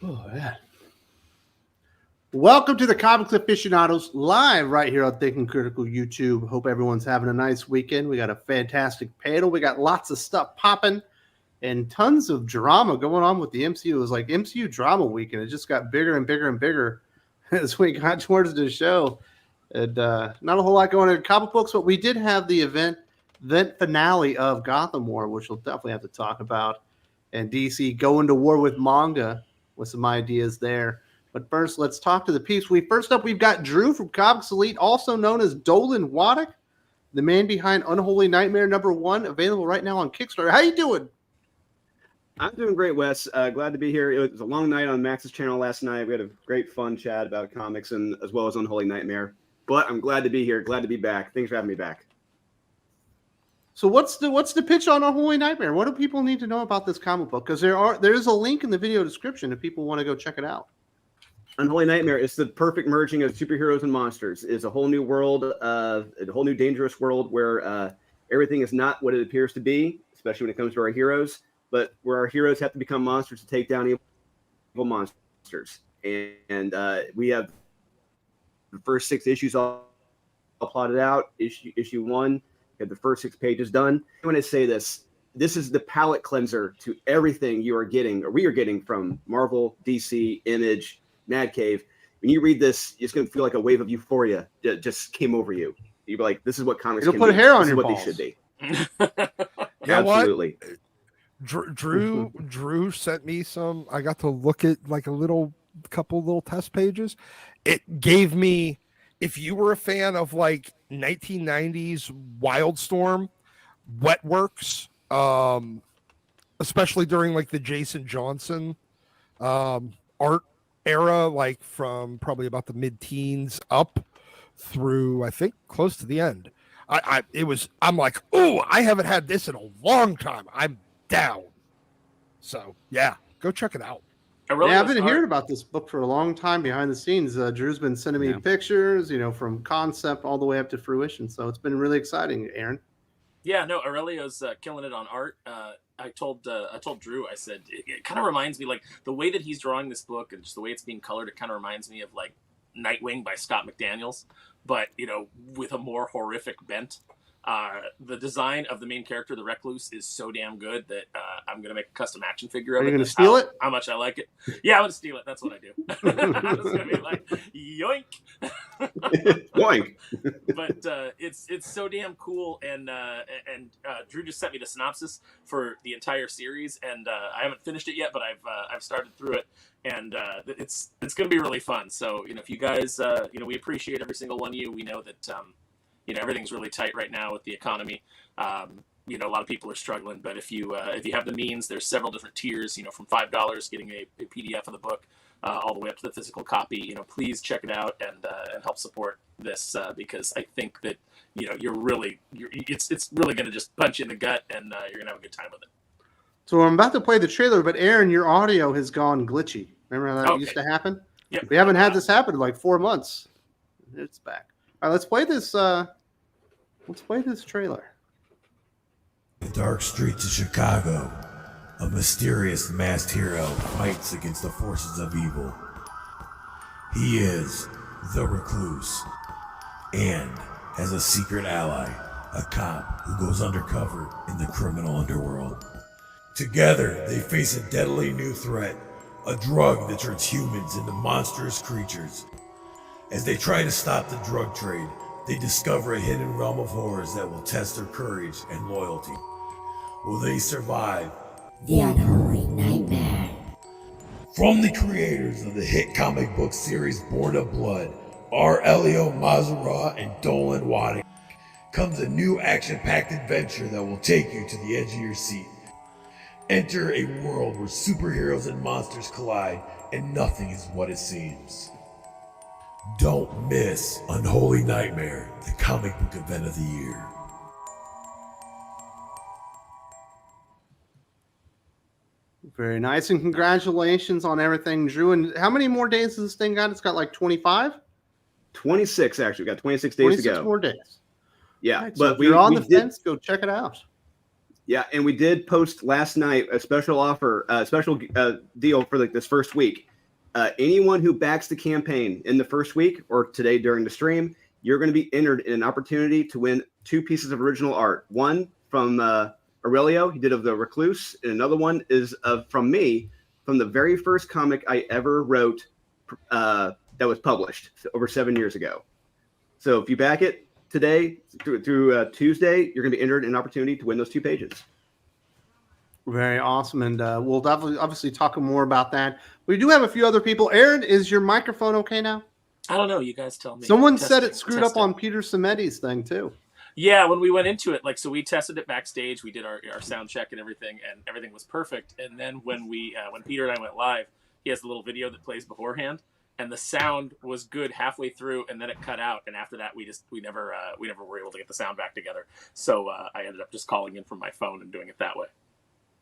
Oh, yeah. Welcome to the Comics Aficionados live right here on Thinking Critical YouTube. Hope everyone's having a nice weekend. We got a fantastic panel. We got lots of stuff popping and tons of drama going on with the MCU. It was like MCU drama week, and it just got bigger and bigger and bigger as we got towards the show. And not a whole lot going on in comic books, but we did have the event finale of Gotham War, which we'll definitely have to talk about. And DC going to war with manga with some ideas there. But first, let's talk to the peeps. First up, we've got Drew from Comics Elite, also known as Dolan Waddick, the man behind Unholy Nightmare #1, available right now on Kickstarter. How you doing? I'm doing great, Wes. Glad to be here. It was a long night on Max's channel last night. We had a great fun chat about comics and as well as Unholy Nightmare. But I'm glad to be here. Glad to be back. Thanks for having me back. So what's the pitch on Unholy Nightmare? What do people need to know about this comic book? Because there is a link in the video description if people want to go check it out. Unholy Nightmare is the perfect merging of superheroes and monsters. It's a whole new world, a whole new dangerous world where everything is not what it appears to be, especially when it comes to our heroes, but where our heroes have to become monsters to take down evil monsters. And we have the first 6 issues all plotted out. Issue 1, we have the first 6 pages done. When I say this is the palate cleanser to everything you are getting, or we are getting from Marvel, DC, Image, Mad Cave. When you read this, it's going to feel like a wave of euphoria that just came over you. You'll be like, this is what comics can put hair on this your is what balls. They should be. Absolutely. Drew sent me some. I got to look at like couple little test pages. It gave me, if you were a fan of like 1990s Wildstorm, Wetworks, especially during like the Jason Johnson art era, like from probably about the mid-teens up through I think close to the end. I'm like, oh, I haven't had this in a long time. I'm down. So yeah, go check it out. I've been hearing about this book for a long time behind the scenes. Drew's been sending me pictures, from concept all the way up to fruition. So it's been really exciting, Aaron. Yeah, no, Aurelio's killing it on art. I told Drew, I said, it kind of reminds me, like, the way that he's drawing this book and just the way it's being colored, it kind of reminds me of, like, Nightwing by Scott McDaniels, but, with a more horrific bent. The design of the main character, the Recluse, is so damn good that I'm going to make a custom action figure of it. Are you going to steal it? How much I like it. Yeah, I'm going to steal it. That's what I do. I'm just going to be like, yoink. Yoink. But it's so damn cool. And Drew just sent me the synopsis for the entire series. And I haven't finished it yet, but I've started through it. And it's going to be really fun. So, if you guys, we appreciate every single one of you. We know that, everything's really tight right now with the economy. A lot of people are struggling, but if you have the means, there's several different tiers, from $5 getting a PDF of the book, all the way up to the physical copy. Please check it out and help support this because I think that, it's really going to just punch you in the gut and you're going to have a good time with it. So I'm about to play the trailer, but Aaron, your audio has gone glitchy. Remember how that used to happen? Yeah. We haven't had this happen in like 4 months. It's back. All right, let's play this. Let's play this trailer. The dark streets of Chicago, a mysterious masked hero fights against the forces of evil. He is the Recluse, and as a secret ally, a cop who goes undercover in the criminal underworld. Together, they face a deadly new threat, a drug that turns humans into monstrous creatures. As they try to stop the drug trade, they discover a hidden realm of horrors that will test their courage and loyalty. Will they survive? The Unholy Nightmare. From the creators of the hit comic book series Born of Blood, R. Elio Mazzara and Dolan Waddick, comes a new action-packed adventure that will take you to the edge of your seat. Enter a world where superheroes and monsters collide and nothing is what it seems. Don't miss Unholy Nightmare, the comic book event of the year. Very nice, and congratulations on everything, Drew. And how many more days has this thing got? It's got like 25? 26, actually. We got 26 days 26 to go. more days. Yeah, Right, but so if you're on the did, fence, go check it out. Yeah, and we did post last night a special offer, special deal for like this first week. anyone who backs the campaign in the first week or today during the stream, you're going to be entered in an opportunity to win 2 pieces of original art. One from Aurelio, he did of the Recluse, and another one is from me, from the very first comic I ever wrote that was published over 7 years ago. So if you back it today through Tuesday, you're going to be entered in an opportunity to win those 2 pages. Very awesome. And we'll definitely obviously talk more about that. We do have a few other people. Aaron, is your microphone okay now? I don't know. You guys tell me. Someone said it screwed up on Peter Samedi's thing too. Yeah, when we went into it, so we tested it backstage, we did our sound check and everything was perfect. And then when Peter and I went live, he has a little video that plays beforehand, and the sound was good halfway through, and then it cut out. And after that, we never were able to get the sound back together. So I ended up just calling in from my phone and doing it that way.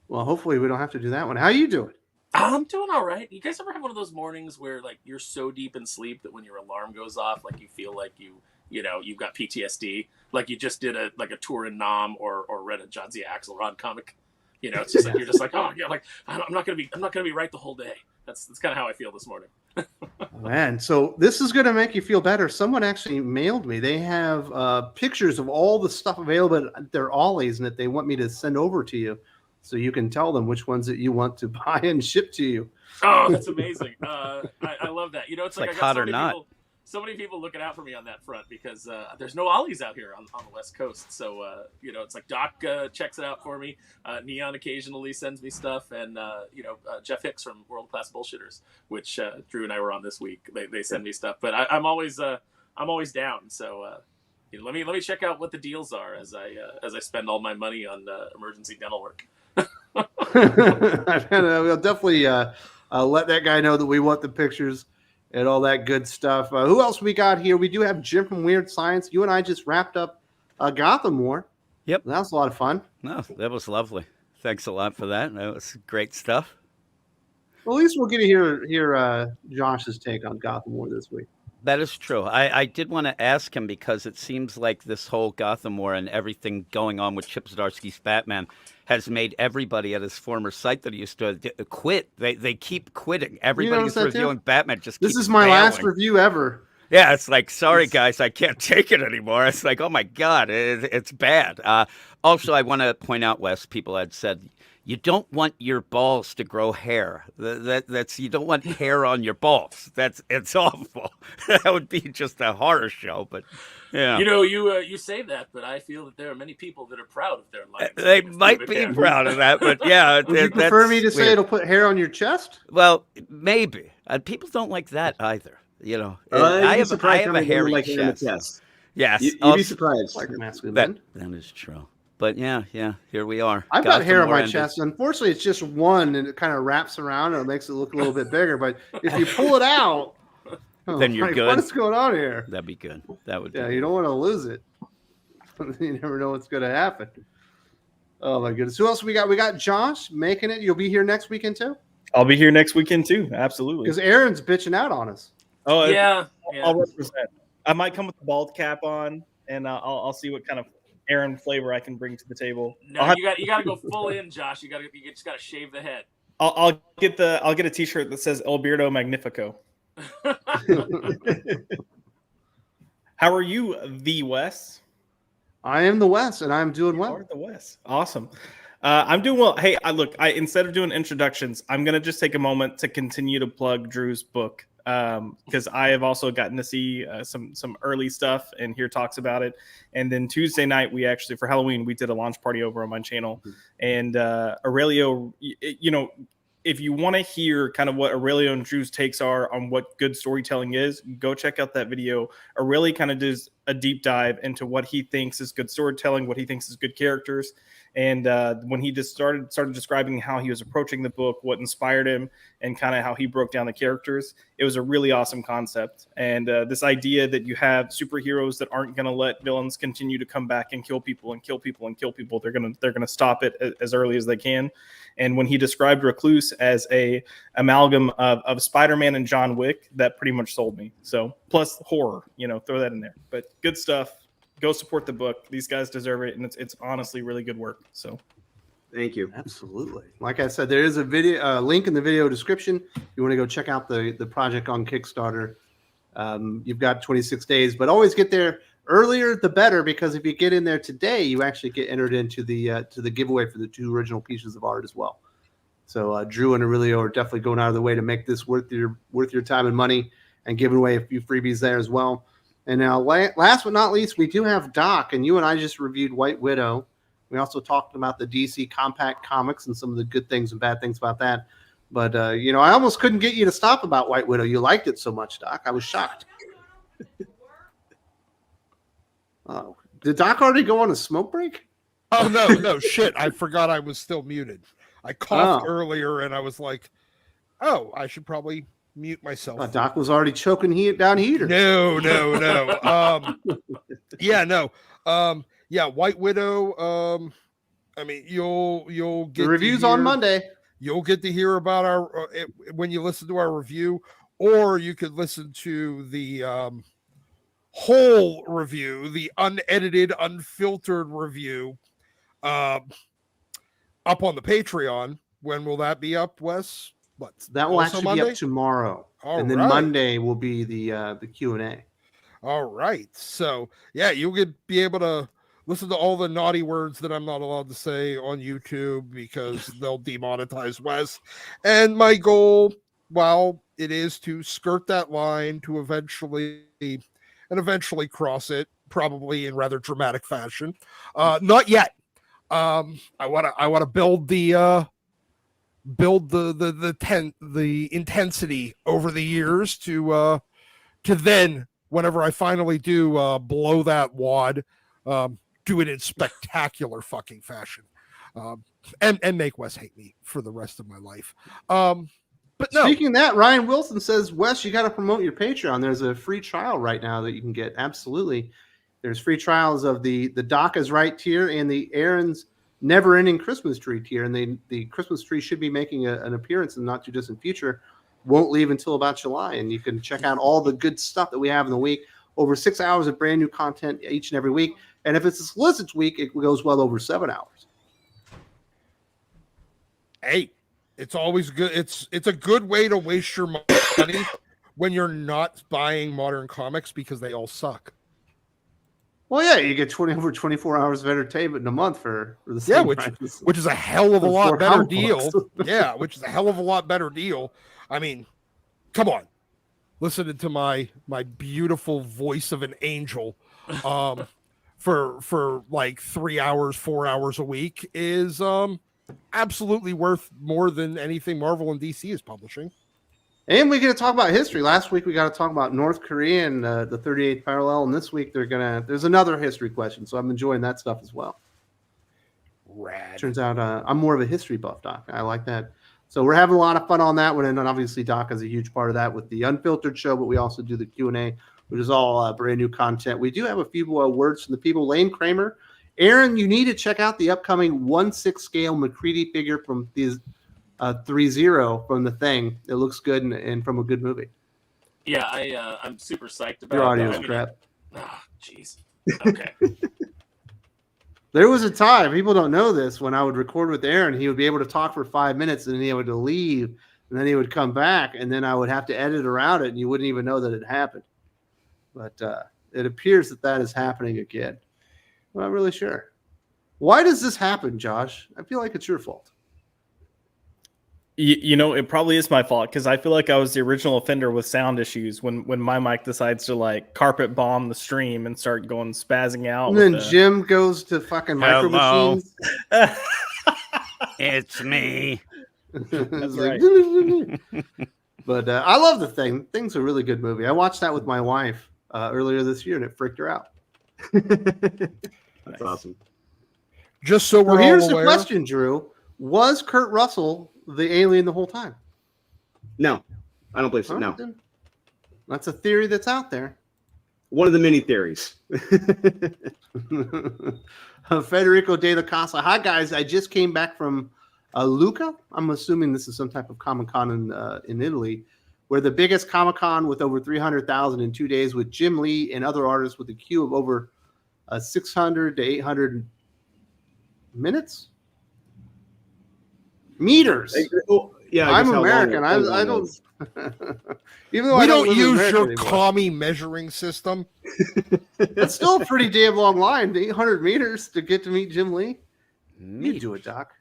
Well, hopefully we don't have to do that one. How are you doing? I'm doing all right. You guys ever have one of those mornings where you're so deep in sleep that when your alarm goes off, you feel like you've got PTSD, like you just did a tour in Nam or read a John Z. Axelrod comic. It's just you're just oh yeah, I'm not gonna be right the whole day. That's kind of how I feel this morning. Man, so this is going to make you feel better. Someone actually mailed me. They have pictures of all the stuff available at their Ollies, and that they want me to send over to you, so you can tell them which ones that you want to buy and ship to you. Oh, that's amazing. I love that. It's like I got hot or not. So many people looking out for me on that front because there's no Ollies out here on the West Coast. So, it's Doc checks it out for me. Neon occasionally sends me stuff. And, Jeff Hicks from World Class Bullshitters, which Drew and I were on this week. They send me stuff. But I'm always down. So, let me check out what the deals are as I spend all my money on emergency dental work. We'll definitely let that guy know that we want the pictures and all that good stuff. Who else we got here? We do have Jim from Weird Science. You and I just wrapped up Gotham War. Yep. That was a lot of fun. No, that was lovely. Thanks a lot for that. That was great stuff. Well, at least we'll get to hear Josh's take on Gotham War this week. That is true. I did want to ask him because it seems like this whole Gotham War and everything going on with Chip Zdarsky's Batman has made everybody at his former site that he used to quit. They keep quitting. Everybody who's reviewing Batman just keeps This is my last review ever. Yeah, it's sorry, guys, I can't take it anymore. It's oh, my God, it's bad. Also, I want to point out, Wes, people had said, you don't want your balls to grow hair. That's you don't want hair on your balls. It's awful. That would be just a horror show. But yeah, you say that, but I feel that there are many people that are proud of their lives. They might be proud of that, but yeah. Would you prefer me to say it'll put hair on your chest? Well, maybe. People don't like that either. I have a hairy chest. Yes, you'd be surprised. That is true. But yeah, here we are. I've got hair on my chest. Unfortunately, it's just one, and it kind of wraps around, and it makes it look a little bit bigger. But if you pull it out, then you're good. What's going on here? That'd be good. That would. Yeah, you don't want to lose it. You never know what's going to happen. Oh my goodness! Who else we got? We got Josh making it. You'll be here next weekend too. I'll be here next weekend too. Absolutely. Because Aaron's bitching out on us. Oh yeah. I'll represent. I might come with the bald cap on, and I'll see what kind of Aaron flavor I can bring to the table. No, you got to go full in, Josh. You just got to shave the head. I'll get a T-shirt that says El Beardo Magnifico. How are you, the Wes? I am the Wes, and I'm doing well. You are the Wes. Awesome. I'm doing well. Hey, instead of doing introductions, I'm gonna just take a moment to continue to plug Drew's book. Because I have also gotten to see some early stuff and hear talks about it. And then Tuesday night, we actually, for Halloween, we did a launch party over on my channel. And Aurelio, if you want to hear kind of what Aurelio and Drew's takes are on what good storytelling is, go check out that video. Aurelio kind of does a deep dive into what he thinks is good storytelling, what he thinks is good characters. And when he just started describing how he was approaching the book, what inspired him, and kind of how he broke down the characters, it was a really awesome concept. And this idea that you have superheroes that aren't going to let villains continue to come back and kill people and kill people and kill people. They're gonna stop it as early as they can. And when he described Recluse as a amalgam of Spider-Man and John Wick, that pretty much sold me. So plus horror, throw that in there. But good stuff. Go support the book. These guys deserve it, and it's honestly really good work. So, Thank you. Absolutely. Like I said, there is a video link in the video description. If you want to go check out the project on Kickstarter, you've got 26 days, but always get there earlier the better, because if you get in there today, you actually get entered into the giveaway for the 2 original pieces of art as well. So Drew and Aurelio are definitely going out of the way to make this worth your time and money, and giving away a few freebies there as well. And now, last but not least, we do have Doc, and you and I just reviewed White Widow. We also talked about the DC Compact Comics and some of the good things and bad things about that. But, I almost couldn't get you to stop about White Widow. You liked it so much, Doc. I was shocked. Oh, did Doc already go on a smoke break? Oh, no, shit. I forgot I was still muted. I coughed earlier, and I was like, oh, I should probably mute myself. Doc was already choking down heater. No. Yeah, White Widow. I mean, you'll get the reviews on Monday. You'll get to hear about our when you listen to our review, or you could listen to the whole review, the unedited, unfiltered review, up on the Patreon. When will that be up, Wes? That will actually Monday? Be up tomorrow, and then Monday will be the Q&A. All right, so yeah, you'll be able to listen to all the naughty words that I'm not allowed to say on YouTube because they'll demonetize Wes. And my goal, while it is to skirt that line to eventually cross it, probably in rather dramatic fashion. Not yet. I want to build the intensity over the years to then, whenever I finally do blow that wad, do it in spectacular fucking fashion, and make Wes hate me for the rest of my life. But no. Speaking of that, Ryan Wilson says, Wes, you got to promote your Patreon. There's a free trial right now that you can get. Absolutely. There's free trials of the Doc is Right tier and the Aaron's Never Ending Christmas Tree tier. And the Christmas tree should be making an appearance in the not too distant future. Won't leave until about July. And you can check out all the good stuff that we have in the week. Over 6 hours of brand new content each and every week. And if it's a Solicits week, it goes well over 7 hours. Hey, it's always good. It's a good way to waste your money when you're not buying modern comics because they all suck. Well, yeah, you get over 24 hours of entertainment in a month for the same price. Which is a hell of a lot better deal. Yeah, which is a hell of a lot better deal. I mean, come on. Listening to my beautiful voice of an angel for like 3 hours, 4 hours a week is absolutely worth more than anything Marvel and DC is publishing. And we get to talk about history. Last week we got to talk about North Korea and the 38th parallel, and this week there's another history question. So I'm enjoying that stuff as well. Rad. Turns out I'm more of a history buff, Doc. I like that. So we're having a lot of fun on that one, and then obviously Doc is a huge part of that with the Unfiltered show, but we also do the Q&A, which is all brand new content. We do have a few words from the people. Lane Kramer, Aaron, you need to check out the upcoming 1/6 scale McCready figure from these 3-0 from The Thing. It looks good and from a good movie. Yeah, I'm super psyched about your audio's crap. Jeez. Okay. There was a time, people don't know this, when I would record with Aaron, he would be able to talk for 5 minutes and then he would leave and then he would come back and then I would have to edit around it and you wouldn't even know that it happened. But it appears that is happening again. I'm not really sure. Why does this happen, Josh? I feel like it's your fault. It probably is my fault because I feel like I was the original offender with sound issues when my mic decides to like carpet bomb the stream and start going spazzing out. And then Jim goes to fucking Micro Machines. It's me. That's right. But I love The Thing. Thing's a really good movie. I watched that with my wife earlier this year and it freaked her out. That's awesome. Just so we're here's all aware. The question, Drew. Was Kurt Russell the alien the whole time? No, I don't believe so. No. That's a theory that's out there. One of the many theories. Federico De La Casa. Hi, guys. I just came back from Luca. I'm assuming this is some type of Comic-Con in Italy, where the biggest Comic-Con with over 300,000 in 2 days with Jim Lee and other artists with a queue of over 600 to 800 minutes. meters. Oh, yeah, I I'm guess how long American. it- I how long don't. it is. Even though We I don't live in use America your anymore. commie measuring system. That's still a pretty damn long line, 800 meters to get to meet Jim Lee. You Me do it, Doc.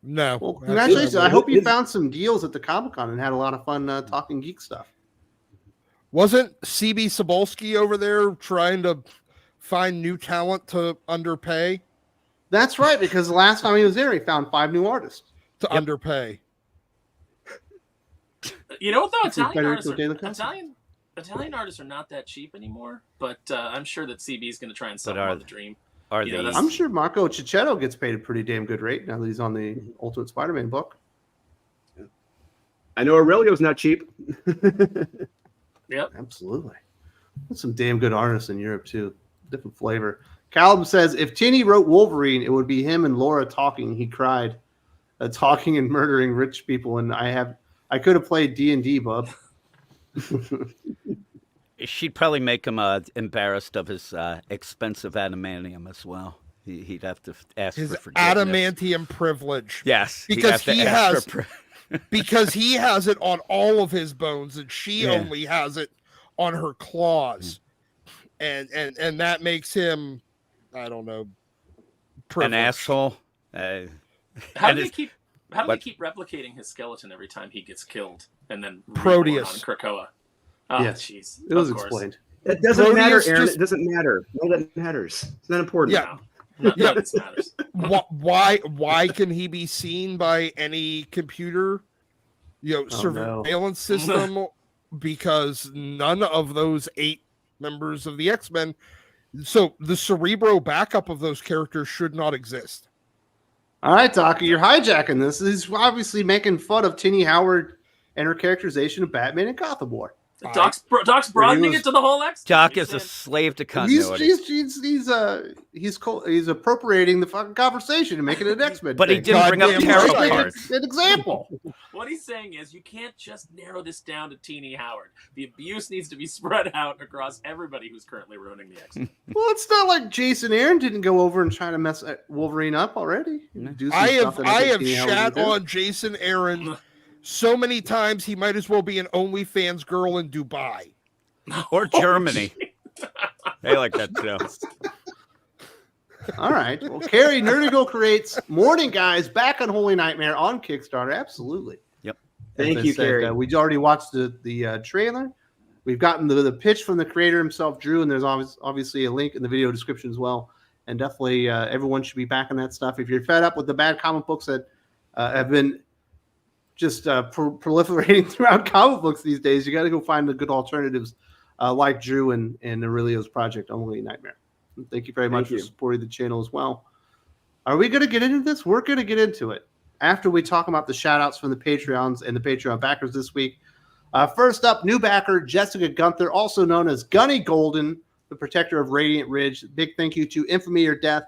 No. Well, that's congratulations. not I what- hope you found some deals at the Comic-Con and had a lot of fun talking geek stuff. Wasn't CB Sobolski over there trying to find new talent to underpay? That's right, because the last time he was there, he found 5 new artists. To underpay. You know what though? Federico Italian Della artists, Casa. Italian artists are not that cheap anymore. But I'm sure that CB is going to try and sell But them are on the dream. Are Yeah, they? that's- I'm sure Marco Cicchetto gets paid a pretty damn good rate now that he's on the Ultimate Spider-Man book. I know Aurelio's not cheap. Yep. Absolutely. There's some damn good artists in Europe, too. Different flavor. Callum says, if Tini wrote Wolverine, it would be him and Laura talking. He cried. Talking and murdering rich people. And I could have played D&D, bub. She'd probably make him embarrassed of his expensive adamantium as well. He'd have to ask His for forgiveness. adamantium privilege. Yes, he'd Because have to he ask has- for Because he has it on all of his bones and she Yeah. only has it on her claws. And that makes him, I don't know, an privileged. asshole. How And do they it's- keep? How do what- they keep replicating his skeleton every time he gets killed and then Proteus. reborn on Krakoa? Oh, Yes, jeez. It was Of course. explained. It doesn't Proteus matter, Aaron. just- It doesn't matter. No, that matters. It's not important. Yeah. No, none of this matters. Why can he be seen by any computer, no. surveillance system? Because none of those 8 members of the X-Men, so the Cerebro backup of those characters should not exist. All right, Doc, you're hijacking this. He's obviously making fun of Tini Howard and her characterization of Batman and Gotham War. Doc's broadening was- it to the whole X. Doc is a slave to continuity. He's appropriating the fucking conversation and making it an X-Men. But he thing. didn't bring up Goddamn tarot right. cards. An example. What he's saying is you can't just narrow this down to Teenie Howard. The abuse needs to be spread out across everybody who's currently ruining the X-Men. Well, it's not like Jason Aaron didn't go over and try to mess Wolverine up already. Do some I stuff have that I think have Tini Howard shat would do. on Jason Aaron so many times he might as well be an OnlyFans girl in Dubai. Or Germany. They like that too. All right. Well, Carrie Nerdigal creates Morning Guys back on Holy Nightmare on Kickstarter. Absolutely. Yep. Thank As I you, said, Carrie. we already watched the trailer. We've gotten the pitch from the creator himself, Drew, and there's obviously a link in the video description as well. And definitely everyone should be back on that stuff. If you're fed up with the bad comic books that have been just proliferating throughout comic books these days, you got to go find the good alternatives like Drew and Aurelio's project, Unholy Nightmare. And thank you very much for supporting the channel as well. Are we going to get into this? We're going to get into it after we talk about the shout-outs from the Patreons and the Patreon backers this week. First up, new backer Jessica Gunther, also known as Gunny Golden, the protector of Radiant Ridge. Big thank you to Infamy or Death,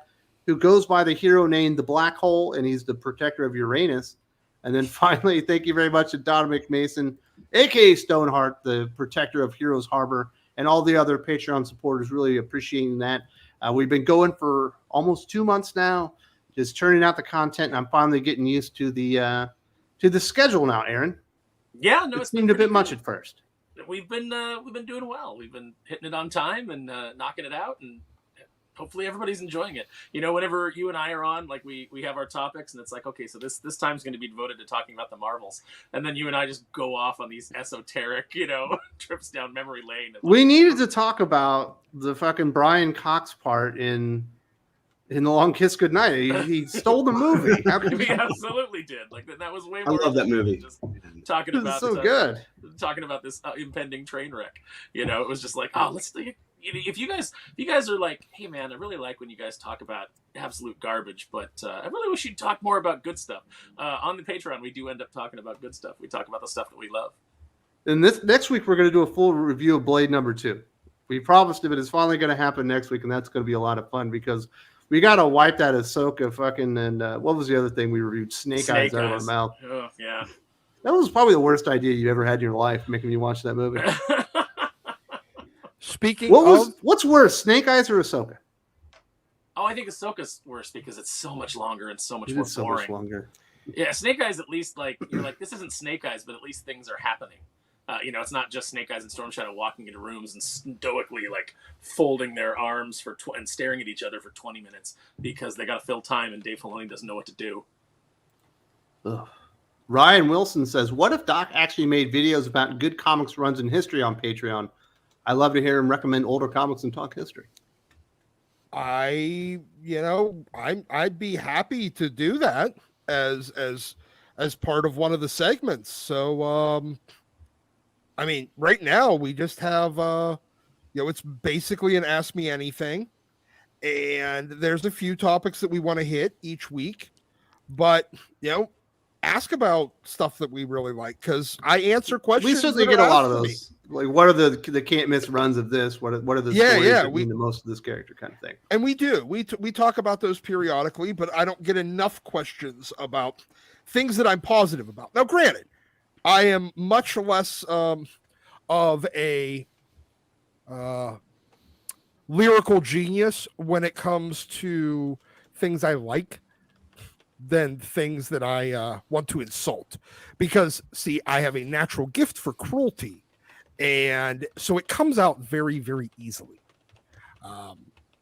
who goes by the hero named the Black Hole, and he's the protector of Uranus. And then finally, thank you very much to Donna McMason, a.k.a. Stoneheart, the protector of Heroes Harbor, and all the other Patreon supporters. Really appreciating that. We've been going for almost 2 months now, just turning out the content, and I'm finally getting used to the schedule now, Aaron. Yeah, no, It it's been seemed a bit pretty much good. at first. We've been doing well. We've been hitting it on time and knocking it out, and hopefully everybody's enjoying it. You know, whenever you and I are on, like we have our topics, and it's like, okay, so this time's going to be devoted to talking about the Marvels, and then you and I just go off on these esoteric, trips down memory lane. We needed to talk about the fucking Brian Cox part in The Long Kiss Goodnight. He stole the movie. How could We you? absolutely did. Like that was way I more. love that than movie. Just talking It's about so good. talking about this impending train wreck. It was just like, oh, let's. If you guys are like, hey man, I really like when you guys talk about absolute garbage, but I really wish you'd talk more about good stuff. On the Patreon, we do end up talking about good stuff. We talk about the stuff that we love. And this next week we're going to do a full review of Blade number 2. We promised it, but it's finally going to happen next week, and that's going to be a lot of fun because we got to wipe that Ahsoka fucking and what was the other thing we reviewed? Snake eyes out of our mouth. Oh yeah. That was probably the worst idea you ever had in your life, making me watch that movie. Speaking What's worse, Snake Eyes or Ahsoka? Oh, I think Ahsoka's worse because it's so much longer and so much It more is so boring. much longer. Yeah, Snake Eyes, at least, like, you're like, this isn't Snake Eyes, but at least things are happening. It's not just Snake Eyes and Storm Shadow walking into rooms and stoically, like, folding their arms and staring at each other for 20 minutes because they got to fill time and Dave Filoni doesn't know what to do. Ugh. Ryan Wilson says, what if Doc actually made videos about good comics runs in history on Patreon? I love to hear him recommend older comics and talk history. I'd be happy to do that as part of one of the segments. So I mean, right now we just have it's basically an Ask Me Anything, and there's a few topics that we want to hit each week, but ask about stuff that we really like, because I answer questions. We certainly get a lot of those. Like, what are the can't miss runs of this? What are the stories that mean the most of this character, kind of thing? And we do. We talk about those periodically, but I don't get enough questions about things that I'm positive about. Now, granted, I am much less of a lyrical genius when it comes to things I like than things that I want to insult. Because, see, I have a natural gift for cruelty. And so it comes out very, very easily.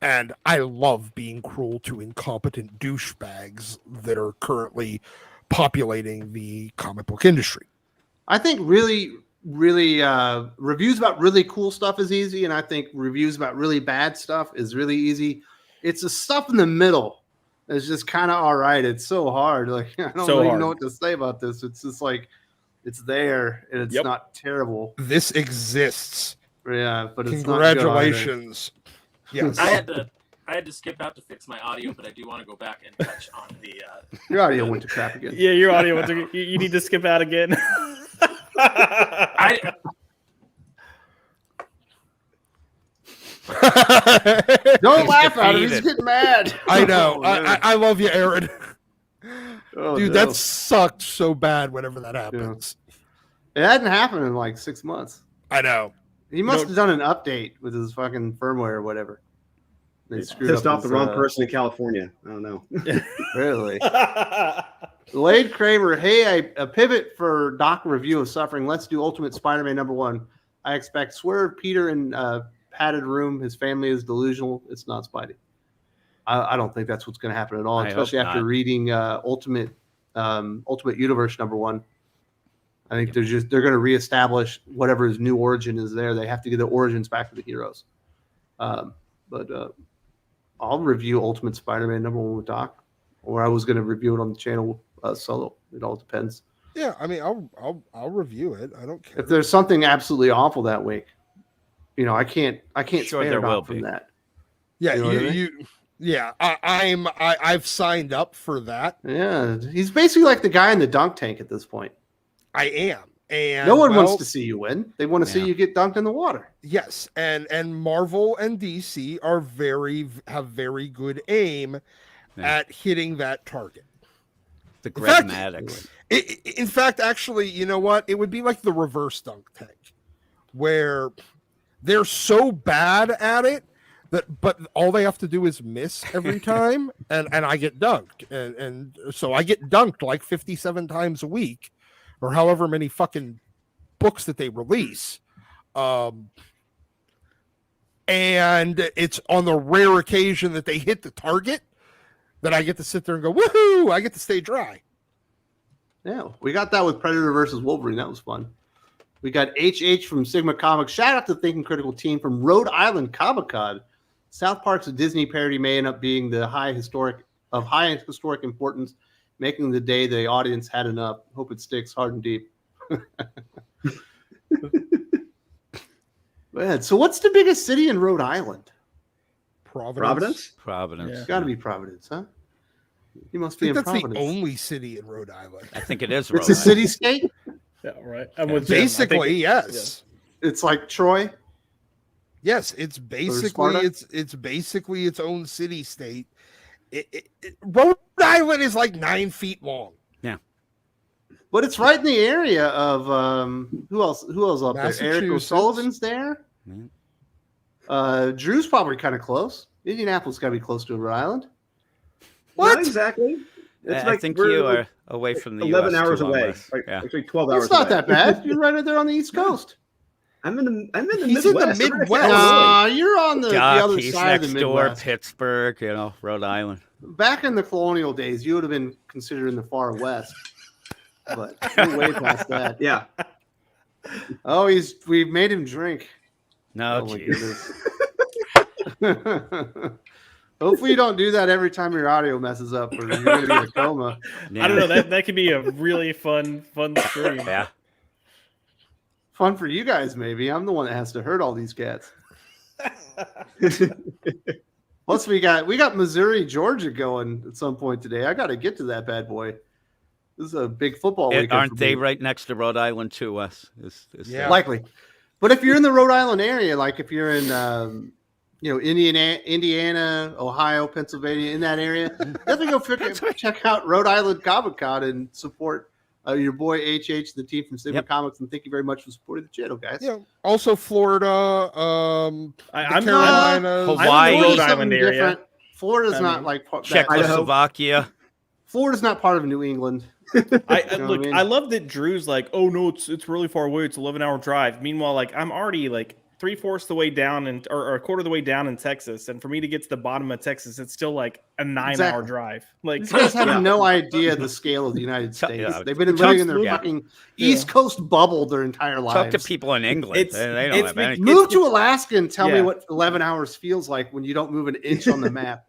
And I love being cruel to incompetent douchebags that are currently populating the comic book industry. I think really reviews about really cool stuff is easy, and I think reviews about really bad stuff is really easy. It's the stuff in the middle that's just kind of all right. It's so hard. Like, I don't even know what to say about this. It's just like, it's there and it's not terrible. This exists. Yeah, but it's congratulations. Yes. I had to skip out to fix my audio, but I do want to go back and touch on the. Your audio went to crap again. Yeah, your audio went to. You need to skip out again. Don't laugh at him. He's getting mad. I know. I love you, Aaron. Dude, that sucked so bad whenever that happens. Yeah. It hadn't happened in like 6 months. I know. He must have done an update with his fucking firmware or whatever. They pissed off the wrong person in California. I don't know. Really? Lade Kramer, hey, a pivot for Doc review of Suffering. Let's do Ultimate Spider-Man #1. I expect Swerve, Peter, in padded room. His family is delusional. It's not Spidey. I don't think that's what's going to happen at all, especially after reading Ultimate Universe ` I think they're going to reestablish whatever his new origin is there. They have to get the origins back to the heroes. But I'll review Ultimate Spider-Man #1 with Doc, or I was going to review it on the channel solo. It all depends. Yeah, I mean, I'll review it. I don't care if there's something absolutely awful that week. I can't sure spare there will Doc from that. Yeah, you know what I mean? Yeah, I've signed up for that. Yeah, he's basically like the guy in the dunk tank at this point. I am, and no one wants to see you win. They want to see you get dunked in the water. Yes, and Marvel and DC have very good aim at hitting that target. The grammatics. In fact, actually, you know what? It would be like the reverse dunk tank, where they're so bad at it but all they have to do is miss every time, and I get dunked, and so I get dunked like 57 times a week, or however many fucking books that they release. And it's on the rare occasion that they hit the target that I get to sit there and go, woohoo! I get to stay dry. Yeah, we got that with Predator versus Wolverine. That was fun. We got HH from Sigma Comics. Shout out to the Thinking Critical team from Rhode Island Comic Con. South Park's a Disney parody may end up being the high historic importance, making the day the audience had enough. Hope it sticks hard and deep. Man, so what's the biggest city in Rhode Island? Providence? Providence. It's got to be Providence, huh? You must be in that's Providence. The only city in Rhode Island. I think it is. Rhode It's a Island. city-state? Yeah, right. I'm with basically, yes. Yeah. It's like Troy? Yes, it's basically it's basically its own city state. Rhode Island is like 9 feet long. Yeah, but it's right in the area of who else up there? Eric O'Sullivan's there. Yeah. Drew's probably kind of close. Indianapolis got to be close to Rhode Island. What? Not exactly. I think you are away from the 11 US hours too long, away. Wes. Yeah. Actually, 12 hours. It's not away. that bad. You're right there on the East Coast. I'm in the He's in the Midwest. I'm right next to Midwest. Illinois. No, you're on the other he's side of next the door, Midwest. Pittsburgh, Rhode Island. Back in the colonial days, you would have been considered in the far west. But we're way past that. Yeah. Oh, we've made him drink. No, Oh my jeez. goodness. Hopefully you don't do that every time your audio messes up or you're gonna be in a coma. Yeah. I don't know. That could be a really fun stream. Yeah. Fun for you guys, maybe. I'm the one that has to hurt all these cats. Plus, we got Missouri, Georgia going at some point today. I got to get to that bad boy. This is a big football weekend. Aren't for they me. right next to Rhode Island too, Wes? Yeah. Likely, but if you're in the Rhode Island area, like if you're in Indiana, Ohio, Pennsylvania, in that area, definitely go check out Rhode Island Comic Con and support your boy HH, the team from Sigma Comics, and thank you very much for supporting the channel, guys. Yeah. Also, Florida, I'm Carolinas, Hawaii. I'm in the Rhode Florida's Island something area. different. Florida's I not mean, like that. Czechoslovakia. Florida's not part of New England. I You know what look. I mean? I love that Drew's like, oh no, it's really far away. It's 11-hour drive. Meanwhile, like I'm already like 3/4 the way down or a quarter of the way down in Texas, and for me to get to the bottom of Texas, it's still like a 9-hour Exactly. drive. Like These guys have no idea the scale of the United States. Yeah. They've been living in their Yeah. fucking East Coast bubble their entire lives. Talk to people in England. It's- They don't it's have been- any. Move to Alaska and tell me Yeah. what 11 hours feels like when you don't move an inch on the map.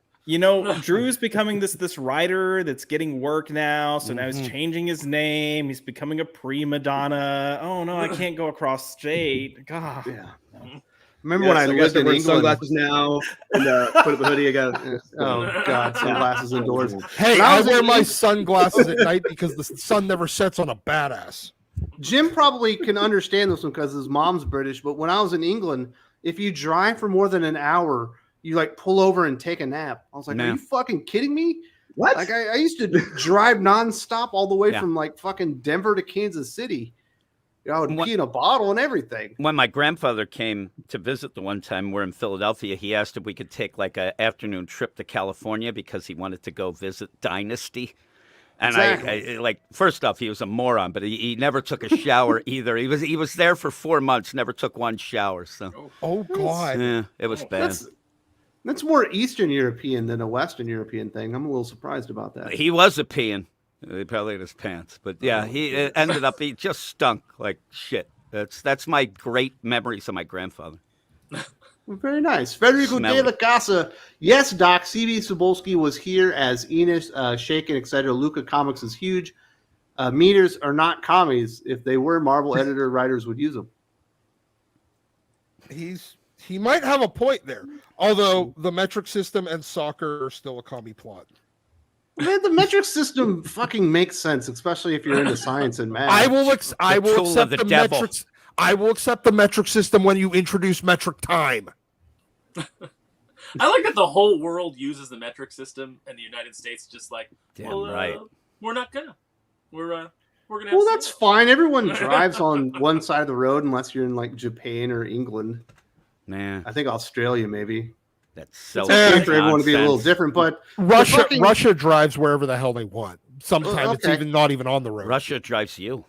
Drew's becoming this writer that's getting work now. So now he's changing his name. He's becoming a prima donna. Oh no, I can't go across state. God. Yeah. Remember when I I lived in England? sunglasses now and put up a hoodie again. Oh God, sunglasses indoors. Hey, When I I was wear in my Eng- sunglasses at night because the sun never sets on a badass. Jim probably can understand this one because his mom's British. But when I was in England, if you drive for more than an hour, you like pull over and take a nap. I was like, Nah. are you fucking kidding me? What? Like I used to drive nonstop all the way Yeah. from like fucking Denver to Kansas City. I would What- pee in a bottle and everything. When my grandfather came to visit the one time we're in Philadelphia, he asked if we could take like an afternoon trip to California because he wanted to go visit Dynasty. And Exactly. I like, first off, he was a moron, but he never took a shower either. He was there for 4 months, never took one shower. So Oh God. yeah, it was bad. That's more Eastern European than a Western European thing. I'm a little surprised about that. He was a peeing. He probably in his pants, but yeah, he ended up. He just stunk like shit. That's my great memories of my grandfather. Very nice. Federico Smelly. de la Casa. Yes, Doc. CB Cebulski was here as Enos, shaking, etc. Luca Comics is huge. Meters are not commies. If they were, Marvel editor writers would use them. He might have a point there. Although the metric system and soccer are still a commie plot. Man, the metric system fucking makes sense, especially if you're into science and math. I will tool of accept the the devil. metrics. I will accept the metric system when you introduce metric time. I like that the whole world uses the metric system, and the United States just like, Damn well, right. we're not gonna. We're gonna. Have Well, some- that's fine. Everyone drives on one side of the road unless you're in like Japan or England. Man, I think Australia maybe. that's so. It's okay for everyone to be a little nonsense. different, but Russia drives wherever the hell they want. Sometimes it's Okay. even not even on the road. Russia drives you.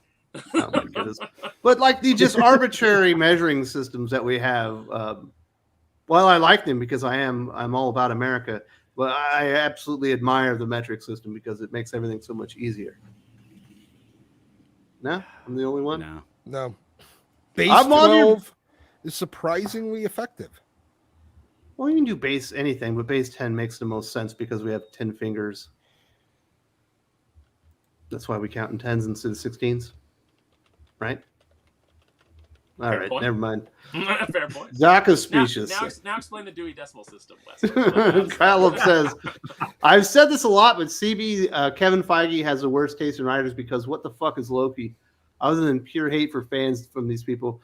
oh my goodness. But like the just arbitrary measuring systems that we have, well, I like them because I'm all about America, but I absolutely admire the metric system because it makes everything so much easier. No, I'm the only one. No. No. Base I'm on your- 12 is surprisingly effective. Well, you can do base anything, but base 10 makes the most sense because we have 10 fingers. That's why we count in 10s instead of 16s. Right? All Fair right, point. never mind. Fair point. Zach is specious. Now explain the Dewey Decimal System, Wes. Kyle says, I've said this a lot, but CB Kevin Feige has the worst taste in writers because what the fuck is Loki? Other than pure hate for fans from these people.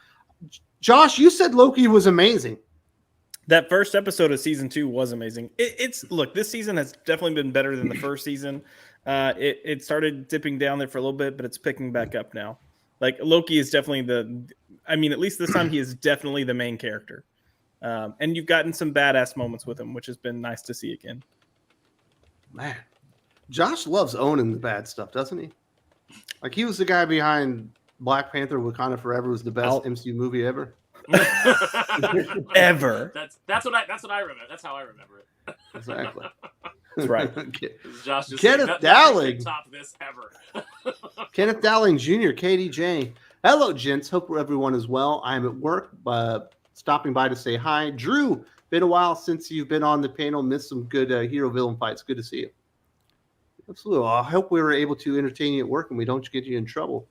Josh, you said Loki was amazing. That first episode of season 2 was amazing. Look, this season has definitely been better than the first season. It started dipping down there for a little bit, but it's picking back up now. Like Loki is definitely at least this time he is definitely the main character. And you've gotten some badass moments with him, which has been nice to see again. Man, Josh loves owning the bad stuff, doesn't he? Like he was the guy behind Black Panther: Wakanda Forever was the best MCU movie ever. Ever. That's what I remember. That's how I remember it. Exactly. That's right. Josh just Kenneth saying, Dowling. top this ever. Kenneth Dowling Jr., KDJ. Hello, gents. Hope everyone is well. I'm at work, stopping by to say hi. Drew, been a while since you've been on the panel. Missed some good hero villain fights. Good to see you. Absolutely. I hope we were able to entertain you at work and we don't get you in trouble.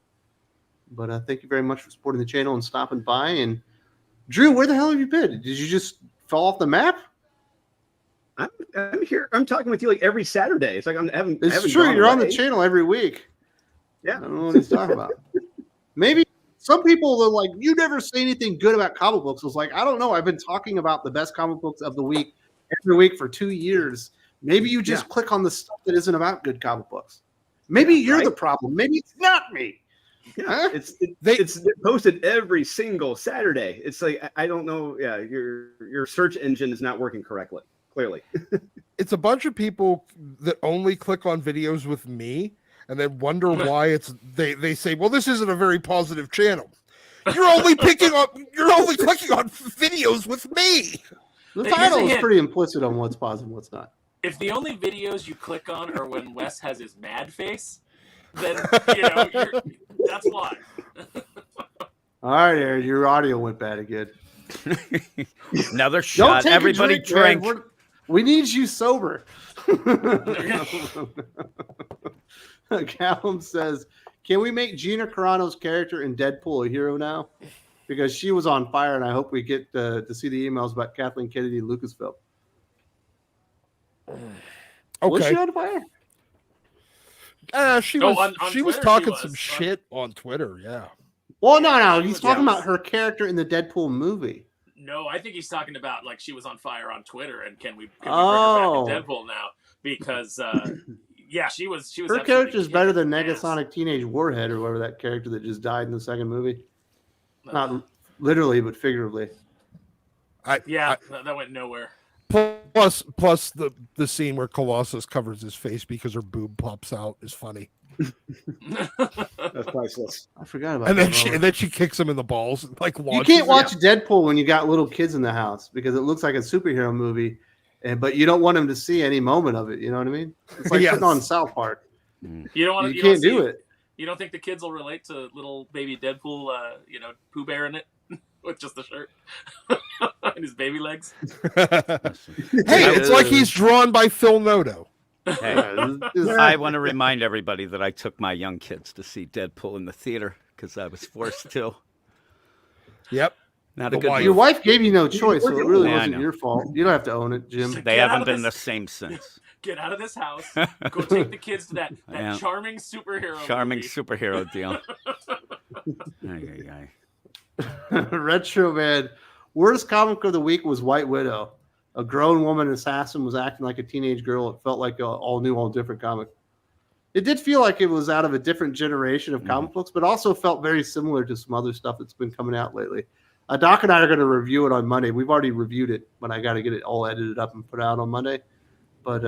But thank you very much for supporting the channel and stopping by. And Drew, where the hell have you been? Did you just fall off the map? I'm here. I'm talking with you like every Saturday. It's like It's true. You're on the channel every week. Yeah. I don't know what he's talking about. Maybe some people are like, you never say anything good about comic books. I was like, I don't know. I've been talking about the best comic books of the week every week for 2 years. Maybe you just click on the stuff that isn't about good comic books. Maybe you're the problem. Maybe it's not me. Yeah, huh? It's posted every single Saturday. It's like I don't know. Yeah, your search engine is not working correctly. Clearly, It's a bunch of people that only click on videos with me and then wonder why they say, well, this isn't a very positive channel. You're only clicking on videos with me. The title is pretty implicit on what's positive and what's not. If the only videos you click on are when Wes has his mad face, then that's why. All right, Aaron, your audio went bad again. Another shot. Everybody drink. We need you sober. Callum says, can we make Gina Carano's character in Deadpool a hero now? Because she was on fire, and I hope we get to see the emails about Kathleen Kennedy and Lucasfilm. Okay. Was she on fire? She was talking some shit on Twitter, yeah. Well, no. He's talking about her character in the Deadpool movie. No, I think he's talking about like she was on fire on Twitter, and can we bring her back in Deadpool now? Because she was. Her character is better than Negasonic Teenage Warhead or whatever that character that just died in the second movie. Not literally, but figuratively. That went nowhere. Plus the scene where Colossus covers his face because her boob pops out is funny. That's priceless. I forgot about and that. And then she kicks him in the balls. Like you can't watch Deadpool when you got little kids in the house because it looks like a superhero movie, but you don't want them to see any moment of it. You know what I mean? It's like putting on South Park. You don't want. You can't do it. You don't think the kids will relate to little baby Deadpool? Pooh Bear in it with just the shirt and his baby legs. Hey, it's like he's drawn by Phil Noto. Hey, I want to remind everybody that I took my young kids to see Deadpool in the theater because I was forced to. Yep. Not a good Your wife gave you no choice, so it really wasn't your fault. You don't have to own it, Jim. They haven't been the same since. Get out of this house. Go take the kids to that charming superhero deal. Retro Man. Worst comic of the week was White Widow. A grown woman assassin was acting like a teenage girl. It felt like an all new, all different comic. It did feel like it was out of a different generation of comic books, but also felt very similar to some other stuff that's been coming out lately. Doc and I are going to review it on Monday. We've already reviewed it, but I got to get it all edited up and put out on Monday. But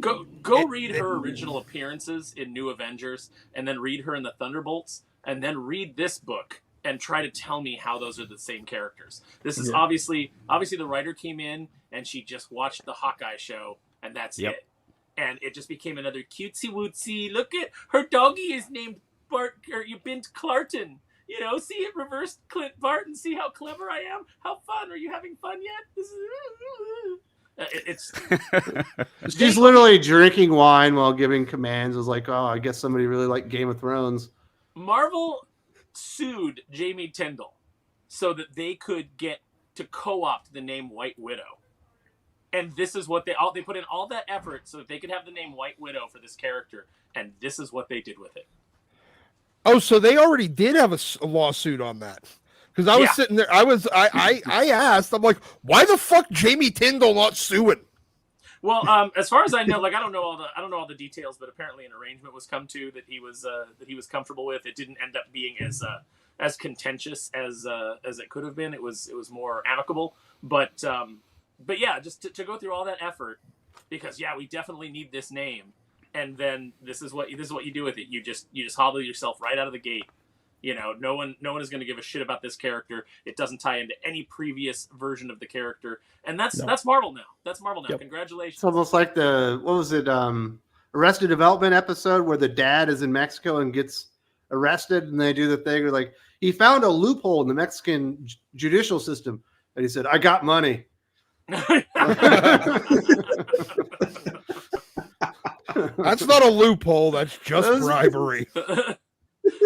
go read her original appearances in New Avengers, and then read her in the Thunderbolts, and then read this book and try to tell me how those are the same characters. This is obviously the writer came in and she just watched the Hawkeye show, and that's it. And it just became another cutesy wootsy. Look at her doggy is named Bart or Bint Clarton. See it reversed Clint Barton. See how clever I am. How fun? Are you having fun yet? This is she's literally drinking wine while giving commands. It was like, oh, I guess somebody really liked Game of Thrones. Marvel sued Jamie Tyndall so that they could get to co-opt the name White Widow. And this is what they put in all that effort so that they could have the name White Widow for this character. And this is what they did with it. Oh, so they already did have a lawsuit on that. Because I was sitting there, I asked, I'm like, why the fuck Jamie Tyndall not suing? Well, as far as I know, I don't know all the details, but apparently an arrangement was come to that he was comfortable with. It didn't end up being as contentious as it could have been. It was more amicable, but yeah, just to go through all that effort, because we definitely need this name. and then this is what you do with it. You just hobble yourself right out of the gate. You know, no one is going to give a shit about this character. It doesn't tie into any previous version of the character, and that's Marvel now. That's Marvel now. Yep. Congratulations. It's almost like what was it? Arrested Development episode where the dad is in Mexico and gets arrested, and they do the thing where like he found a loophole in the Mexican judicial system, and he said, "I got money." That's not a loophole. That's just bribery.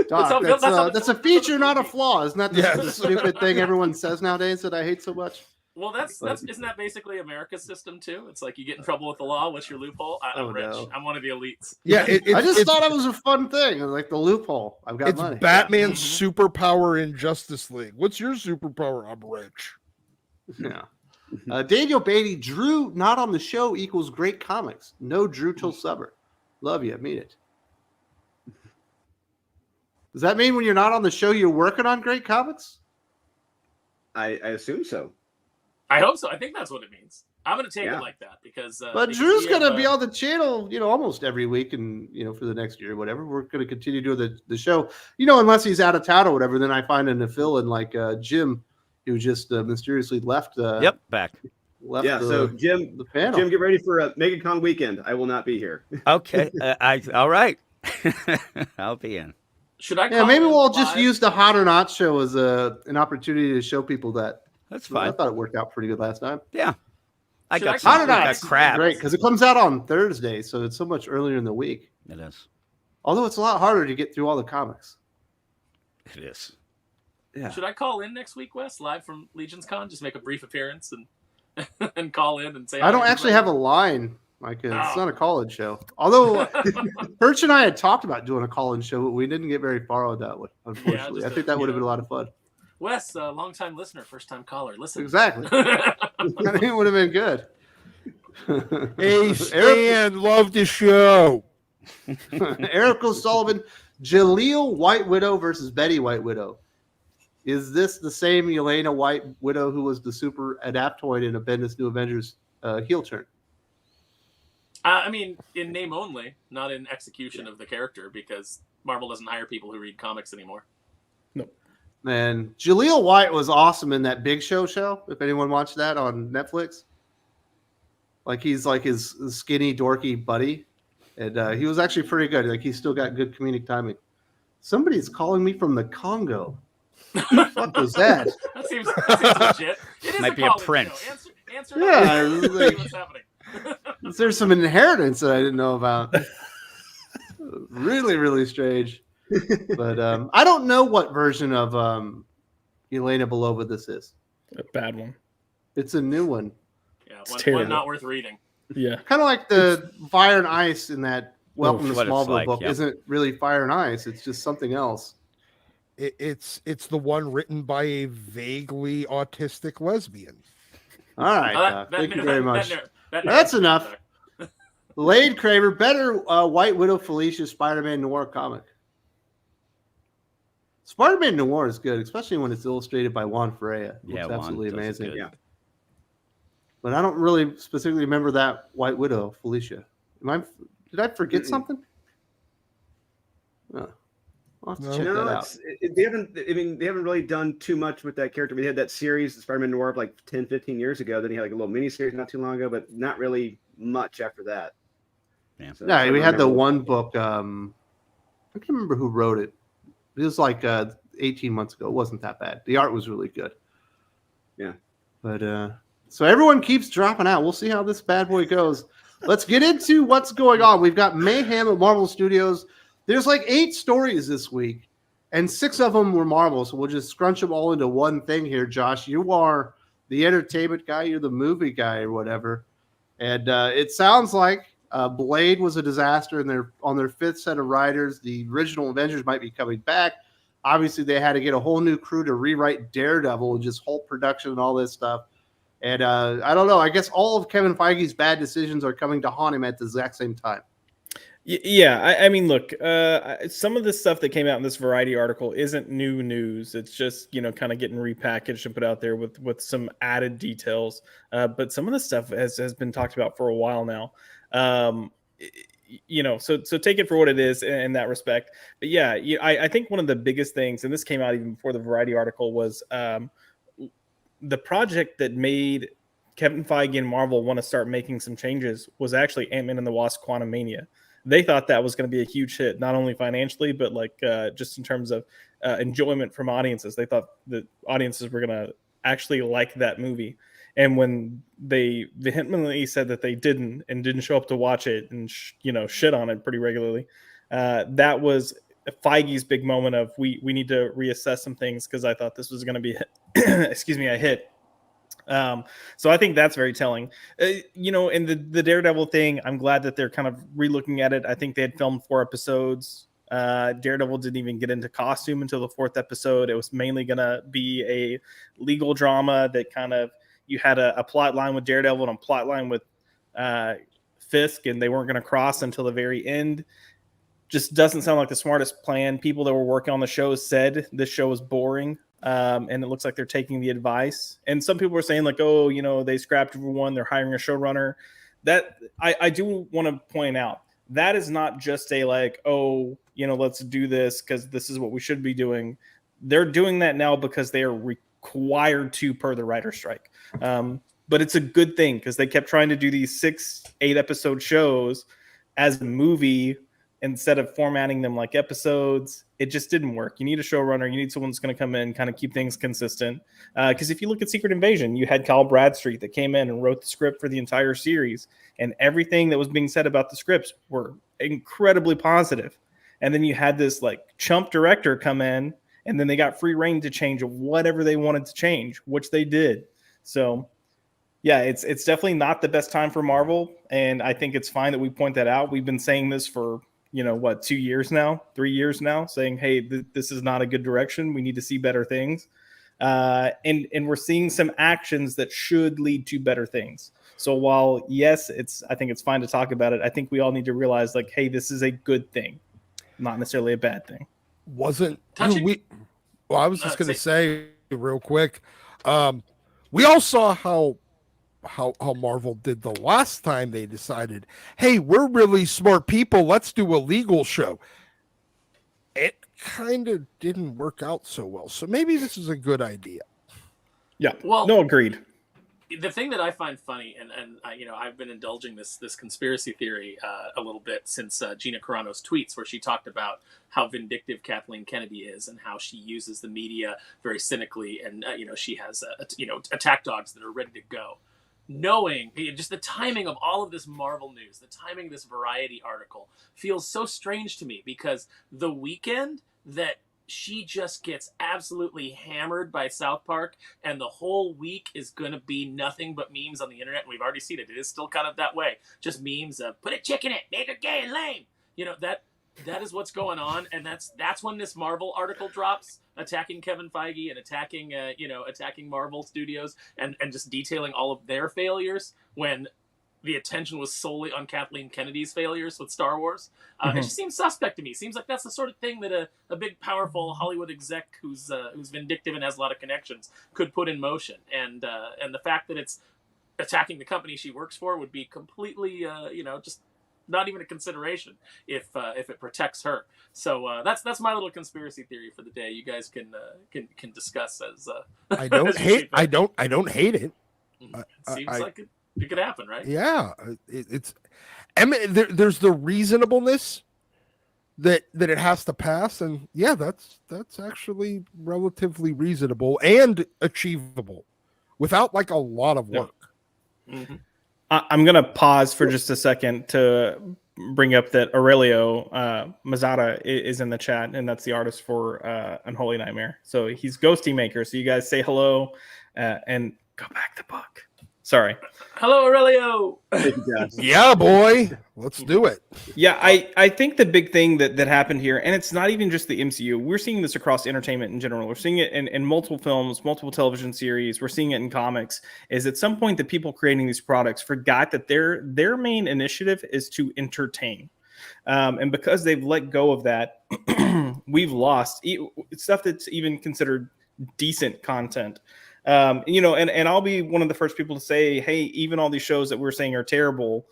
Doc, that's a feature, not a flaw. Isn't that the stupid thing everyone says nowadays that I hate so much? Well, isn't that basically America's system too? It's like you get in trouble with the law. What's your loophole? I'm rich. No. I'm one of the elites. Yeah, I just thought it was a fun thing. Like the loophole. I've got money. It's Batman's superpower in Justice League. What's your superpower? I'm rich. Yeah. Daniel Beatty, Drew not on the show equals great comics. No Drew till summer. Love you. Mean it. Does that mean when you're not on the show, you're working on great comics? I assume so. I hope so. I think that's what it means. I'm going to take it like that because. But Drew's going to be on the channel, almost every week, and for the next year, or whatever. We're going to continue doing the show, unless he's out of town or whatever. Then I find a fill in like Jim, who just mysteriously left. Back. Left so Jim, the panel. Jim, get ready for a MegaCon weekend. I will not be here. Okay. All right. I'll be in. Should I? Maybe we'll just use the Hot or Not show as an opportunity to show people that. That's fine. I thought it worked out pretty good last time. Yeah. I got Hot or Not. crap. Great, because it comes out on Thursday, so it's so much earlier in the week. It is. Although it's a lot harder to get through all the comics. It is. Yeah. Should I call in next week, Wes, live from Legion's Con? Just make a brief appearance and call in and say. I don't actually have a line. Like it's not a call-in show. Although Birch and I had talked about doing a call-in show, but we didn't get very far on that one, unfortunately. I think that would have been a lot of fun. Wes, long-time listener, first-time caller. Listen. Exactly. I think it would have been good. Hey, Stan, love the show. Eric O'Sullivan, Jaleel White Widow versus Betty White Widow. Is this the same Yelena White Widow who was the super adaptoid in a Bendis New Avengers heel turn? I mean, in name only, not in execution of the character, because Marvel doesn't hire people who read comics anymore. No. Man, Jaleel White was awesome in that Big Show. If anyone watched that on Netflix. Like he's like his skinny, dorky buddy. And he was actually pretty good. Like he's still got good comedic timing. Somebody's calling me from the Congo. What the fuck was that? That seems legit. It Might be a prince. Answer yeah, like, what's happening? There's some inheritance that I didn't know about. Really, really strange. But I don't know what version of Yelena Belova this is. A bad one. It's a new one. Yeah, one not worth reading. Yeah. Kind of like the Fire and Ice in that Welcome to what it's Smallville like, book. yeah. Isn't really Fire and Ice. It's just something else. It's the one written by a vaguely autistic lesbian. All right, Doc. Thank you very much. That's enough. Lade Craver, better White Widow Felicia Spider-Man Noir comic. Spider-Man Noir is good, especially when it's illustrated by Juan Ferreira. It's absolutely amazing. Yeah. But I don't really specifically remember that White Widow Felicia. Did I forget something? Oh. I'll have to check that out. They haven't really done too much with that character. We had that series, Spider-Man Noir, like 10, 15 years ago. Then he had like a little mini series not too long ago, but not really much after that. Yeah. So, Yeah, we had the one book. I can't remember who wrote it. It was like 18 months ago. It wasn't that bad. The art was really good. Yeah. But so everyone keeps dropping out. We'll see how this bad boy goes. Let's get into what's going on. We've got mayhem at Marvel Studios. There's like 8 stories this week, and 6 of them were Marvel. So we'll just scrunch them all into one thing here, Josh. You are the entertainment guy. You're the movie guy or whatever. And it sounds like Blade was a disaster, and they're on their 5th set of writers. The original Avengers might be coming back. Obviously, they had to get a whole new crew to rewrite Daredevil and just halt production and all this stuff. And I don't know. I guess all of Kevin Feige's bad decisions are coming to haunt him at the exact same time. Yeah, I mean, look, some of the stuff that came out in this Variety article isn't new news. It's just, kind of getting repackaged and put out there with some added details. But some of the stuff has been talked about for a while now. so take it for what it is in that respect. But yeah, I think one of the biggest things, and this came out even before the Variety article, was the project that made Kevin Feige and Marvel want to start making some changes was actually Ant-Man and the Wasp: Quantumania. They thought that was going to be a huge hit, not only financially, but like just in terms of enjoyment from audiences. They thought that audiences were going to actually like that movie. And when they vehemently said that they didn't show up to watch it and shit on it pretty regularly, that was Feige's big moment of we need to reassess some things, because I thought this was going to be a hit. So I think that's very telling. And the Daredevil thing, I'm glad that they're kind of relooking at it. I think they had filmed 4 episodes. Daredevil didn't even get into costume until the 4th episode. It was mainly going to be a legal drama that kind of, you had a plot line with Daredevil and a plot line with Fisk, and they weren't going to cross until the very end. Just doesn't sound like the smartest plan. People that were working on the show said this show was boring. And it looks like they're taking the advice. And some people were saying like, oh, they scrapped everyone. They're hiring a showrunner. That I do want to point out, that is not just a like, oh, let's do this because this is what we should be doing. They're doing that now because they are required to per the writer's strike. But it's a good thing because they kept trying to do these 6-8 episode shows as a movie instead of formatting them like episodes. It just didn't work. You need a showrunner. You need someone that's going to come in and kind of keep things consistent. Because if you look at Secret Invasion, you had Kyle Bradstreet that came in and wrote the script for the entire series, and everything that was being said about the scripts were incredibly positive. And then you had this like chump director come in, and then they got free reign to change whatever they wanted to change, which they did. So yeah, it's definitely not the best time for Marvel, and I think it's fine that we point that out. We've been saying this for 2 years now, 3 years now, saying, hey, this is not a good direction. We need to see better things. And we're seeing some actions that should lead to better things. So while, yes, I think it's fine to talk about it, I think we all need to realize like, hey, this is a good thing, not necessarily a bad thing. I was just going to say real quick, we all saw how Marvel did the last time they decided, hey, we're really smart people, let's do a legal show. It kind of didn't work out so well. So maybe this is a good idea. Yeah. Well, no, agreed. The thing that I find funny, and I've been indulging this conspiracy theory a little bit since Gina Carano's tweets, where she talked about how vindictive Kathleen Kennedy is and how she uses the media very cynically, and she has attack dogs that are ready to go. Knowing just the timing of all of this Marvel news, the timing of this Variety article feels so strange to me, because the weekend that she just gets absolutely hammered by South Park, and the whole week is going to be nothing but memes on the internet. And we've already seen it. It is still kind of that way. Just memes of put a chick in it, make her gay and lame. That is what's going on. And that's when this Marvel article drops, attacking Kevin Feige and attacking Marvel Studios and just detailing all of their failures, when the attention was solely on Kathleen Kennedy's failures with Star Wars. It just seems suspect to me. Seems like that's the sort of thing that a big, powerful Hollywood exec who's vindictive and has a lot of connections could put in motion. And the fact that it's attacking the company she works for would be completely, just not even a consideration if it protects her. So that's my little conspiracy theory for the day. You guys can discuss as I don't hate. I don't hate it. Seems like it could happen, right? Yeah, there's the reasonableness that it has to pass, and yeah, that's actually relatively reasonable and achievable without like a lot of work. Mm-hmm. I'm gonna pause for just a second to bring up that Aurelio Mazzata is in the chat, and that's the artist for Unholy Nightmare. So he's Ghosty Maker. So you guys say hello and go back the book. Sorry. Hello, Aurelio. Yeah, boy. Let's do it. Yeah, I think the big thing that happened here, and it's not even just the MCU, we're seeing this across entertainment in general. We're seeing it in multiple films, multiple television series. We're seeing it in comics, is at some point the people creating these products forgot that their main initiative is to entertain. And because they've let go of that, we've lost stuff that's even considered decent content. And I'll be one of the first people to say, hey, even all these shows that we're saying are terrible,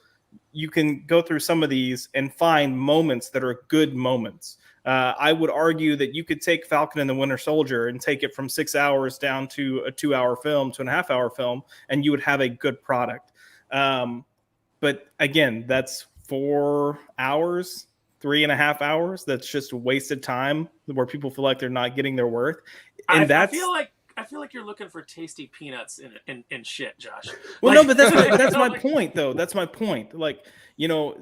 you can go through some of these and find moments that are good moments. I would argue that you could take Falcon and the Winter Soldier and take it from 6 hours down to a 2-hour film, 2.5-hour film, and you would have a good product. But again, that's 4 hours, 3.5 hours. That's just wasted time where people feel like they're not getting their worth. And I feel like you're looking for tasty peanuts in shit, Josh. Well, Like, no, but that's my point, though. That's my point. Like, you know,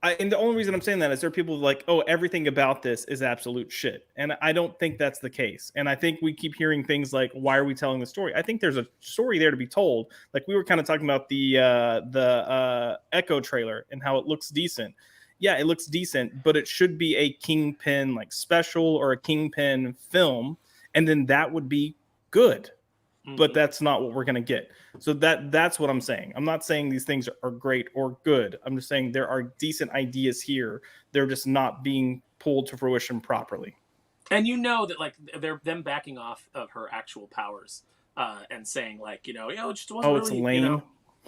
and the only reason I'm saying that is there are people like, oh, everything about this is absolute shit. And I don't think that's the case. And I think we keep hearing things like, why are we telling the story? I think there's a story there to be told. Like we were kind of talking about the Echo trailer and how it looks decent. Yeah, it looks decent, but it should be a Kingpin like special or a Kingpin film. And then that would be good. But that's not what we're going to get. So that's what I'm saying. I'm not saying these things are great or good. I'm just saying there are decent ideas here. They're just not being pulled to fruition properly. And you know that like they're them backing off of her actual powers and saying like, it just wasn't it's really, lame.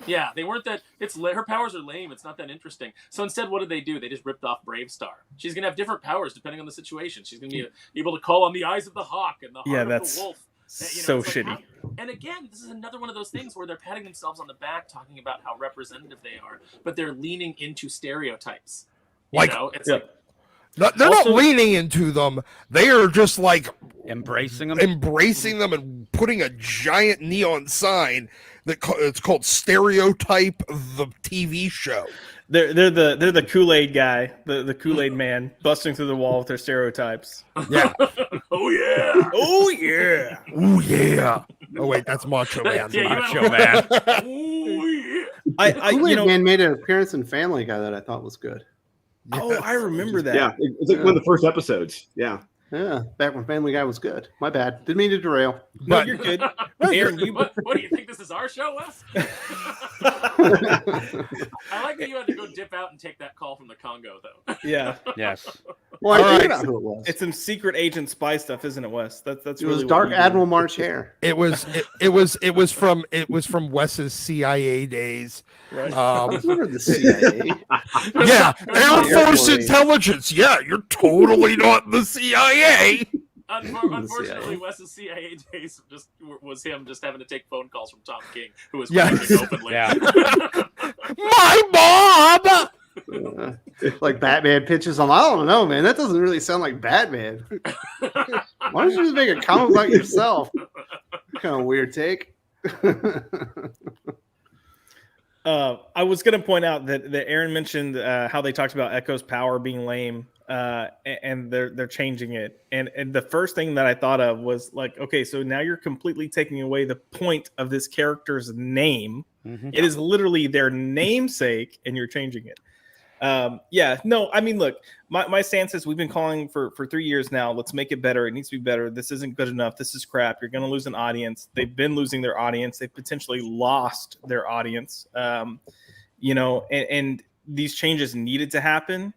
Yeah, they weren't that. Her powers are lame. It's not that interesting. So instead, what did they do? They just ripped off Brave Star. She's gonna have different powers depending on the situation. She's gonna be able to call on the eyes of the hawk and the heart of the wolf. So shitty. And again, this is another one of those things where they're patting themselves on the back, talking about how representative they are, but they're leaning into stereotypes. It's like they're not leaning into them. They are just like embracing them and putting a giant neon sign that it's called Stereotype the TV show. They're the Kool-Aid guy, the Kool-Aid man, busting through the wall with their stereotypes. Yeah. Oh yeah. Oh yeah. Oh yeah. Oh wait, that's Macho Man. Yeah, Macho Man. Oh yeah. Kool-Aid Man made an appearance in Family Guy that I thought was good. Oh, I remember that. Yeah, it's like one of the first episodes. Yeah. Yeah, back when Family Guy was good. My bad. Didn't mean to derail. No, you're good. Aaron, what do you think this is our show, Wes? I like that you had to go dip out and take that call from the Congo, though. Yeah. Yes. Well, I figured right. out who it was. It's some secret agent spy stuff, isn't it, Wes? That's It really was what Dark we do. Admiral March Hare. It was from Wes's CIA days. Right. Remember the CIA? Yeah, Air Force Airplane. Intelligence. Yeah, you're totally not the CIA. Unfortunately, Wes's CIA days was him just having to take phone calls from Tom King, who was Yeah. ranting openly. Yeah. My mom. Like Batman pitches on. I don't know, man. That doesn't really sound like Batman. Why don't you just make a comic about yourself? Kind of weird take. I was going to point out that Aaron mentioned how they talked about Echo's power being lame, and they're changing it. And the first thing that I thought of was like, okay, so now you're completely taking away the point of this character's name. Mm-hmm. It is literally their namesake, and you're changing it. I mean, look, my stance is we've been calling for 3 years now. Let's make it better. It needs to be better. This isn't good enough. This is crap. You're going to lose an audience. They've been losing their audience. They've potentially lost their audience. And these changes needed to happen.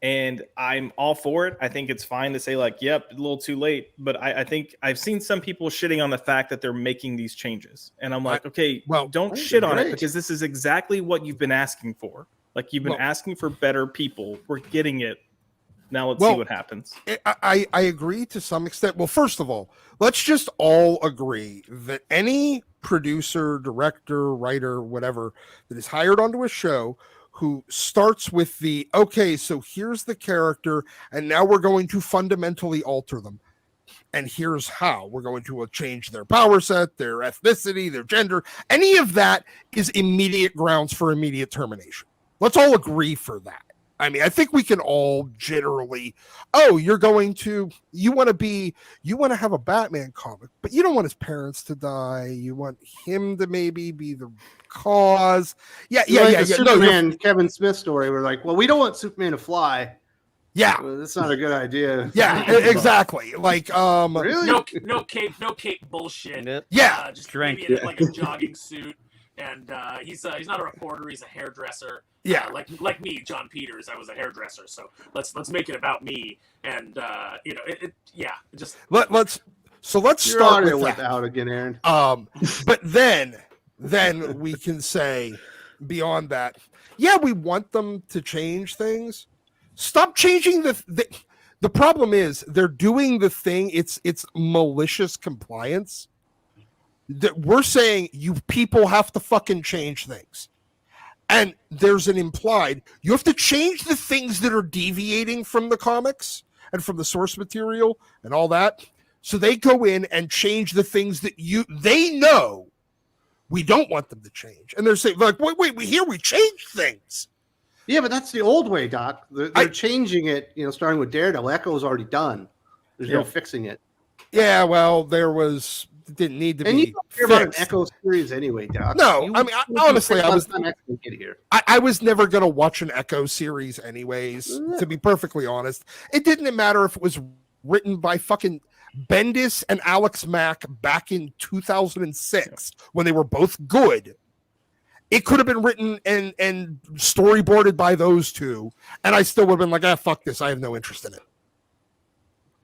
And I'm all for it. I think it's fine to say like, yep, a little too late. But I think I've seen some people shitting on the fact that they're making these changes. And I'm like, okay, well, don't shit on it because this is exactly what you've been asking for. Like you've been asking for better people. We're getting it. Now let's see what happens. I agree to some extent. Well, first of all, let's just all agree that any producer, director, writer, whatever that is hired onto a show who starts with okay, so here's the character, and now we're going to fundamentally alter them. And here's how we're going to change their power set, their ethnicity, their gender. Any of that is immediate grounds for immediate termination. Let's all agree for that. I mean, I think we can all generally, you want to have a Batman comic, but you don't want his parents to die. You want him to maybe be the cause. Yeah. Superman Kevin Smith story. We're like, well, we don't want Superman to fly. Yeah. Well, that's not a good idea. Yeah, exactly. Like, really? No cape bullshit. Yeah. Just maybe in like a jogging suit. And he's not a reporter; he's a hairdresser. Yeah, like me, John Peters. I was a hairdresser, so let's make it about me. And let's You're start with that out again, Aaron. But then we can say beyond that. Yeah, we want them to change things. Stop changing the problem is they're doing the thing. It's malicious compliance. That we're saying you people have to fucking change things. And there's an implied, you have to change the things that are deviating from the comics and from the source material and all that. So they go in and change the things that they know we don't want them to change. And they're saying, like, wait, we changed things. Yeah, but that's the old way, Doc. They're changing it, starting with Daredevil. Echo's already done. There's no fixing it. Yeah, well, didn't need to and be. You don't care about an Echo series anyway, Doc. No, honestly, I was never going to watch an Echo series anyways, to be perfectly honest. It didn't matter if it was written by fucking Bendis and Alex Mack back in 2006 when they were both good. It could have been written and storyboarded by those two, and I still would have been like, fuck this, I have no interest in it.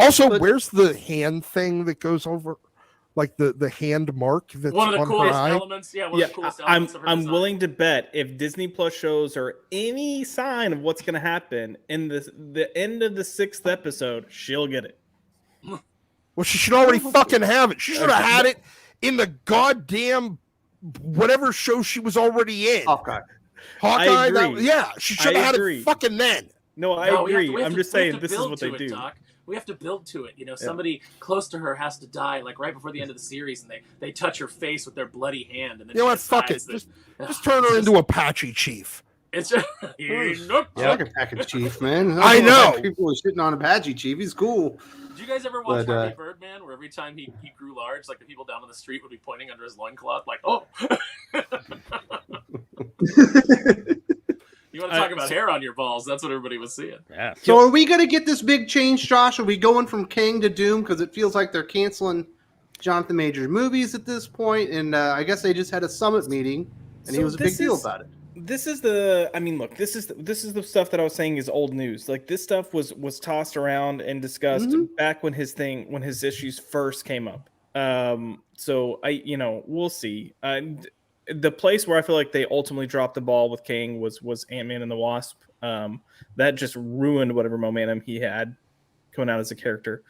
Also, where's the hand thing that goes over, like the hand mark that's one of the on coolest her eye? elements? Yeah, one of the coolest elements of her I'm design. willing to bet if Disney Plus shows are any sign of what's going to happen in the end of the 6th episode, she'll get it. Well, she should already fucking have it. She should have had it in the goddamn whatever show she was already in. Hawkeye. She should have had it fucking then. No, I agree. I'm just saying this is what they do. Doc. We have to build to it. Somebody close to her has to die, like right before the end of the series, and they touch her face with their bloody hand. And then fuck it. Just turn her into Apache Chief. It's just, like Apache Chief, man. I know. People are shitting on Apache Chief. He's cool. Did you guys ever watch Harvey Birdman, where every time he grew large, like the people down on the street would be pointing under his loincloth, like, oh. You want to talk about hair on your balls? That's what everybody was seeing. Yeah. So are we going to get this big change, Josh? Are we going from King to Doom? Because it feels like they're canceling Jonathan Major's movies at this point, and I guess they just had a summit meeting, and he was a big deal about it. This is the the stuff that I was saying is old news. Like this stuff was tossed around and discussed back when his issues first came up. So we'll see. The place where I feel like they ultimately dropped the ball with King was Ant-Man and the Wasp. That just ruined whatever momentum he had coming out as a character.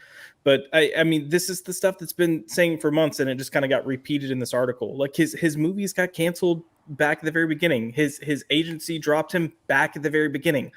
But I mean, this is the stuff that's been saying for months, and it just kind of got repeated in this article. Like his movies got canceled back at the very beginning. His agency dropped him back at the very beginning.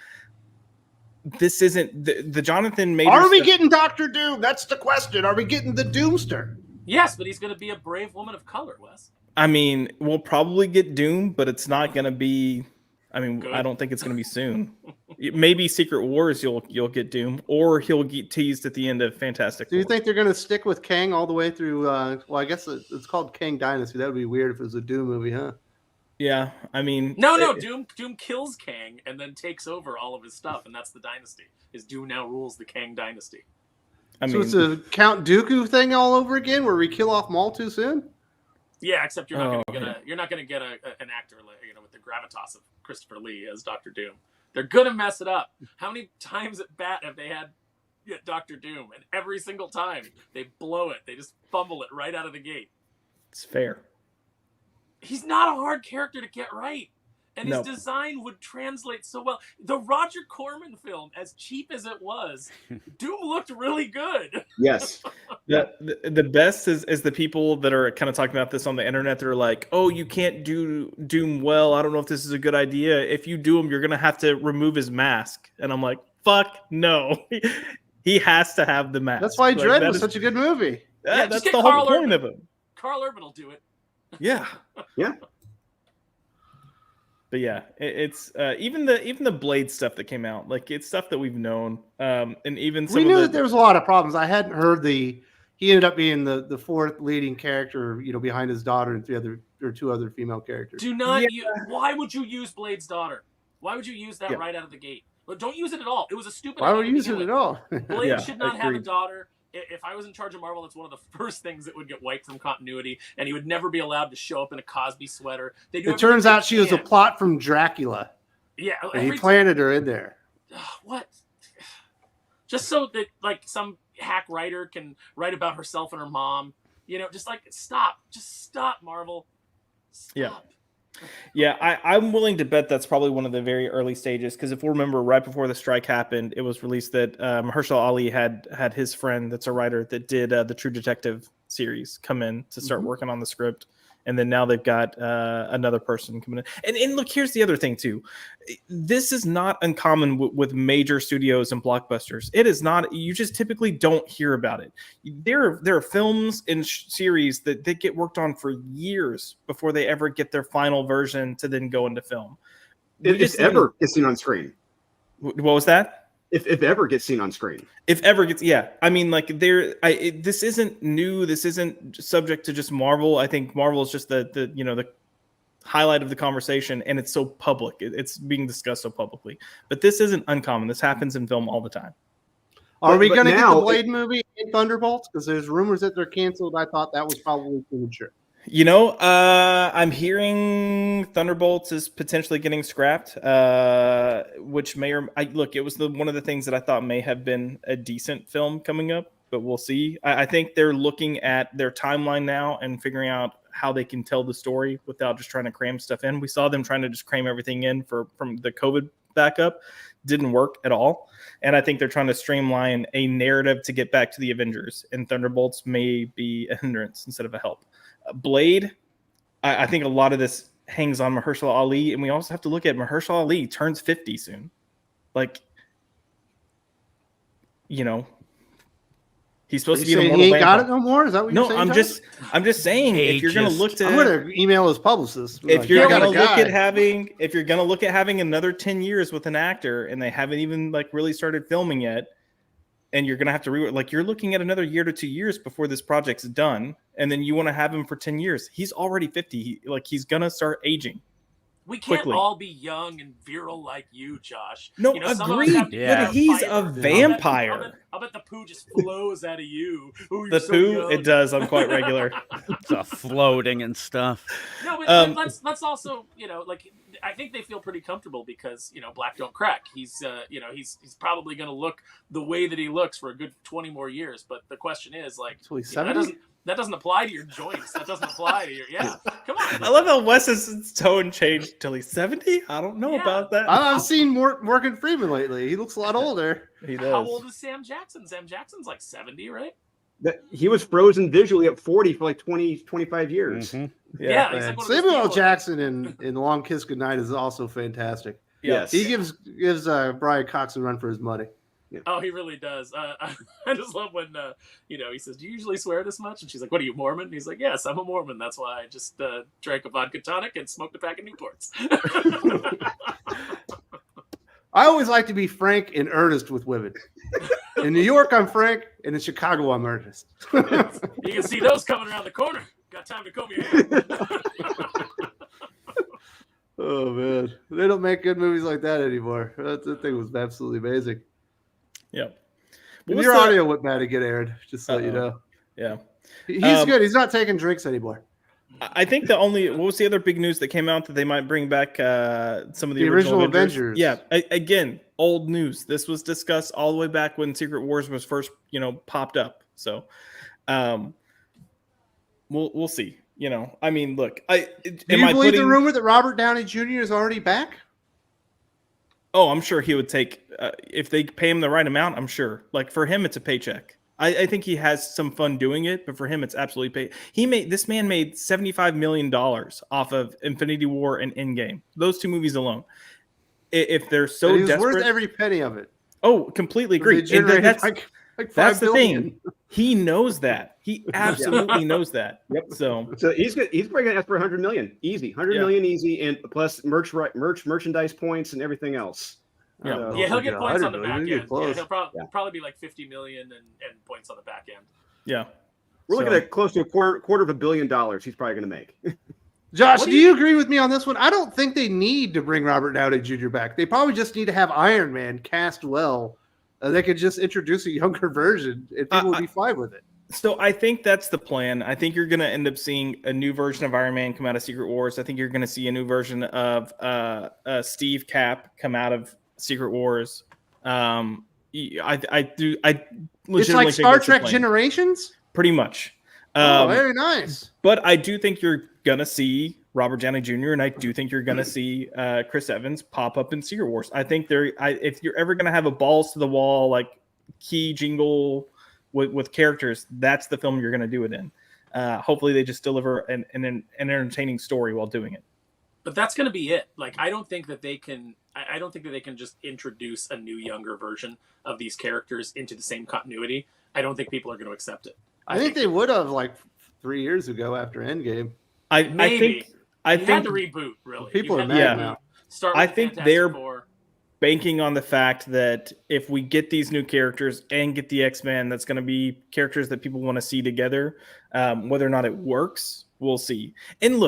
This isn't the Jonathan Major. Are we getting Dr. Doom? That's the question. Are we getting the Doomster? Yes, but he's going to be a brave woman of color, Wes. I mean, we'll probably get Doom, but it's not going to be. I mean, good. I don't think it's going to be soon. Maybe Secret Wars, you'll get Doom, or he'll get teased at the end of Fantastic Four. Do you think they're going to stick with Kang all the way through? Well, I guess it's called Kang Dynasty. That would be weird if it was a Doom movie, huh? Yeah, I mean, no. Doom kills Kang and then takes over all of his stuff, and that's the dynasty. His Doom now rules the Kang dynasty. So it's a Count Dooku thing all over again, where we kill off Maul too soon. Yeah, except you're not gonna get an actor with the gravitas of Christopher Lee as Dr. Doom. They're gonna mess it up. How many times at bat have they had Dr. Doom? And every single time they blow it. They just fumble it right out of the gate. It's fair. He's not a hard character to get right. And his design would translate so well. The Roger Corman film, as cheap as it was, Doom looked really good. Yes. The best is the people that are kind of talking about this on the internet. They're like, oh, you can't do Doom well. I don't know if this is a good idea. If you do him, you're going to have to remove his mask. And I'm like, fuck no. He has to have the mask. That's why Dredd was such a good movie. Yeah, that's the whole point of it. Carl Urban will do it. Yeah. Yeah. But yeah, it's even the Blade stuff that came out, like it's stuff that we've known, and even we knew that there was a lot of problems. I hadn't heard he ended up being the fourth leading character, behind his daughter and two other female characters. Do not. Why would you use Blade's daughter? Why would you use that right out of the gate? Well, don't use it at all. It was a stupid. Why would you use it at all? Blade should not have a daughter. If I was in charge of Marvel, that's one of the first things that would get wiped from continuity, and he would never be allowed to show up in a Cosby sweater. It turns out she was a plot from Dracula. Yeah, and he planted her in there. What? Just so that some hack writer can write about herself and her mom. Just stop. Just stop, Marvel. Stop. Yeah. Yeah, I'm willing to bet that's probably one of the very early stages, because if we remember, right before the strike happened, it was released that Mahershala Ali had his friend that's a writer that did the True Detective series come in to start working on the script. And then now they've got another person coming in. And look, here's the other thing, too. This is not uncommon with major studios and blockbusters. It is not. You just typically don't hear about it. There are films and series that they get worked on for years before they ever get their final version to then go into film. If ever gets seen on screen. What was that? If ever gets seen on screen. If ever gets, yeah. I mean, like this isn't new. This isn't subject to just Marvel. I think Marvel is just the highlight of the conversation, and it's so public. It's being discussed so publicly. But this isn't uncommon. This happens in film all the time. Are we going to get the Blade movie in Thunderbolts? Because there's rumors that they're canceled. I thought that was probably premature. I'm hearing Thunderbolts is potentially getting scrapped, which may look. It was one of the things that I thought may have been a decent film coming up, but we'll see. I think they're looking at their timeline now and figuring out how they can tell the story without just trying to cram stuff in. We saw them trying to just cram everything in from the COVID backup. Didn't work at all. And I think they're trying to streamline a narrative to get back to the Avengers, and Thunderbolts may be a hindrance instead of a help. Blade, I think a lot of this hangs on Mahershala Ali, and we also have to look at Mahershala Ali turns 50 soon. Like, he's supposed to be an immortal he ain't vampire. got it no more? Is that what you're saying? I'm just saying, if you're going to look to, I'm going to email his publicist. If you're going to look at having another 10 years with an actor, and they haven't even really started filming yet, and you're going to have to you're looking at another year to 2 years before this project's done. And then you want to have him for 10 years. He's already 50. He's going to start aging. We can't quickly. all be young and virile like you, Josh. No, agreed. But he's a vampire. I'll bet the poo just flows out of you. Ooh, The so poo, young. it does. I'm quite regular. It's floating and stuff. No, but let's also, I think they feel pretty comfortable because, black don't crack. He's probably going to look the way that he looks for a good 20 more years. But the question is, that doesn't apply to your joints. That doesn't apply to your, come on. I love how Wes's tone changed till he's 70. I don't know about that. I've seen Morgan Freeman lately. He looks a lot older. He does. How old is Sam Jackson? Sam Jackson's like 70, right? He was frozen visually at 40 for 20, 25 years. Mm-hmm. Yeah, he's like Samuel L. Jackson in Long Kiss Goodnight is also fantastic. Yes. He gives Brian Cox a run for his money. Yeah. Oh, he really does. I just love when, he says, "Do you usually swear this much?" And she's like, "What are you, Mormon?" And he's like, "Yes, I'm a Mormon. That's why I just drank a vodka tonic and smoked a pack of Newports." I always like to be frank and earnest with women. In New York, I'm frank, and in Chicago, I'm earnest. You can see those coming around the corner. Got time to comb your hair. Oh, man. They don't make good movies like that anymore. That thing was absolutely amazing. Yeah. Your audio went bad to get aired, just so you know. Yeah. He's good. He's not taking drinks anymore. I think what was the other big news that came out that they might bring back some of the original Avengers? Yeah. Again, old news. This was discussed all the way back when Secret Wars was first, popped up. So we'll see. I mean, look, do you believe the rumor that Robert Downey Jr. is already back? Oh, I'm sure he would take if they pay him the right amount. I'm sure. For him, it's a paycheck. I think he has some fun doing it, but for him, it's absolutely pay. This man made $75 million off of Infinity War and Endgame. Those two movies alone. If they're so desperate, worth every penny of it. Oh, completely agree. That's the thing. He knows that. He absolutely knows that. Yep. So he's probably going to ask for $100 million easy, $100 million easy, and plus merchandise points and everything else. Yeah, he'll get points on the back end. Yeah, he'll probably be like $50 million and points on the back end. Yeah, we're looking at close to a quarter of $1 billion. He's probably going to make. Josh, do you agree with me on this one? I don't think they need to bring Robert Downey Jr. back. They probably just need to have Iron Man cast well. They could just introduce a younger version, and people would be fine with it. So I think that's the plan. I think you're going to end up seeing a new version of Iron Man come out of Secret Wars. I think you're going to see a new version of Steve Cap come out of Secret Wars. I It's like Star Trek Generations? Pretty much. Very nice. But I do think you're going to see Robert Downey Jr. and I do think you're going to see Chris Evans pop up in Secret Wars. I think if you're ever going to have a balls to the wall like key jingle with characters, that's the film you're going to do it in. Hopefully, they just deliver an entertaining story while doing it. But that's going to be it. Like, I don't think that they can. I don't think that they can just introduce a new, younger version of these characters into the same continuity. I don't think people are going to accept it. I think they would have like 3 years ago after Endgame. I think had to reboot. Really, People are mad now. Start with I think Fantastic they're Four. banking on the fact that if we get these new characters and get the X-Men, that's going to be characters that people want to see together. Whether or not it works, we'll see. And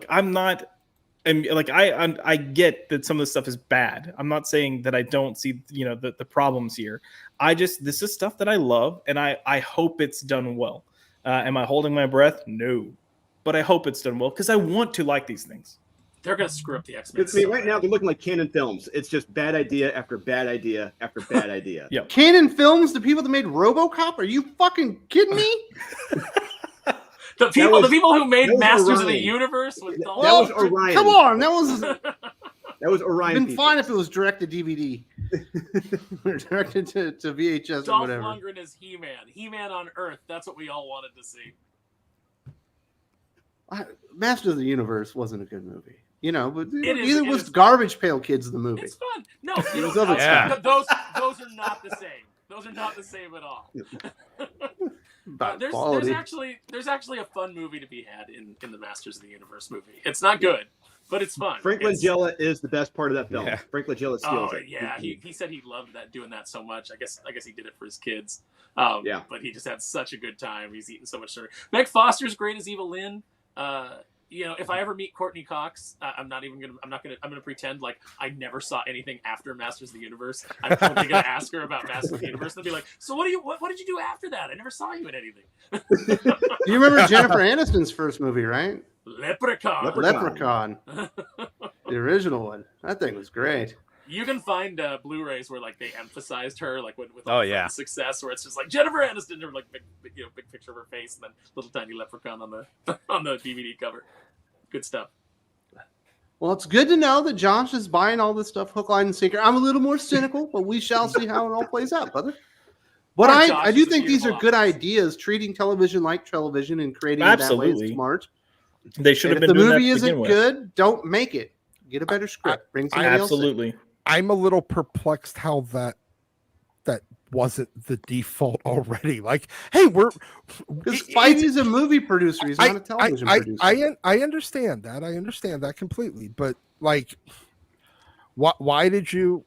I'm not, and like I get that some of this stuff is bad. I'm not saying that I don't see the problems here. This is stuff that I love, and I hope it's done well. Am I holding my breath? No, but I hope it's done well because I want to like these things. They're going to screw up the X-Men. I mean, right now they're looking like Canon Films. It's just bad idea after bad idea after bad idea. Yep. Canon Films, the people that made RoboCop? Are you fucking kidding me? The people who made Masters of the Orion. Universe with That was Orion. Come on, that was Orion. been fine if it was directed DVD. Or directed to VHS or Dolph whatever. Lundgren is He-Man. He-Man on Earth. That's what we all wanted to see. Master of the Universe wasn't a good movie. But It neither was is. Garbage Pail Kids the movie. It's fun. No, It was of its time. those are not the same. Those are not the same at all. About There's quality. actually a fun movie to be had in the Masters of the Universe movie. It's not good, but it's fun. Frank Langella is the best part of that film. Yeah. Frank Langella steals Oh it. yeah, he said he loved doing that so much. I guess he did it for his kids. Yeah. But he just had such a good time. He's eating so much sugar. Meg Foster's great as Eva Lynn. If I ever meet Courtney Cox, I'm gonna pretend like I never saw anything after Masters of the Universe. I'm totally gonna ask her about Masters of the Universe and be like, so what did you do after that? I never saw you in anything. You remember Jennifer Aniston's first movie, right? Leprechaun. Leprechaun. The original one. That thing was great. You can find Blu-rays where like they emphasized her like with success, where it's just like Jennifer Aniston, or like big picture of her face, and then little tiny leprechaun on the DVD cover. Good stuff. Well, it's good to know that Josh is buying all this stuff hook, line, and sinker. I'm a little more cynical, but we shall see how it all plays out, brother. But I do think these are good ideas, treating television like television and creating it that way is smart. They should have been doing that. If the doing movie that to isn't begin with. good, don't make it. Get a better script. Bring somebody else in. Absolutely. I'm a little perplexed how that wasn't the default already. Like, hey, because Feige is a movie producer. He's not a television producer. I understand that. I understand that completely. But like, why did you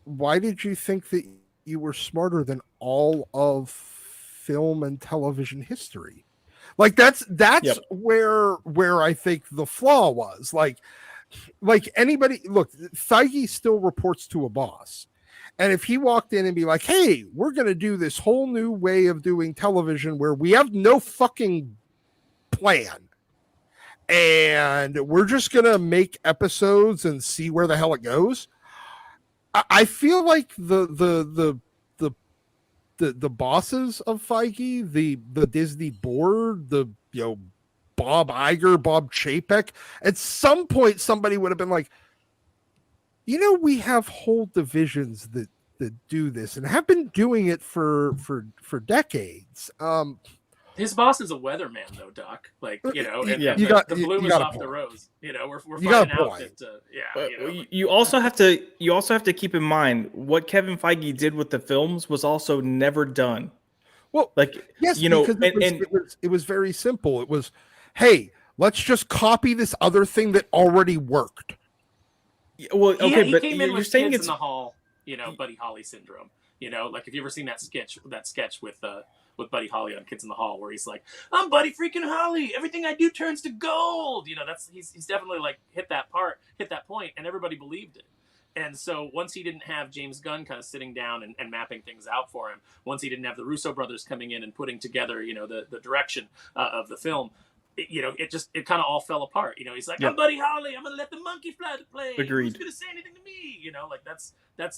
think that you were smarter than all of film and television history? Like that's Yep. where I think the flaw was. Like anybody, look, Feige still reports to a boss. And if he walked in and be like, hey, we're going to do this whole new way of doing television where we have no fucking plan and we're just going to make episodes and see where the hell it goes. I feel like the bosses of Feige, the Disney board, Bob Iger, Bob Chapek, at some point somebody would have been like, we have whole divisions that do this and have been doing it for decades. His boss is a weatherman, though, Doc. Like, and the bloom is off the rose. We're finding out that. You also have to keep in mind what Kevin Feige did with the films was also never done. Well, like yes, because it was very simple. It was, hey, let's just copy this other thing that already worked. Well, okay, he but came in you're with saying Kids it's in the Hall, Buddy Holly syndrome. Like if you ever seen that sketch with Buddy Holly on Kids in the Hall, where he's like, "I'm Buddy freaking Holly. Everything I do turns to gold." He's definitely like hit that point, and everybody believed it. And so once he didn't have James Gunn kind of sitting down and mapping things out for him, once he didn't have the Russo brothers coming in and putting together, the direction of the film. It kind of all fell apart. He's like, I'm Buddy Holly. I'm gonna let the monkey fly the plane. Agreed. Who's gonna say anything to me? you know, like that's,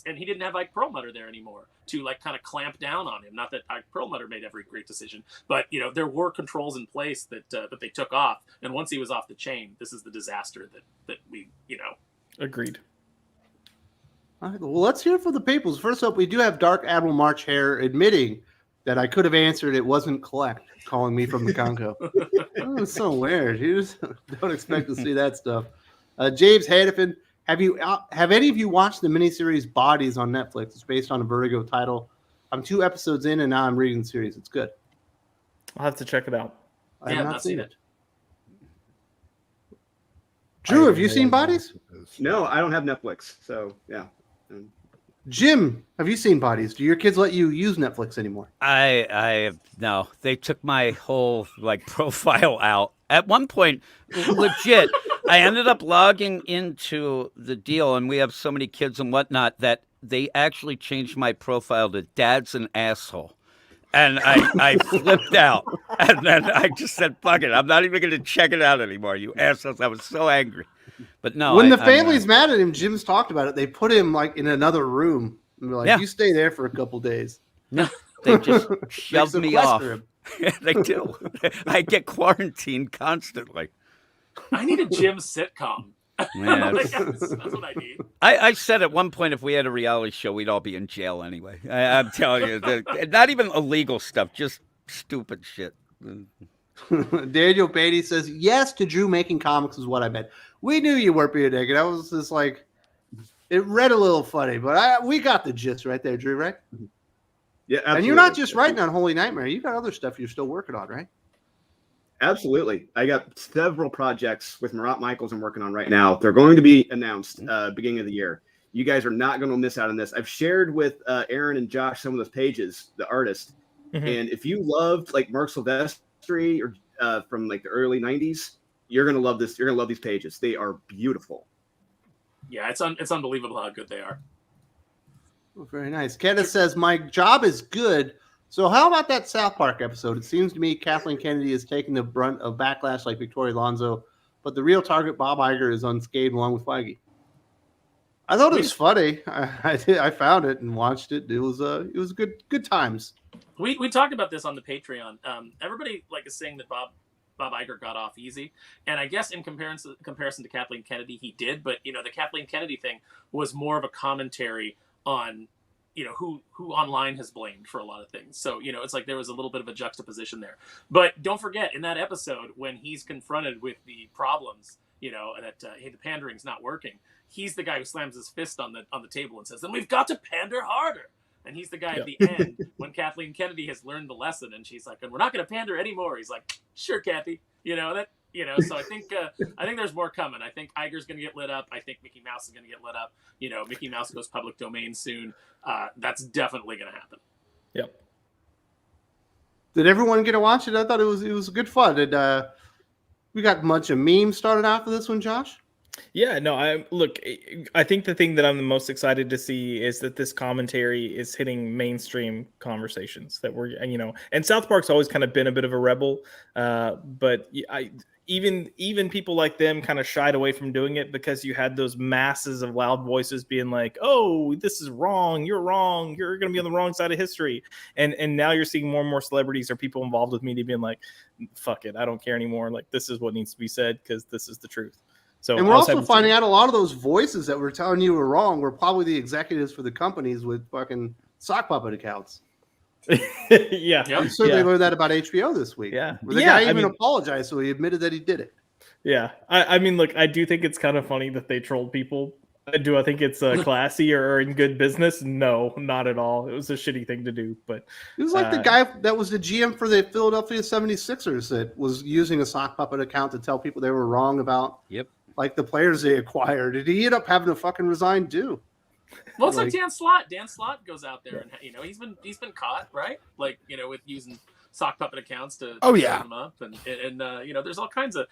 and he didn't have Ike Perlmutter there anymore to like kind of clamp down on him. Not that Ike Perlmutter made every great decision, but you know, there were controls in place that that they took off. And once he was off the chain, this is the disaster that we, you know. Agreed. All right, well, let's hear from the peoples. First up, we do have Dark Admiral March Hare admitting that I could have answered it wasn't collect, calling me from the Congo. Oh, it's so weird. You just don't expect to see that stuff. James Hannafin, have any of you watched the miniseries Bodies on Netflix? It's based on a Vertigo title. I'm 2 episodes in, and now I'm reading the series. It's good. I'll have to check it out. I have not seen it. Drew, have you seen Bodies? No, I don't have Netflix. So, yeah. Jim, have you seen Bodies? Do your kids let you use Netflix anymore? I no. They took my whole like profile out. At one point, legit, I ended up logging into the deal, and we have so many kids and whatnot that they actually changed my profile to "Dad's an asshole," and I flipped out, and then I just said, "Fuck it, I'm not even going to check it out anymore." You assholes! I was so angry, but no. When the family's mad at him, Jim's talked about it. They put him like in another room. And they're like, Yeah. you stay there for a couple days. No, they just shoved me off. Him. They do. I get quarantined constantly. I need a Jim sitcom. Yeah, Like, that's what I need. I said at one point if we had a reality show, we'd all be in jail anyway. I'm telling you, not even illegal stuff, just stupid shit. Daniel Beatty says, yes to Drew making comics is what I meant. We knew you weren't being naked. I was just like, it read a little funny, but we got the gist right there, Drew, right? Yeah, absolutely. And you're not just writing on Unholy Nightmare. You got other stuff you're still working on, right? Absolutely. I got several projects with Marat Michaels I'm working on right now. They're going to be announced beginning of the year. You guys are not going to miss out on this. I've shared with Aaron and Josh some of those pages, the artist. Mm-hmm. And if you loved like Mark Silvestri or from like the early 90s, you're going to love this. You're going to love these pages. They are beautiful. Yeah, it's unbelievable how good they are. Oh, very nice. Kenneth says, my job is good. So how about that South Park episode? It seems to me Kathleen Kennedy is taking the brunt of backlash like Victoria Alonso, but the real target, Bob Iger, is unscathed along with Feige. I thought it was funny. I found it and watched it. It was good times. We talked about this on the Patreon. Everybody like is saying that Bob Iger got off easy, and I guess in comparison to Kathleen Kennedy, he did. But you know, the Kathleen Kennedy thing was more of a commentary on, you know, who online has blamed for a lot of things. So, you know, it's like there was a little bit of a juxtaposition there. But don't forget, in that episode, when he's confronted with the problems, you know, that hey, the pandering's not working, he's the guy who slams his fist on the table and says, "Then we've got to pander harder." And he's the guy at the end when Kathleen Kennedy has learned the lesson, and she's like, "And we're not going to pander anymore." He's like, "Sure, Kathy." You know that. You know, so I think there's more coming. I think Iger's going to get lit up. I think Mickey Mouse is going to get lit up. You know, Mickey Mouse goes public domain soon. That's definitely going to happen. Yep. Did everyone get to watch it? I thought it was good fun. Did we got a bunch of memes started off of this one, Josh? Yeah, no, I think the thing that I'm the most excited to see is that this commentary is hitting mainstream conversations that we're, you know, and South Park's always kind of been a bit of a rebel, but even people like them kind of shied away from doing it because you had those masses of loud voices being like, "Oh, this is wrong. You're wrong. You're going to be on the wrong side of history." And now you're seeing more and more celebrities or people involved with media being like, "Fuck it. I don't care anymore. Like, this is what needs to be said because this is the truth." So, and we're also finding out a lot of those voices that were telling you were wrong were probably the executives for the companies with fucking sock puppet accounts. Yeah. You certainly learned that about HBO this week. Yeah. Where the guy even apologized, so he admitted that he did it. Yeah. I mean, look, I do think it's kind of funny that they trolled people. Do I think it's classy or in good business? No, not at all. It was a shitty thing to do. But it was like the guy that was the GM for the Philadelphia 76ers that was using a sock puppet account to tell people they were wrong about like the players they acquired. Did he end up having to fucking resign too? Well, it's like Dan Slott. Dan Slott goes out there and, you know, he's been caught, right? Like, you know, with using sock puppet accounts to set them up, and you know, there's all kinds of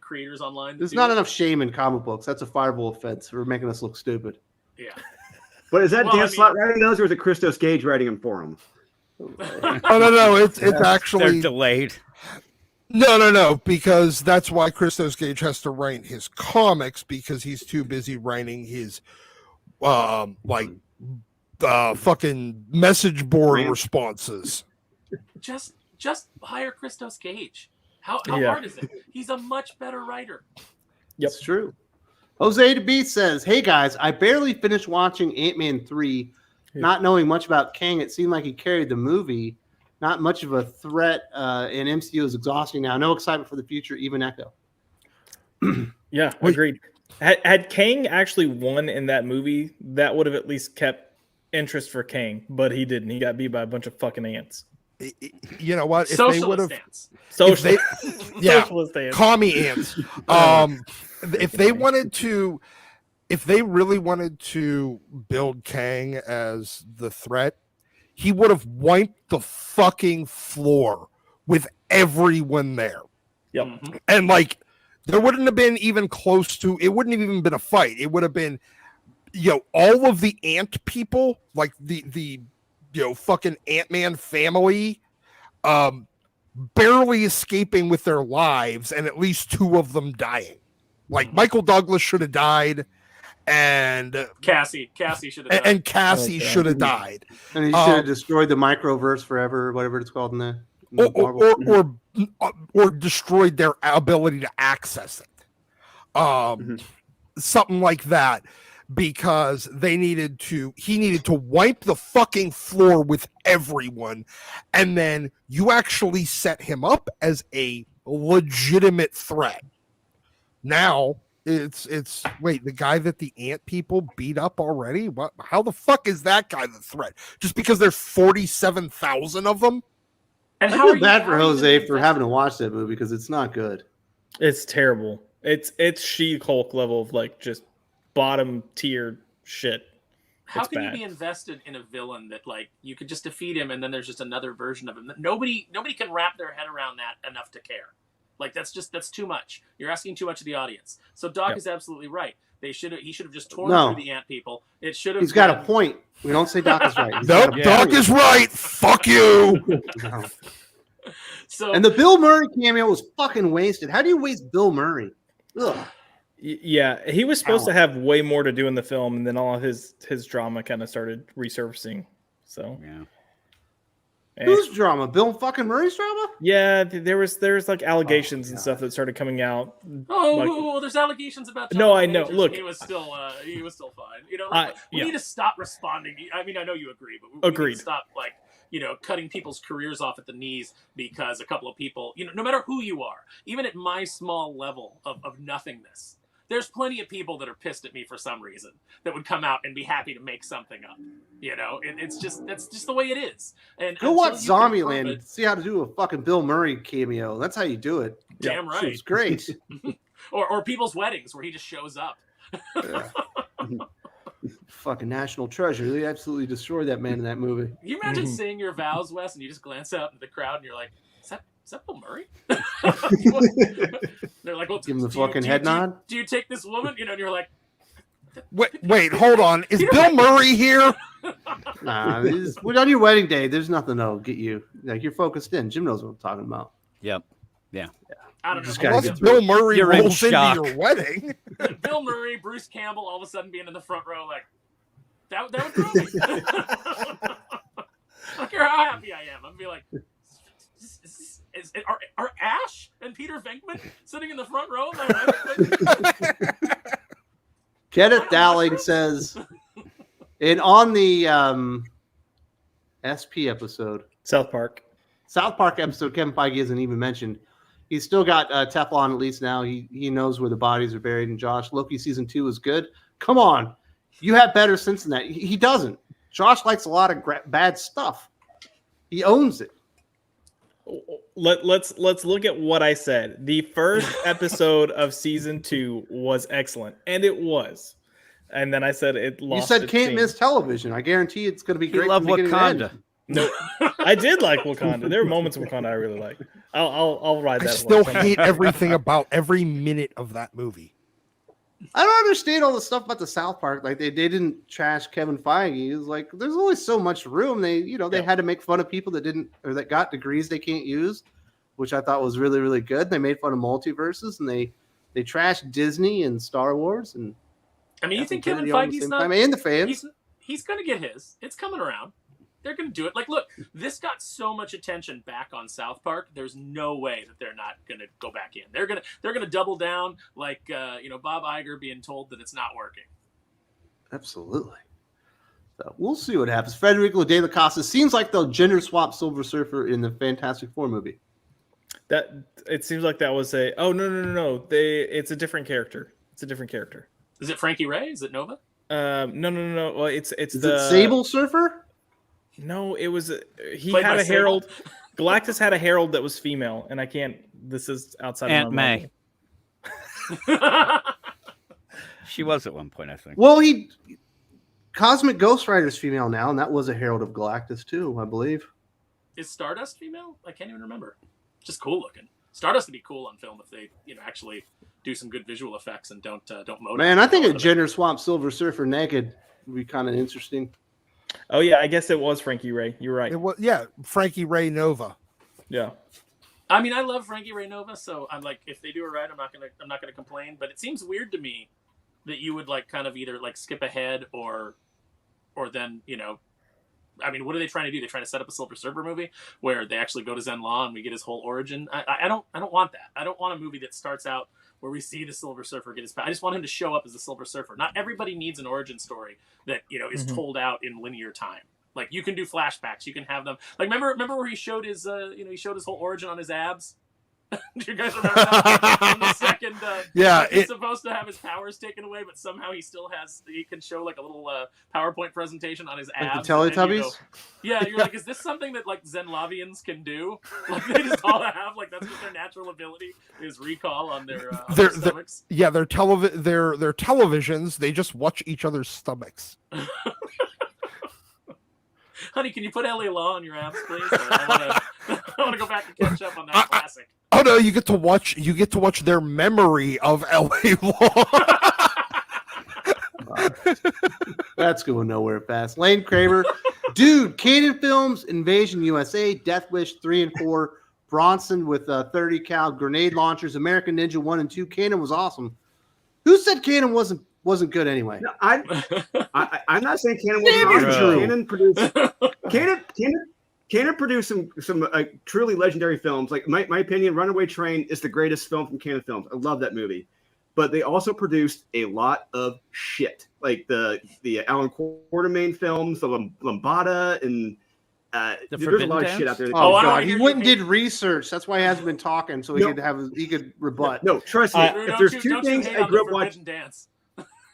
creators online. There's not enough shame in comic books. That's a fireable offense for making us look stupid. Yeah. But is that Dan Slott writing those, or is it Christos Gage writing them for him? Oh no, it's actually they're delayed. No, because that's why Christos Gage has to write his comics, because he's too busy writing his fucking message board responses. Just hire Christos Gage. How hard is it? He's a much better writer. Yep. It's true. Jose the Beast says, "Hey guys, I barely finished watching Ant-Man 3. Not knowing much about Kang, it seemed like he carried the movie. Not much of a threat, and MCU is exhausting now. No excitement for the future, even Echo." Yeah, agreed. Had Kang actually won in that movie, that would have at least kept interest for Kang, but he didn't. He got beat by a bunch of fucking ants. You know what? If Socialist they ants. Socialist ants. Commie ants. If they really wanted to build Kang as the threat, he would have wiped the fucking floor with everyone there. Yep. Mm-hmm. And like, there wouldn't have been even close to, it wouldn't have even been a fight. It would have been, all of the ant people, like the fucking Ant-Man family, barely escaping with their lives, and at least 2 of them dying. Like, Michael Douglas should have died, and Cassie should have died. And Cassie should have died. And he should have destroyed the microverse forever, or whatever it's called in the or destroyed their ability to access it. Something like that. Because he needed to wipe the fucking floor with everyone, and then you actually set him up as a legitimate threat. Now it's wait, the guy that the ant people beat up already? What? How the fuck is that guy the threat? Just because there's 47,000 of them? And I feel bad for Jose for having to watch that movie because it's not good. It's terrible. It's She-Hulk level of like just bottom tier shit. How can you be invested in a villain that like you could just defeat him and then there's just another version of him? Nobody can wrap their head around that enough to care. Like that's too much. You're asking too much of the audience. So Doc is absolutely right. He should have just torn through the ant people. It should have. He's got a point. We don't say Doc is right. Nope, Doc is right. Fuck you. No. So and the Bill Murray cameo was fucking wasted. How do you waste Bill Murray? Ugh. Yeah, he was supposed to have way more to do in the film, and then all of his drama kind of started resurfacing. So whose drama? Bill fucking Murray's drama? Yeah, there was like allegations and stuff that started coming out. There's allegations about. No, I know. Look, he was still fine. We need to stop responding. I mean, I know you agree, but we need to stop cutting people's careers off at the knees because a couple of people, no matter who you are, even at my small level of nothingness. There's plenty of people that are pissed at me for some reason that would come out and be happy to make something up. That's just the way it is. And go watch Zombieland. See how to do a fucking Bill Murray cameo. That's how you do it. Damn right. It's great. or people's weddings where he just shows up. Fucking national treasure. They absolutely destroyed that man in that movie. Can you imagine saying your vows, Wes, and you just glance out into the crowd and you're like, is that Bill Murray? They're like, well, give him the fucking head nod. Do you take this woman? And you're like, wait, hold on. Is Bill Murray here? Nah, on your wedding day, there's nothing that'll get you. Like you're focused in. Jim knows what I'm talking about. Yep. Yeah. I don't know. Unless Bill Murray rolls into your wedding. Bill Murray, Bruce Campbell, all of a sudden being in the front row, like that would throw me. I don't care how happy I am. I'd be like. Are Ash and Peter Venkman sitting in the front row? Kenneth Dowling says, and on the SP episode, South Park episode, Kevin Feige isn't even mentioned. He's still got Teflon at least now. He knows where the bodies are buried. And Josh, Loki season 2 is good. Come on, you have better sense than that. He doesn't. Josh likes a lot of bad stuff. He owns it. Let's look at what I said. The first episode of season 2 was excellent, and it was. And then I said it lost. You said can't miss television. I guarantee it's going to be great. You love Wakanda. No, I did like Wakanda. There were moments of Wakanda I really like. I'll ride that. I still hate everything about every minute of that movie. I don't understand all the stuff about the South Park. Like they didn't trash Kevin Feige. It was like there's only so much room. They had to make fun of people that didn't or that got degrees they can't use. which I thought was really, really good. They made fun of multiverses, and they trashed Disney and Star Wars. And I mean, you think Kevin Kennedy on the Feige's same not? time, and the fans. He's going to get his. It's coming around. They're going to do it. Like, look, this got so much attention back on South Park. There's no way that they're not going to go back in. They're going to double down, like Bob Iger being told that it's not working. Absolutely. So we'll see what happens. Federico De La Costa seems like they'll gender swap Silver Surfer in the Fantastic Four movie. That it seems like that was a. Oh no! It's a different character. It's a different character. Is it Frankie Ray? Is it Nova? No. Well, it's Is it Sable Surfer? No, it was he Played had by a herald. Galactus had a herald that was female, and I can't. This is outside Aunt of my May. She was at one point, I think. Well, Cosmic Ghost Rider's female now, and that was a Herald of Galactus too, I believe. Is Stardust female? I can't even remember. Just cool looking. Stardust would be cool on film if they, actually do some good visual effects and don't motor. Man, I think a gender swap Silver Surfer naked would be kind of interesting. Oh yeah, I guess it was Frankie Ray. You're right. It was, Frankie Ray Nova. Yeah. I mean, I love Frankie Ray Nova, so I'm like, if they do it right, I'm not gonna complain. But it seems weird to me that you would kind of either skip ahead or then I mean, what are they trying to do? They're trying to set up a Silver Surfer movie where they actually go to Zen-La and we get his whole origin. I don't want that. I don't want a movie that starts out where we see the Silver Surfer get his power. I just want him to show up as the Silver Surfer. Not everybody needs an origin story that is told out in linear time. Like, you can do flashbacks. You can have them. Like, remember where he showed his he showed his whole origin on his abs. Do you guys remember that? In the second, he's supposed to have his powers taken away, but somehow he can show a little PowerPoint presentation on his abs. Like the Teletubbies? You're like, is this something that Zen-Lavians can do? Like, they just all have, that's just their natural ability is recall on their stomachs. Their televisions, they just watch each other's stomachs. Honey, can you put L.A. Law on your abs, please? I want to go back and catch up on that classic. Oh no, you get to watch their memory of L.A. Law. That's going nowhere fast. Lane Kramer, dude, Canon Films, Invasion USA, Death Wish 3 and 4, Bronson with 30 cal grenade launchers, American Ninja 1 and 2. Canon was awesome. Who said Canon wasn't good anyway? No, I'm not saying Canon wasn't awesome. Canon produced some truly legendary films. Like my opinion, Runaway Train is the greatest film from Canon Films. I love that movie. But they also produced a lot of shit, like the Alan Quartermain films, the Lambada, and there's a lot of shit out there. Oh God, he went and did research. That's why he hasn't been talking, so he could rebut. No, trust me. If there's two things I grew up watching,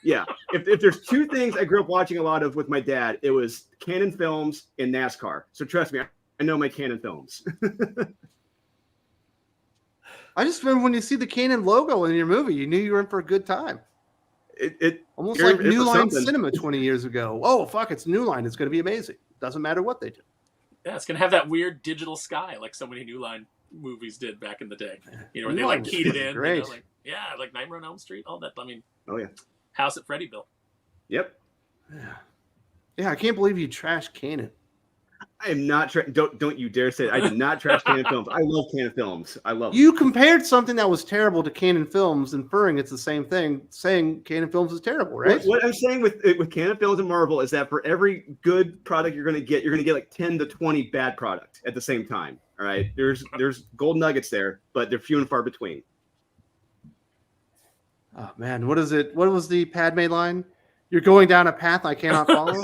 yeah. If there's two things I grew up watching a lot of with my dad, it was Canon Films and NASCAR. So trust me, I know my Canon Films. I just remember when you see the Canon logo in your movie, you knew you were in for a good time. It almost like New Line Cinema 20 years ago. Oh fuck, it's New Line. It's going to be amazing. Doesn't matter what they do. Yeah, it's going to have that weird digital sky like so many New Line movies did back in the day. Where they keyed it in. Great. Like Nightmare on Elm Street, all that. I mean, oh yeah, House at Freddyville. Yep. Yeah, I can't believe you trashed Canon. I am not. Don't you dare say it. I did not trash Canon Films. I love Canon Films. I love. You compared something that was terrible to Canon Films, inferring it's the same thing, saying Canon Films is terrible, right? What I'm saying with Canon Films and Marvel is that for every good product you're going to get like 10 to 20 bad products at the same time. All right, there's gold nuggets there, but they're few and far between. Oh man, what is it? What was the Padme line? You're going down a path I cannot follow.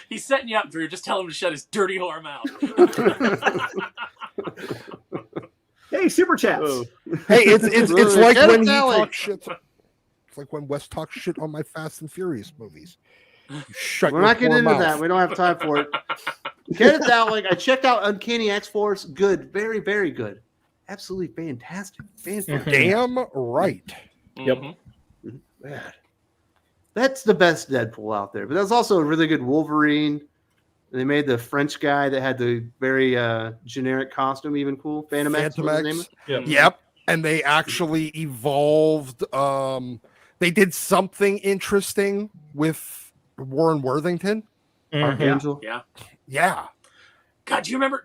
He's setting you up, Drew. Just tell him to shut his dirty whore mouth. Hey, super chats. Oh. Hey, it's like when he talks shit. It's like when Wes talks shit on my Fast and Furious movies. We're not getting into that. We don't have time for it. Get it out. Like I checked out Uncanny X-Force. Good, very, very good. Absolutely fantastic. Damn right. Yep. Mm-hmm. Man. That's the best Deadpool out there. But that's also a really good Wolverine. And they made the French guy that had the very generic costume even cool. Phantom X. Yep. And they actually evolved. They did something interesting with Warren Worthington. Archangel. Yeah. Yeah. God, do you remember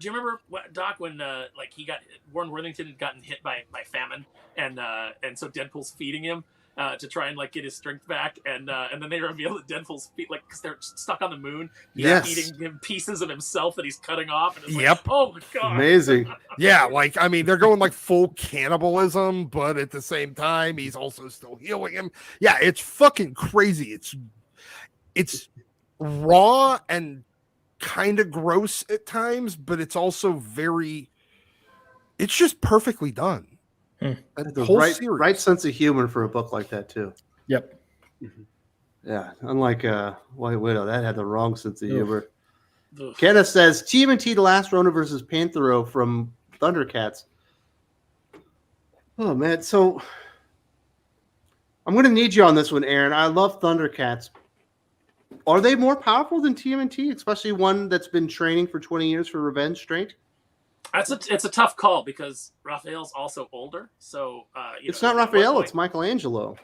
Doc, when like Warren Worthington had gotten hit by famine, and so Deadpool's feeding him to try and like get his strength back, and then they reveal that Deadpool's feet, like, because they're stuck on the moon, he's eating him pieces of himself that he's cutting off, and it's like, oh my god, amazing. Yeah, like, I mean, they're going like full cannibalism, but at the same time, he's also still healing him. Yeah, it's fucking crazy. It's raw and kind of gross at times, but it's also it's just perfectly done. The right sense of humor for a book like that too. Yep. Yeah, unlike White Widow, that had the wrong sense of humor. Kenneth says TMNT The Last Ronin versus Panthero from Thundercats. Oh man, so I'm going to need you on this one, Aaron. I love Thundercats. Are they more powerful than TMNT, especially one that's been training for 20 years for revenge straight? It's a tough call because Raphael's also older. So it's not Raphael, it's Michelangelo.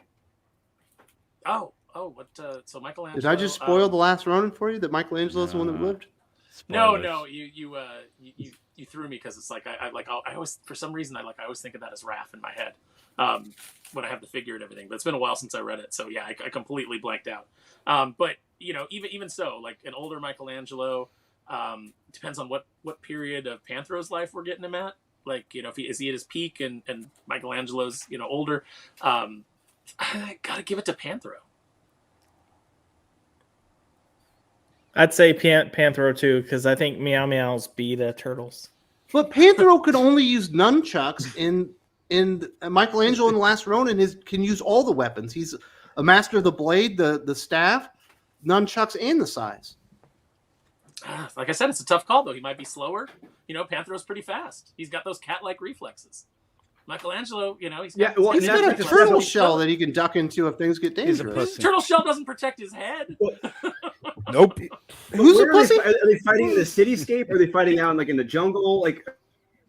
Oh, what? So Michelangelo. Did I just spoil The Last Ronin for you? That Michelangelo's the one that lived? Spoilers. No, you threw me because it's like I always, for some reason I always think of that as Raph in my head when I have the figure and everything. But it's been a while since I read it, so yeah, I completely blanked out. But even so, like an older Michelangelo. Depends on what period of Panthero's life we're getting him at. Like, if is he at his peak and Michelangelo's older. I gotta give it to Panthero. I'd say Panthero too, because I think Meow Meows beat the turtles. But Panthero could only use nunchucks, and Michelangelo in The Last Ronin can use all the weapons. He's a master of the blade, the staff, nunchucks, and the size. Like I said, it's a tough call, though. He might be slower. Panthero's pretty fast. He's got those cat-like reflexes. Michelangelo, he's got a turtle shell that he can duck into if things get dangerous. Turtle shell doesn't protect his head. Nope. Who's a pussy? Are they fighting in the cityscape? Or are they fighting out in the jungle? Like,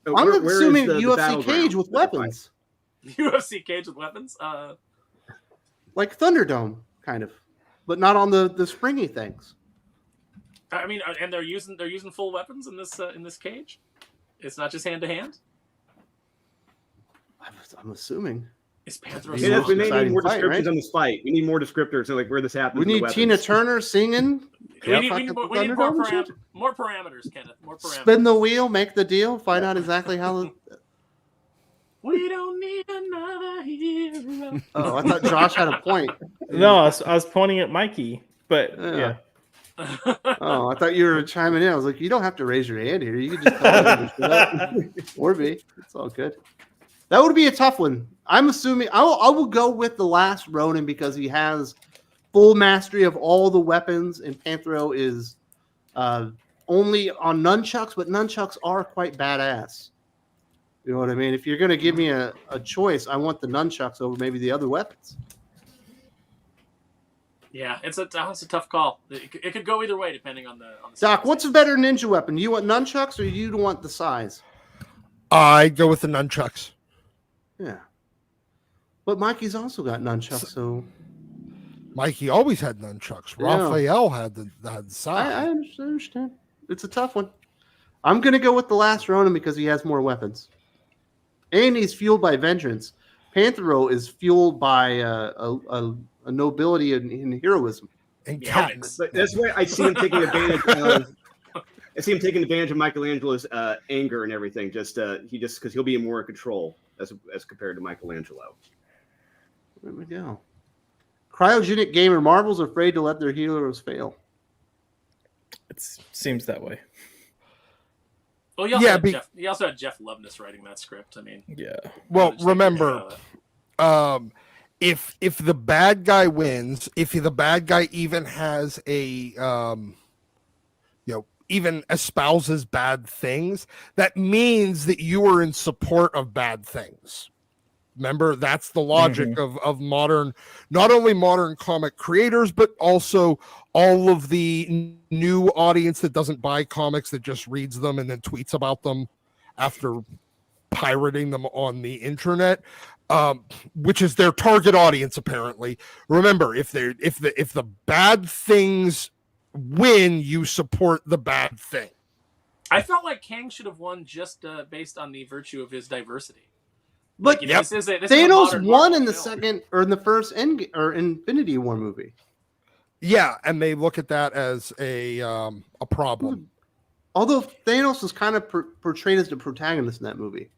I'm assuming UFC cage with weapons. UFC cage with weapons? Like Thunderdome, kind of, but not on the springy things. I mean, and they're using full weapons in this cage. It's not just hand to hand. I'm assuming. Is Panther? We need more descriptions on this fight. We need more descriptors on where this happens. We need Tina Turner singing. We need more parameters, Kenneth. More parameters. Spin the wheel, make the deal, find out exactly how. We don't need another hero. Oh, I thought Josh had a point. No, I was pointing at Mikey, but yeah. Oh, I thought you were chiming in. I was like, you don't have to raise your hand here. You can just call it or me. It's all good. That would be a tough one. I'm assuming I will go with The Last Ronin because he has full mastery of all the weapons, and Panthero is only on nunchucks, but nunchucks are quite badass. You know what I mean? If you're going to give me a choice, I want the nunchucks over maybe the other weapons. Yeah, it's a tough call. It could go either way depending on the Doc, what's a better ninja weapon? You want nunchucks or you want the size? I go with the nunchucks. Yeah. But Mikey's also got nunchucks, so Mikey always had nunchucks. Yeah. Raphael had the size. I understand. It's a tough one. I'm going to go with The Last Ronin because he has more weapons. And he's fueled by vengeance. Panthero is fueled by a nobility and heroism. And cats. But that's why I see him taking advantage of. I see him taking advantage of Michelangelo's anger and everything. Because he'll be more in control as compared to Michelangelo. There we go. Cryogenic gamer. Marvel's afraid to let their heroes fail. It seems that way. Well, he also had Jeff Loveness writing that script. I mean, yeah. Well, remember, if the bad guy wins, if the bad guy even has even espouses bad things, that means that you are in support of bad things. Remember, that's the logic of modern, not only modern comic creators, but also all of the new audience that doesn't buy comics, that just reads them and then tweets about them after pirating them on the internet, which is their target audience, apparently. Remember, if the bad things win, you support the bad thing. I felt like Kang should have won just based on the virtue of his diversity. But Like, this is a Thanos modern won Marvel in the film. second or in the first Infinity War movie. Yeah, and they look at that as a problem. Although Thanos was kind of portrayed as the protagonist in that movie.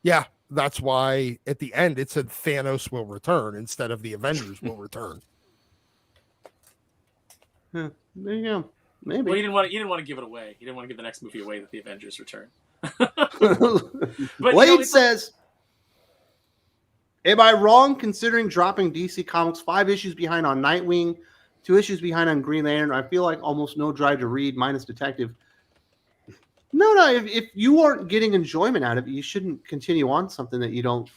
Yeah, that's why at the end it said Thanos will return instead of the Avengers will return. Yeah, there you go. Maybe. Well, you didn't want to give it away. You didn't want to give the next movie away that the Avengers return. Wade says, am I wrong considering dropping DC Comics 5 issues behind on Nightwing, 2 issues behind on Green Lantern? I feel like almost no drive to read minus Detective. No. If you aren't getting enjoyment out of it, you shouldn't continue on something that you don't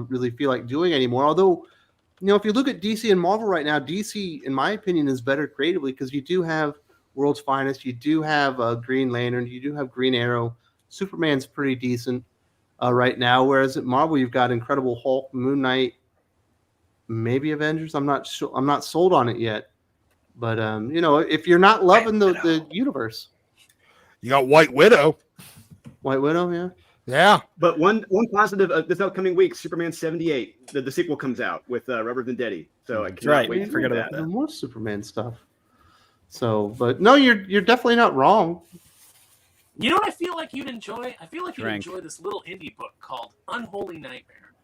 really feel like doing anymore. Although, if you look at DC and Marvel right now, DC, in my opinion, is better creatively because you do have World's Finest, you do have Green Lantern, you do have Green Arrow. Superman's pretty decent right now, whereas at Marvel you've got Incredible Hulk, Moon Knight, maybe Avengers. I'm not sure. I'm not sold on it yet. But if you're not loving the universe, You got White Widow. White Widow, yeah. Yeah. But one positive this upcoming week, Superman 78, the sequel comes out with Robert Downey Jr. So I cannot wait to Forget read about that. More Superman stuff. So, but no, you're definitely not wrong. You know what I feel like you'd enjoy? I feel like you'd Drink. enjoy this little indie book called Unholy Nightmare.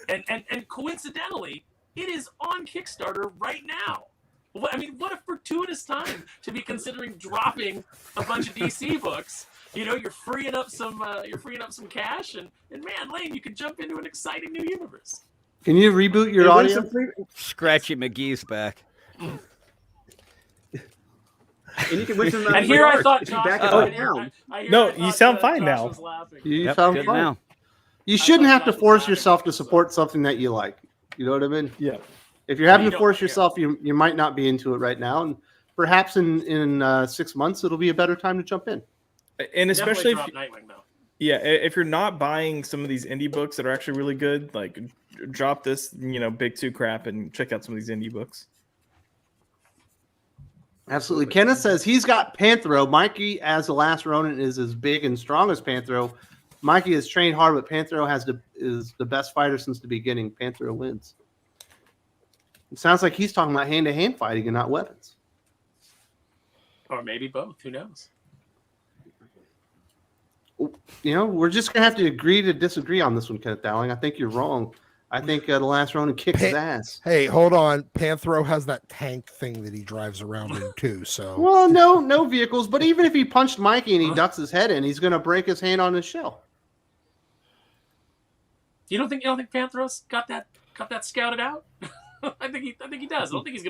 And coincidentally, it is on Kickstarter right now. I mean, what a fortuitous time to be considering dropping a bunch of DC books. You're freeing up some cash, and man, Lane, you can jump into an exciting new universe. Can you reboot your Hey, audio? Scratchy McGee's back. And you can win some. And here I thought if you Josh. back it I up hear- down. I hear No, I you thought, sound fine Josh now. was laughing. You Yep, sound good fine. now. You shouldn't thought have to Josh was force laughing yourself to also. support something that you like. You know what I mean? Yeah. If you're having You to don't force care. yourself, you might not be into it right now, and perhaps in 6 months it'll be a better time to jump in. And especially Definitely if drop Nightwing though. if you're not buying some of these indie books that are actually really good, like drop this, big two crap and check out some of these indie books. Absolutely. Kenneth says he's got Panthro. Mikey, as the last Ronin, is as big and strong as Panthro. Mikey has trained hard, but Panthro is the best fighter since the beginning. Panthro wins. It sounds like he's talking about hand-to-hand fighting and not weapons. Or maybe both. Who knows? We're just going to have to agree to disagree on this one, Kenneth Dowling. I think you're wrong. I think the last Ronin kicks his ass. Hey, hold on. Panthro has that tank thing that he drives around in too. So Well, no vehicles. But even if he punched Mikey and he ducks his head in, he's going to break his hand on his shell. You don't think Panthros got that scouted out? I think he does. I don't think he's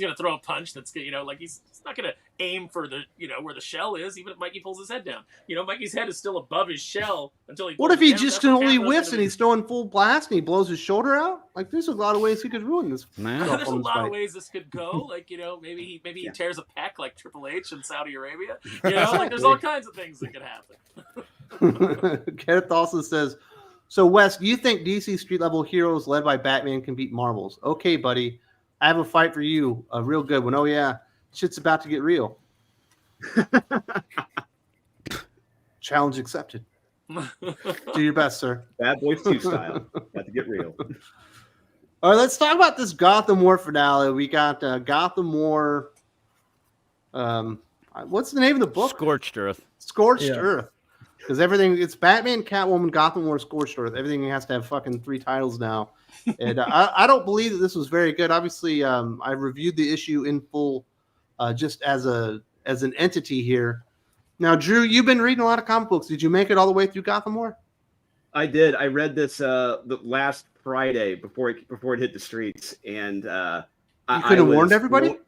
gonna throw a punch that's like he's not gonna aim for the where the shell is, even if Mikey pulls his head down. Mikey's head is still above his shell until he. What if pulls he it down. just That's what only Panthros whiffs gonna and he's throwing full blast and he blows his shoulder out? Like, there's a lot of ways he could ruin this. Man. There's a lot fight. of ways this could go. Like, maybe he tears a pec like Triple H in Saudi Arabia. There's all kinds of things that could happen. Kenneth also says, so Wes, do you think DC street level heroes led by Batman can beat Marvels? Okay, buddy. I have a fight for you. A real good one. Oh, yeah. Shit's about to get real. Challenge accepted. Do your best, sir. Bad Boys 2 style. Got to get real. All right, let's talk about this Gotham War finale. We got Gotham War. What's the name of the book? Scorched Earth. Scorched Earth. Because it's Batman, Catwoman, Gotham War, Scorched Earth. Everything has to have fucking 3 titles now. And I don't believe that this was very good. Obviously, I reviewed the issue in full just as an entity here. Now, Drew, you've been reading a lot of comic books. Did you make it all the way through Gotham War? I did. I read this the last Friday before it hit the streets, and You could have warned everybody?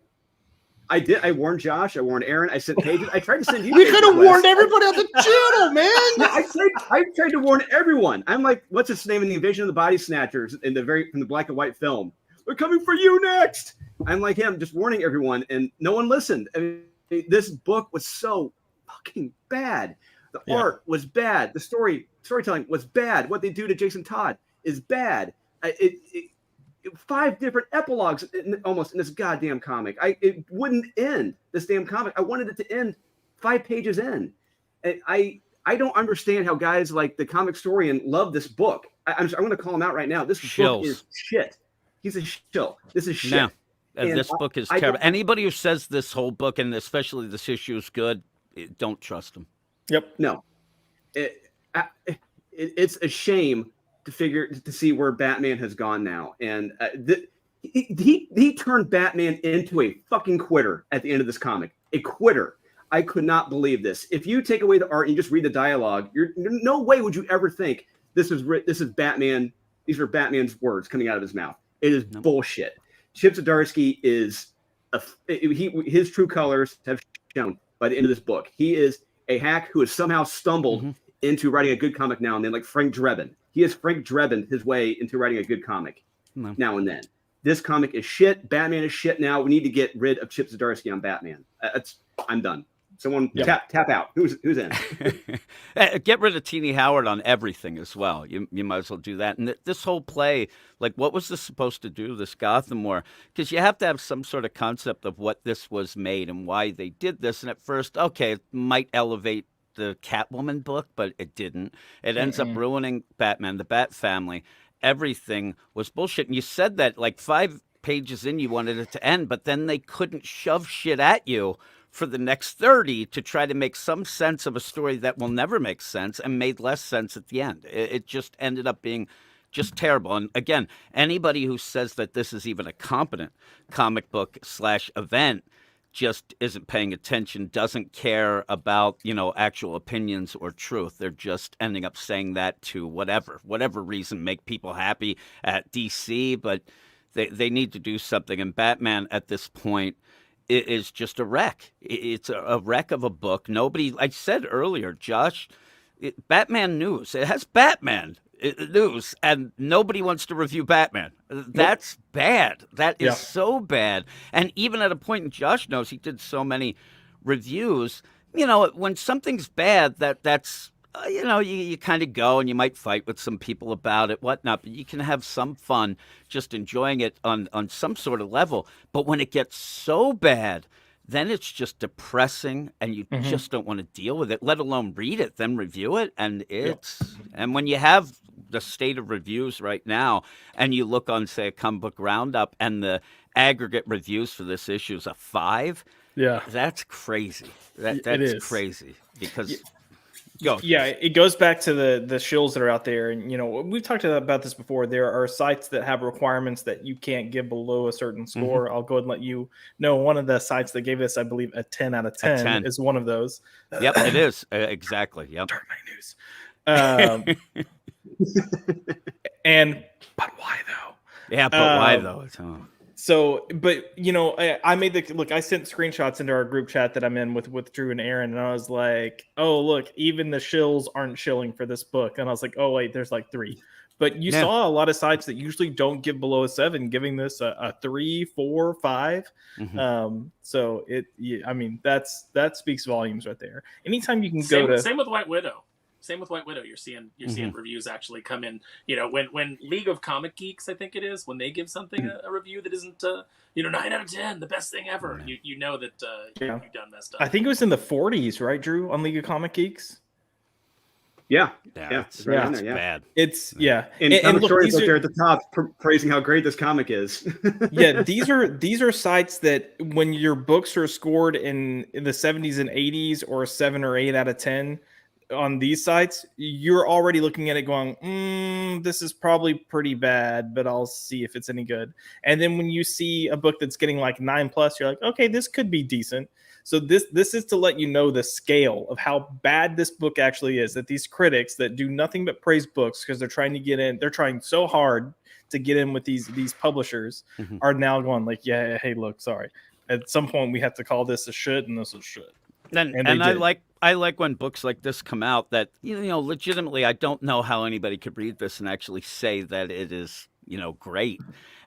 I did. I warned Josh. I warned Aaron. I sent pages. I tried to send you. We pages, could have Wes. warned everybody on the channel, man. Yeah, I tried to warn everyone. I'm like, what's its name in the Invasion of the Body Snatchers from the black and white film? They're coming for you next. I'm like him, just warning everyone, and no one listened. I mean, this book was so fucking bad. The art was bad. The storytelling was bad. What they do to Jason Todd is bad. 5 different epilogues almost in this goddamn comic. It wouldn't end, this damn comic. I wanted it to end 5 pages in. I don't understand how guys like the Comic Historian love this book. I'm going to call him out right now. This book is shit. He's a shill. This is shit. No. This book is terrible. Anybody who says this whole book, and especially this issue, is good, don't trust him. Yep. No. It's a shame to see where Batman has gone now. And he turned Batman into a fucking quitter at the end of this comic. A quitter. I could not believe this. If you take away the art and you just read the dialogue, no way would you ever think this is Batman. These are Batman's words coming out of his mouth. It is bullshit. Chip Zdarsky is his true colors have shown by the end of this book. He is a hack who has somehow stumbled into writing a good comic now and then, like Frank Drebin. He has Frank Drebin his way into writing a good comic now and then. This comic is shit. Batman is shit now. We need to get rid of Chip Zdarsky on Batman. I'm done. Someone tap out. Who's in? Get rid of Teenie Howard on everything as well. You might as well do that. And this whole play, like, what was this supposed to do, this Gotham War? Because you have to have some sort of concept of what this was made and why they did this. And at first, okay, it might elevate the Catwoman book, but it didn't. It ends up ruining Batman, the Bat family. Everything was bullshit. And you said that like 5 pages in, you wanted it to end, but then they couldn't shove shit at you for the next 30 to try to make some sense of a story that will never make sense and made less sense at the end. It just ended up being just terrible. And again, anybody who says that this is even a competent comic book / event just isn't paying attention, doesn't care about, actual opinions or truth. They're just ending up saying that to whatever reason, make people happy at DC, but they need to do something. And Batman at this point is just a wreck. It's a wreck of a book. I said earlier, Josh, Batman news. It has Batman news, and nobody wants to review Batman. That's bad. That is so bad. And even at a point, and Josh knows, he did so many reviews. When something's bad, that's you kind of go and you might fight with some people about it, whatnot, but you can have some fun just enjoying it on some sort of level. But when it gets so bad, then it's just depressing and you just don't want to deal with it, let alone read it, then review it. And and when you have the state of reviews right now and you look on, say, a comic book roundup and the aggregate reviews for this issue is a 5, that's crazy. That's crazy because... Yeah, it goes back to the shills that are out there. And, we've talked about this before. There are sites that have requirements that you can't give below a certain score. I'll go ahead and let you know one of the sites that gave us, I believe, a 10 out of 10 is one of those. Yep, it is. Exactly. Yep. Turn my news. But why though? Yeah, but why though? So, but I made I sent screenshots into our group chat that I'm in with Drew and Aaron, and I was like, oh, look, even the shills aren't shilling for this book. And I was like, oh, wait, there's like 3. But you saw a lot of sites that usually don't give below a 7, giving this a 3, 4, 5. So that speaks volumes right there. Anytime you can same with White Widow. You're seeing reviews actually come in. When League of Comic Geeks, I think it is, when they give something a review that isn't 9 out of 10, the best thing ever. You know that you've done messed up. I think it was in the 40s, right, Drew, on League of Comic Geeks. It's bad. It's and look, stories up there at the top praising how great this comic is. These are sites that when your books are scored in the 70s and 80s or 7 or 8 out of 10. On these sites, you're already looking at it going, this is probably pretty bad, but I'll see if it's any good. And then when you see a book that's getting like 9+, you're like, okay, this could be decent. So this is to let you know the scale of how bad this book actually is, that these critics that do nothing but praise books because they're trying to get in, they're trying so hard to get in with these publishers are now going like, hey, look, sorry. At some point we have to call this a shit and this is shit. And I like when books like this come out that, legitimately, I don't know how anybody could read this and actually say that it is, great.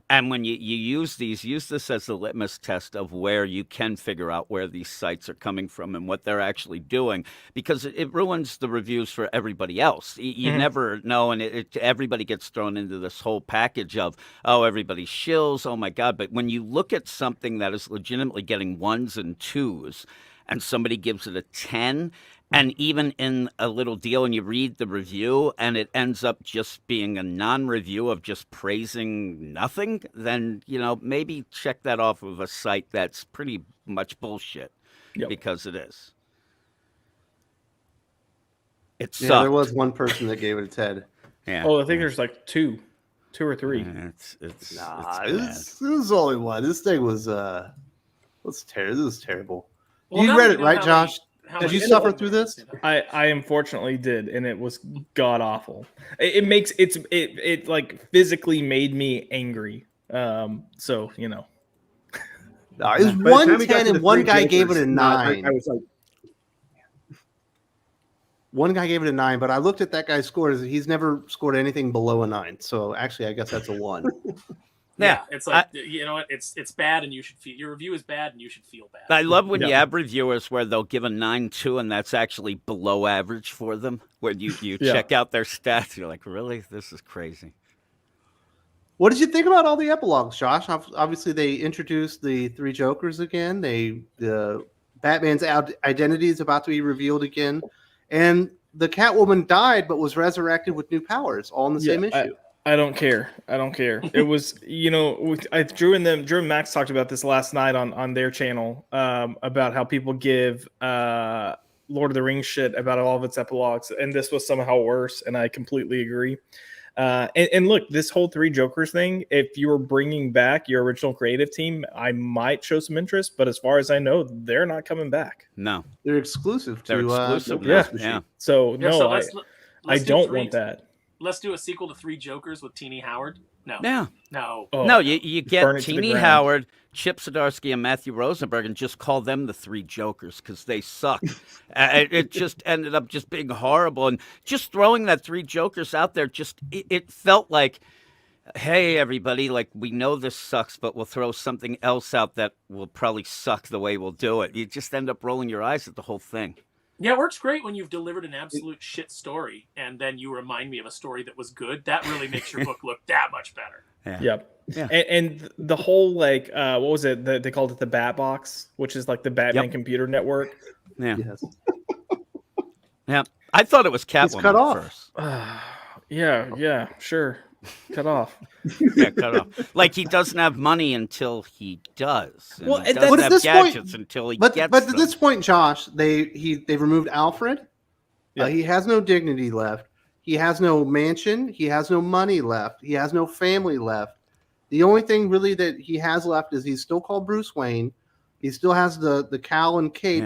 And when you use this as the litmus test of where you can figure out where these sites are coming from and what they're actually doing, because it ruins the reviews for everybody else. You never know, and everybody gets thrown into this whole package of, oh, everybody shills, oh my God. But when you look at something that is legitimately getting 1s and 2s, and somebody gives it a 10, and even in a little deal, and you read the review, and it ends up just being a non-review of just praising nothing, then maybe check that off of a site that's pretty much bullshit, because it is. It sucked. Yeah, there was one person that gave it its head. Yeah. Oh, I think there's like two or three. It was only one. This thing was terrible. This was terrible. Well, You now read we it, know right, how Josh? how Did much you it suffer was, through this? I unfortunately did, and it was god awful. It like physically made me angry. So It was By the time we got 110 to the and one three guy gave it Jokers, a 9. I was like, One guy gave it a 9, but I looked at that guy's scores. He's never scored anything below a 9. So actually, I guess that's a 1. Yeah, it's like you know what? It's bad, and you should feel your review is bad, and you should feel bad. I love when you have reviewers where they'll give a 9.2, and that's actually below average for them. When you check out their stats, you're like, really? This is crazy. What did you think about all the epilogues, Josh? Obviously, they introduced the 3 Jokers again. The Batman's identity is about to be revealed again, and the Catwoman died but was resurrected with new powers, all in the same issue. I don't care. It was, Drew and Max talked about this last night on their channel about how people give Lord of the Rings shit about all of its epilogues, and this was somehow worse, and I completely agree. And look, this whole 3 Jokers thing, if you were bringing back your original creative team, I might show some interest, but as far as I know, they're not coming back. No. They're exclusive to Yeah. So, I do don't 3 want that. Let's do a sequel to 3 Jokers with Teenie Howard. No. Oh, No, you get burn it to the Teenie ground. Howard, Chip Zdarsky, and Matthew Rosenberg, and just call them the 3 Jokers because they suck. It just ended up just being horrible, and just throwing that 3 Jokers out there, it felt like, hey, everybody, like, we know this sucks, but we'll throw something else out that will probably suck the way we'll do it. You just end up rolling your eyes at the whole thing. Yeah, it works great when you've delivered an absolute shit story, and then you remind me of a story that was good. That really makes your book look that much better. Yeah. Yeah. And the whole, like, what was it? They called it the Bat Box, which is like the Batman computer network. Yeah. Yes. Yeah. I thought it was Catwoman cut off. at first. Yeah, sure. Cut off. Yeah, cut off. Like, he doesn't have money until he does. And Well, he and doesn't at have this point- gadgets until he But gets at them. this point, Josh, they've removed Alfred. Yeah. He has no dignity left. He has no mansion. He has no money left. He has no family left. The only thing really that he has left is he's still called Bruce Wayne. He still has the cowl and cape,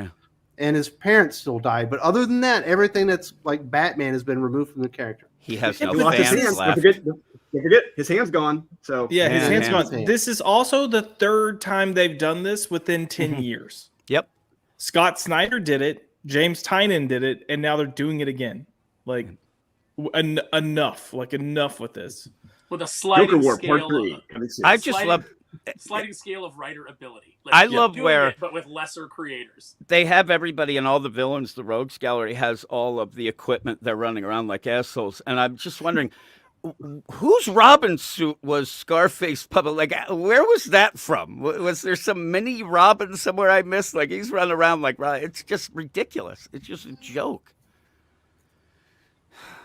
and his parents still died. But other than that, everything that's like Batman has been removed from the character. He has no he lost his fans hands. left. Don't forget, his hand's gone. So Yeah, his Yeah, hand's yeah. gone. This is also the 3rd time they've done this within 10 years. Yep. Scott Snyder did it, James Tynion did it, and now they're doing it again. Like, enough with this. With a sliding Joker War scale Part 3. I just love sliding scale of writer ability. I keep love doing where- it, but with lesser creators. they have everybody and all the villains. The Rogues Gallery has all of the equipment. They're running around like assholes. And I'm just wondering, whose Robin suit was Scarface puppet? Like, where was that from? Was there some mini Robin somewhere I missed? Like, he's running around like, it's just ridiculous. It's just a joke.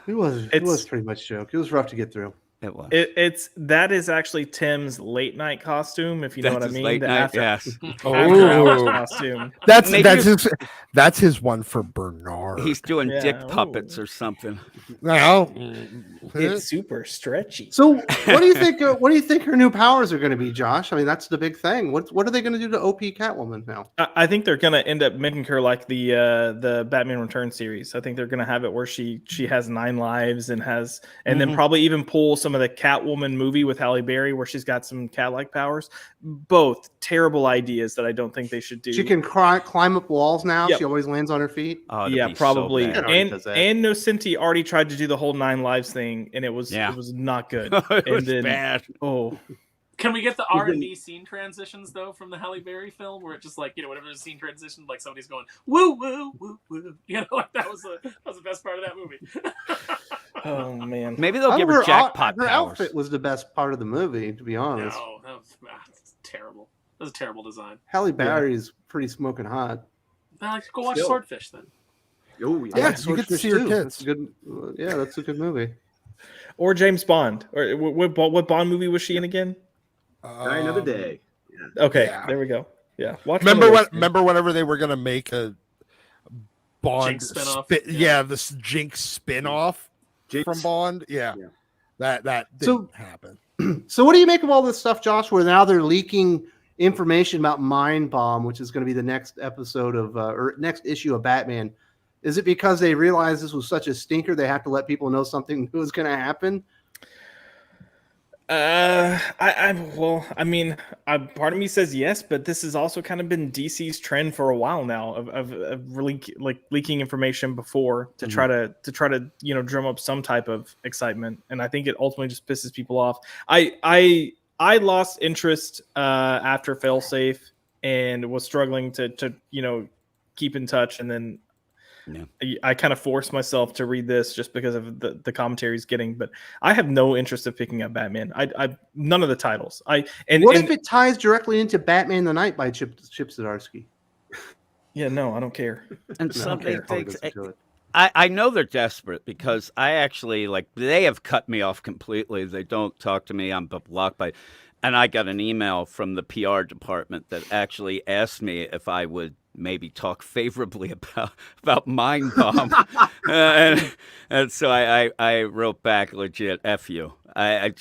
It was pretty much a joke. It was rough to get through. It was. That is actually Tim's late night costume, if you know That's what I his mean. late The night, after, yes. after hours Oh. costume. That's his one for Bernard. He's doing Yeah, dick ooh. puppets or something. Well, It's super stretchy. So, what do you think? What do you think her new powers are going to be, Josh? I mean, that's the big thing. What are they going to do to OP Catwoman now? I think they're gonna end up making her like the Batman Returns series. I think they're gonna have it where she has 9 lives and then probably even pull some of the Catwoman movie with Halle Berry where she's got some cat-like powers. Both terrible ideas that I don't think they should do. She can climb up walls now. Yep. She always lands on her feet. Oh, that'd Yeah, be so probably. bad. It already And does that. Nocenti already tried to do the whole 9 lives thing, and it was not good. It was and then, bad. Oh, Can we get the R&B scene transitions though from the Halle Berry film, where it just like whenever there's a scene transition, like somebody's going woo woo woo woo, like that was the best part of that movie. oh man. Maybe they'll give her jackpot Her powers. outfit was the best part of the movie, to be honest. No, that's terrible. That was a terrible design. Halle Berry is pretty smoking hot. Go watch Still. Swordfish then. Oh, Yeah, you get to see your That's kids. a good. Yeah, that's a good movie. Or James Bond. Or what Bond movie was she in again? Die Another Day. Okay, yeah. there we go. Yeah, watch. Remember whenever they were gonna make a Bond Jinx spin-off? this Jinx spin-off Jinx. from Bond. Yeah. Yeah. That So- didn't happen. So, what do you make of all this stuff, Josh? Where now they're leaking information about Mind Bomb, which is going to be the next episode of or next issue of Batman. Is it because they realized this was such a stinker they have to let people know something new is going to happen? Part of me says yes, but this has also kind of been DC's trend for a while now of really leaking information before to try to drum up some type of excitement, and I think it ultimately just pisses people off. I lost interest after Failsafe and was struggling to keep in touch, and then I kind of forced myself to read this just because of the commentary he's getting, but I have no interest of picking up Batman. I none of the titles. What if it ties directly into Batman the Night by Chip Zdarsky? Yeah, no, I don't care. And No, some okay, they- probably they- doesn't do it. I know they're desperate because I actually they have cut me off completely. They don't talk to me. I'm blocked by, and I got an email from the PR department that actually asked me if I would maybe talk favorably about Mind Bomb, and so I wrote back legit F you. I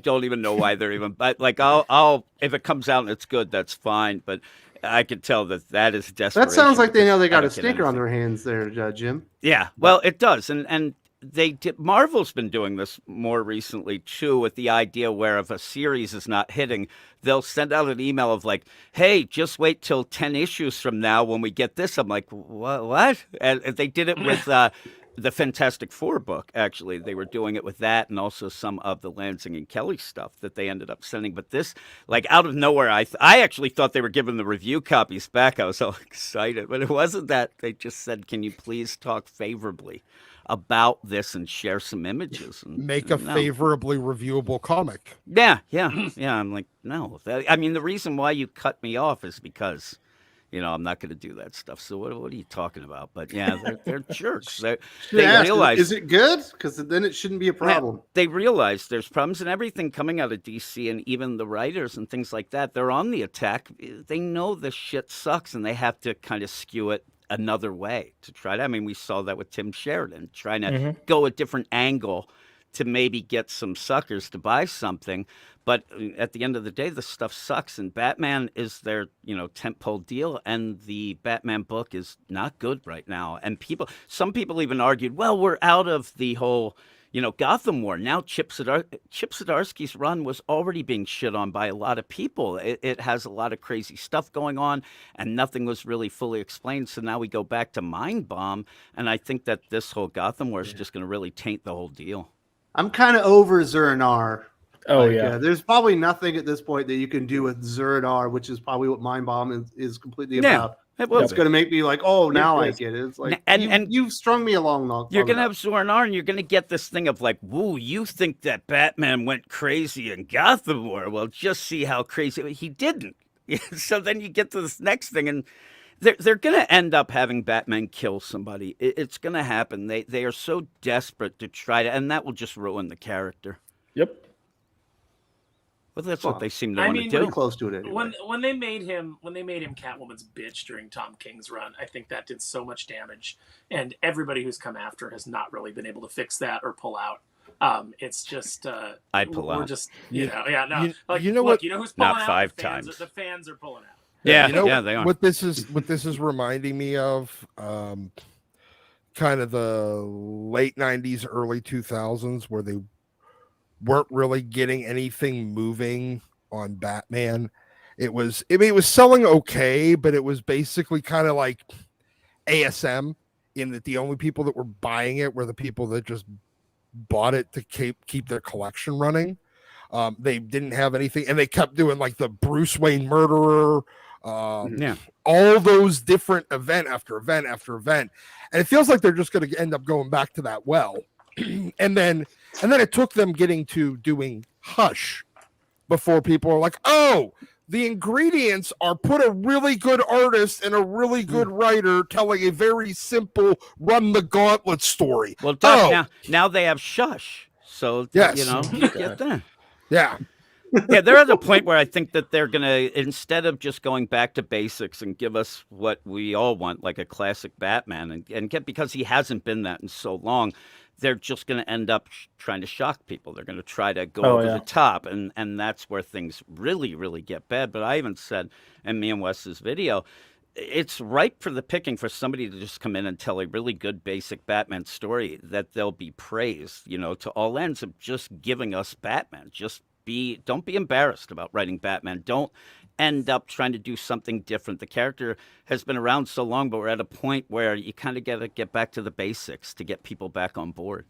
don't even know why they're even, but I'll if it comes out and it's good, that's fine, but I could tell that is desperate. That sounds like they know they got a get stinker on anything. their hands there, Jim. Yeah, well, it does, and Marvel's been doing this more recently too, with the idea where if a series is not hitting, they'll send out an email of like, "Hey, just wait till 10 issues from now when we get this." I'm like, "What?" And they did it with the Fantastic Four book. Actually, they were doing it with that, and also some of the Lansing and Kelly stuff that they ended up sending. But this, out of nowhere, I actually thought they were giving the review copies back. I was all excited, but it wasn't that. They just said, "Can you please talk favorably about this and share some images and Make a no. favorably reviewable comic." Yeah. I'm like, no. I mean, the reason why you cut me off is because, I'm not going to do that stuff. So what are you talking about? But yeah, they're jerks. They realize, is it good? Because then it shouldn't be a problem. they realize there's problems and everything coming out of DC, and even the writers and things like that. They're on the attack. They know this shit sucks, and they have to kind of skew it another way to try to. I mean, we saw that with Tim Sheridan trying to go a different angle to maybe get some suckers to buy something. But at the end of the day, the stuff sucks, and Batman is their, tentpole deal, and the Batman book is not good right now. And some people even argued, well, we're out of the whole, Gotham War. Now Chip Zdarsky's run was already being shit on by a lot of people. It has a lot of crazy stuff going on, and nothing was really fully explained. So now we go back to Mind Bomb, and I think that this whole Gotham War is just going to really taint the whole deal. I'm kind of over Zur-En-Arr. Oh, yeah. There's probably nothing at this point that you can do with Zur-En-Arr, which is probably what Mind Bomb is completely about. It's going to make me like, oh, now I get it. It's like, and you've strung me along long. You're going to have Zur-En-Arr, and you're going to get this thing of like, woo, you think that Batman went crazy in Gotham War? Well, just see how crazy he didn't. So then you get to this next thing, and they're going to end up having Batman kill somebody. It's going to happen. They are so desperate to try to, and that will just ruin the character. Yep. Well, that's what they seem to I want mean, to do. pretty close to it anyway. When they made him Catwoman's bitch during Tom King's run, I think that did so much damage, and everybody who's come after has not really been able to fix that or pull out. It's just I'd pull out. We're just You who's pulling Not out? 5 The fans. times. The fans are pulling out. Yeah, they are. What this is reminding me of, kind of the late 90s, early 2000s, where they weren't really getting anything moving on Batman. It was selling okay, but it was basically kind of like ASM, in that the only people that were buying it were the people that just bought it to keep their collection running. They didn't have anything, and they kept doing like the Bruce Wayne murderer, all those different event after event after event, and it feels like they're just going to end up going back to that well. and then it took them getting to doing Hush before people are like, oh, The ingredients are put a really good artist and a really good writer telling a very simple run the gauntlet story. Well, Doc, now they have Shush. So, Yes. you know, you get that. Yeah. Yeah, they're at a point where I think that they're going to, instead of just going back to basics and give us what we all want, like a classic Batman, and get, because he hasn't been that in so long, they're just going to end up trying to shock people. They're going to try to go over the top, and that's where things really, really get bad. But I even said in me and Wes's video, it's ripe for the picking for somebody to just come in and tell a really good basic Batman story that they'll be praised, you know, to all ends of just giving us Batman. Don't be embarrassed about writing Batman. Don't end up trying to do something different. The character has been around so long, but we're at a point where you kind of got to get back to the basics to get people back on board.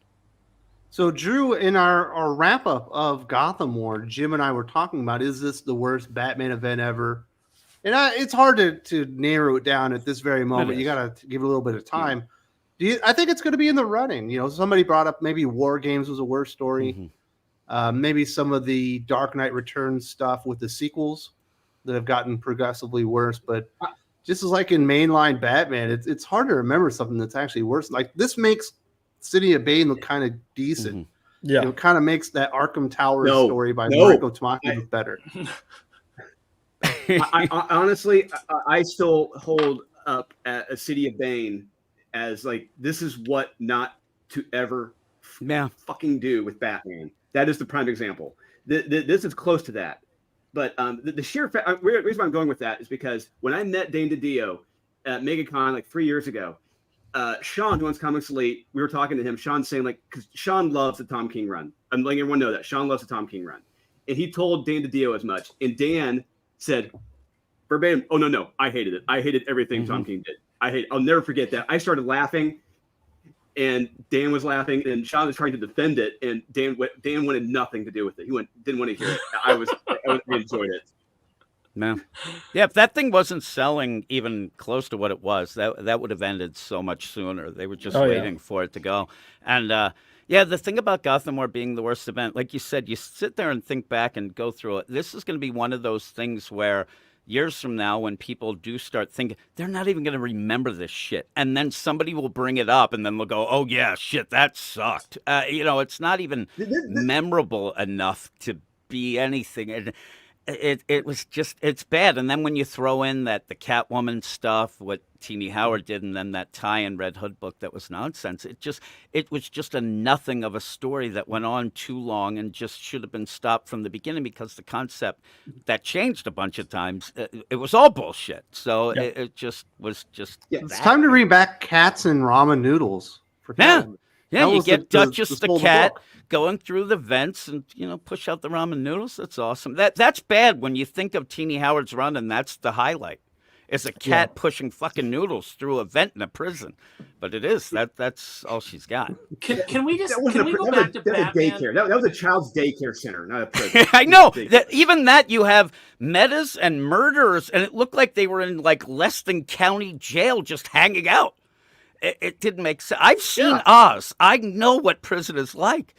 So, Drew, in our wrap up of Gotham War, Jim and I were talking about, is this the worst Batman event ever? And it's hard to narrow it down at this very moment. You got to give it a little bit of time. I think it's going to be in the running. You know, somebody brought up maybe War Games was a worse story. Mm-hmm. Maybe some of the Dark Knight Returns stuff with the sequels that have gotten progressively worse. But just as like in mainline Batman, it's hard to remember something that's actually worse. Like this makes City of Bane look kind of decent. Mm-hmm. Yeah, it kind of makes that Arkham Tower story by Marco Tamaki look better. I honestly, I still hold up at a City of Bane as like, this is what not to ever fucking do with Batman. That is the prime example. This is close to that. But the sheer reason why I'm going with that is because when I met Dane DiDio at MegaCon like 3 years ago, Sean, who owns Comics Elite, we were talking to him. Sean saying, like, because Sean loves the Tom King run. I'm letting everyone know that. Sean loves the Tom King run. And he told Dan DiDio as much. And Dan said, verbatim, oh, no, I hated it. I hated everything Tom King did. I'll never forget that. I started laughing. And Dan was laughing, and Sean was trying to defend it, and Dan wanted nothing to do with it. He didn't want to hear it. I enjoyed it. Man, yeah. If that thing wasn't selling even close to what it was, that would have ended so much sooner. They were just waiting for it to go. And the thing about Gotham War being the worst event, like you said, you sit there and think back and go through it. This is going to be one of those things where years from now, when people do start thinking, they're not even going to remember this shit. And then somebody will bring it up and then they'll go, oh, yeah, shit, that sucked. It's not even memorable enough to be anything. And it was just, it's bad. And then when you throw in the Catwoman stuff, what Teenie Howard did, and then that tie-in Red Hood book that was nonsense, it was just a nothing of a story that went on too long and just should have been stopped from the beginning, because the concept that changed a bunch of times, it was all bullshit. So it just was just it's time to bring back cats and ramen noodles for Catwoman. Yeah, you get Duchess the cat going through the vents and, push out the ramen noodles. That's awesome. That's bad when you think of Teenie Howard's run, and that's the highlight. It's a cat pushing fucking noodles through a vent in a prison. But it is. That's all she's got. Can we go back to Batman? Daycare. That was a child's daycare center, not a prison. I know. Even you have metas and murderers, and it looked like they were in like Leston County Jail just hanging out. It didn't make sense. I've seen Oz. I know what prison is like.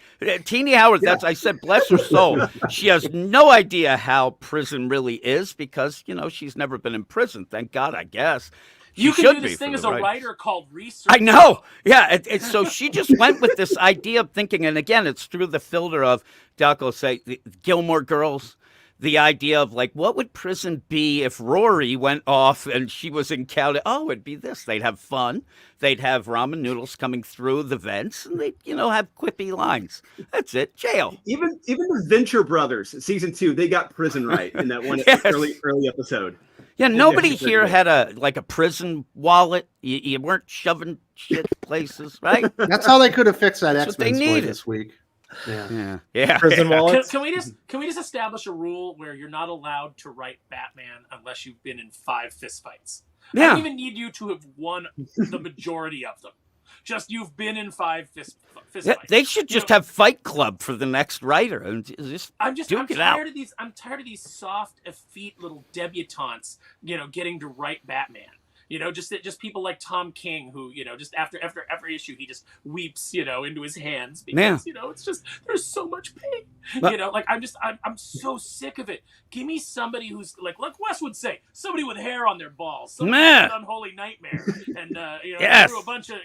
Teenie Howard, I said, bless her soul. She has no idea how prison really is because, she's never been in prison. Thank God, I guess. You can do this thing as a writer called research. I know. Yeah. So she just went with this idea of thinking, and again, it's through the filter of, Doc will say, the Gilmore Girls. The idea of what would prison be if Rory went off and she was in Cal? Oh, it'd be this. They'd have fun. They'd have ramen noodles coming through the vents, and they'd, have quippy lines. That's it. Jail. Even the Venture Brothers, season 2, they got prison right in that one early episode. Yeah, nobody here had a prison wallet. You weren't shoving shit places, right? That's how they could have fixed that X-Men story this week. Yeah. Prison wallets. Can we just establish a rule where you're not allowed to write Batman unless you've been in 5 fistfights? Yeah. I don't even need you to have won the majority of them. Just you've been in 5 fistfights. Yeah, they should just have Fight Club for the next writer and I'm duke it tired out. of these. I'm tired of these soft, effete little debutantes. Getting to write Batman. just people like Tom King, who just after every issue he just weeps into his hands because it's just there's so much pain. Like I'm so sick of it. Give me somebody who's like Wes would say, somebody with hair on their balls, somebody with Unholy Nightmare, and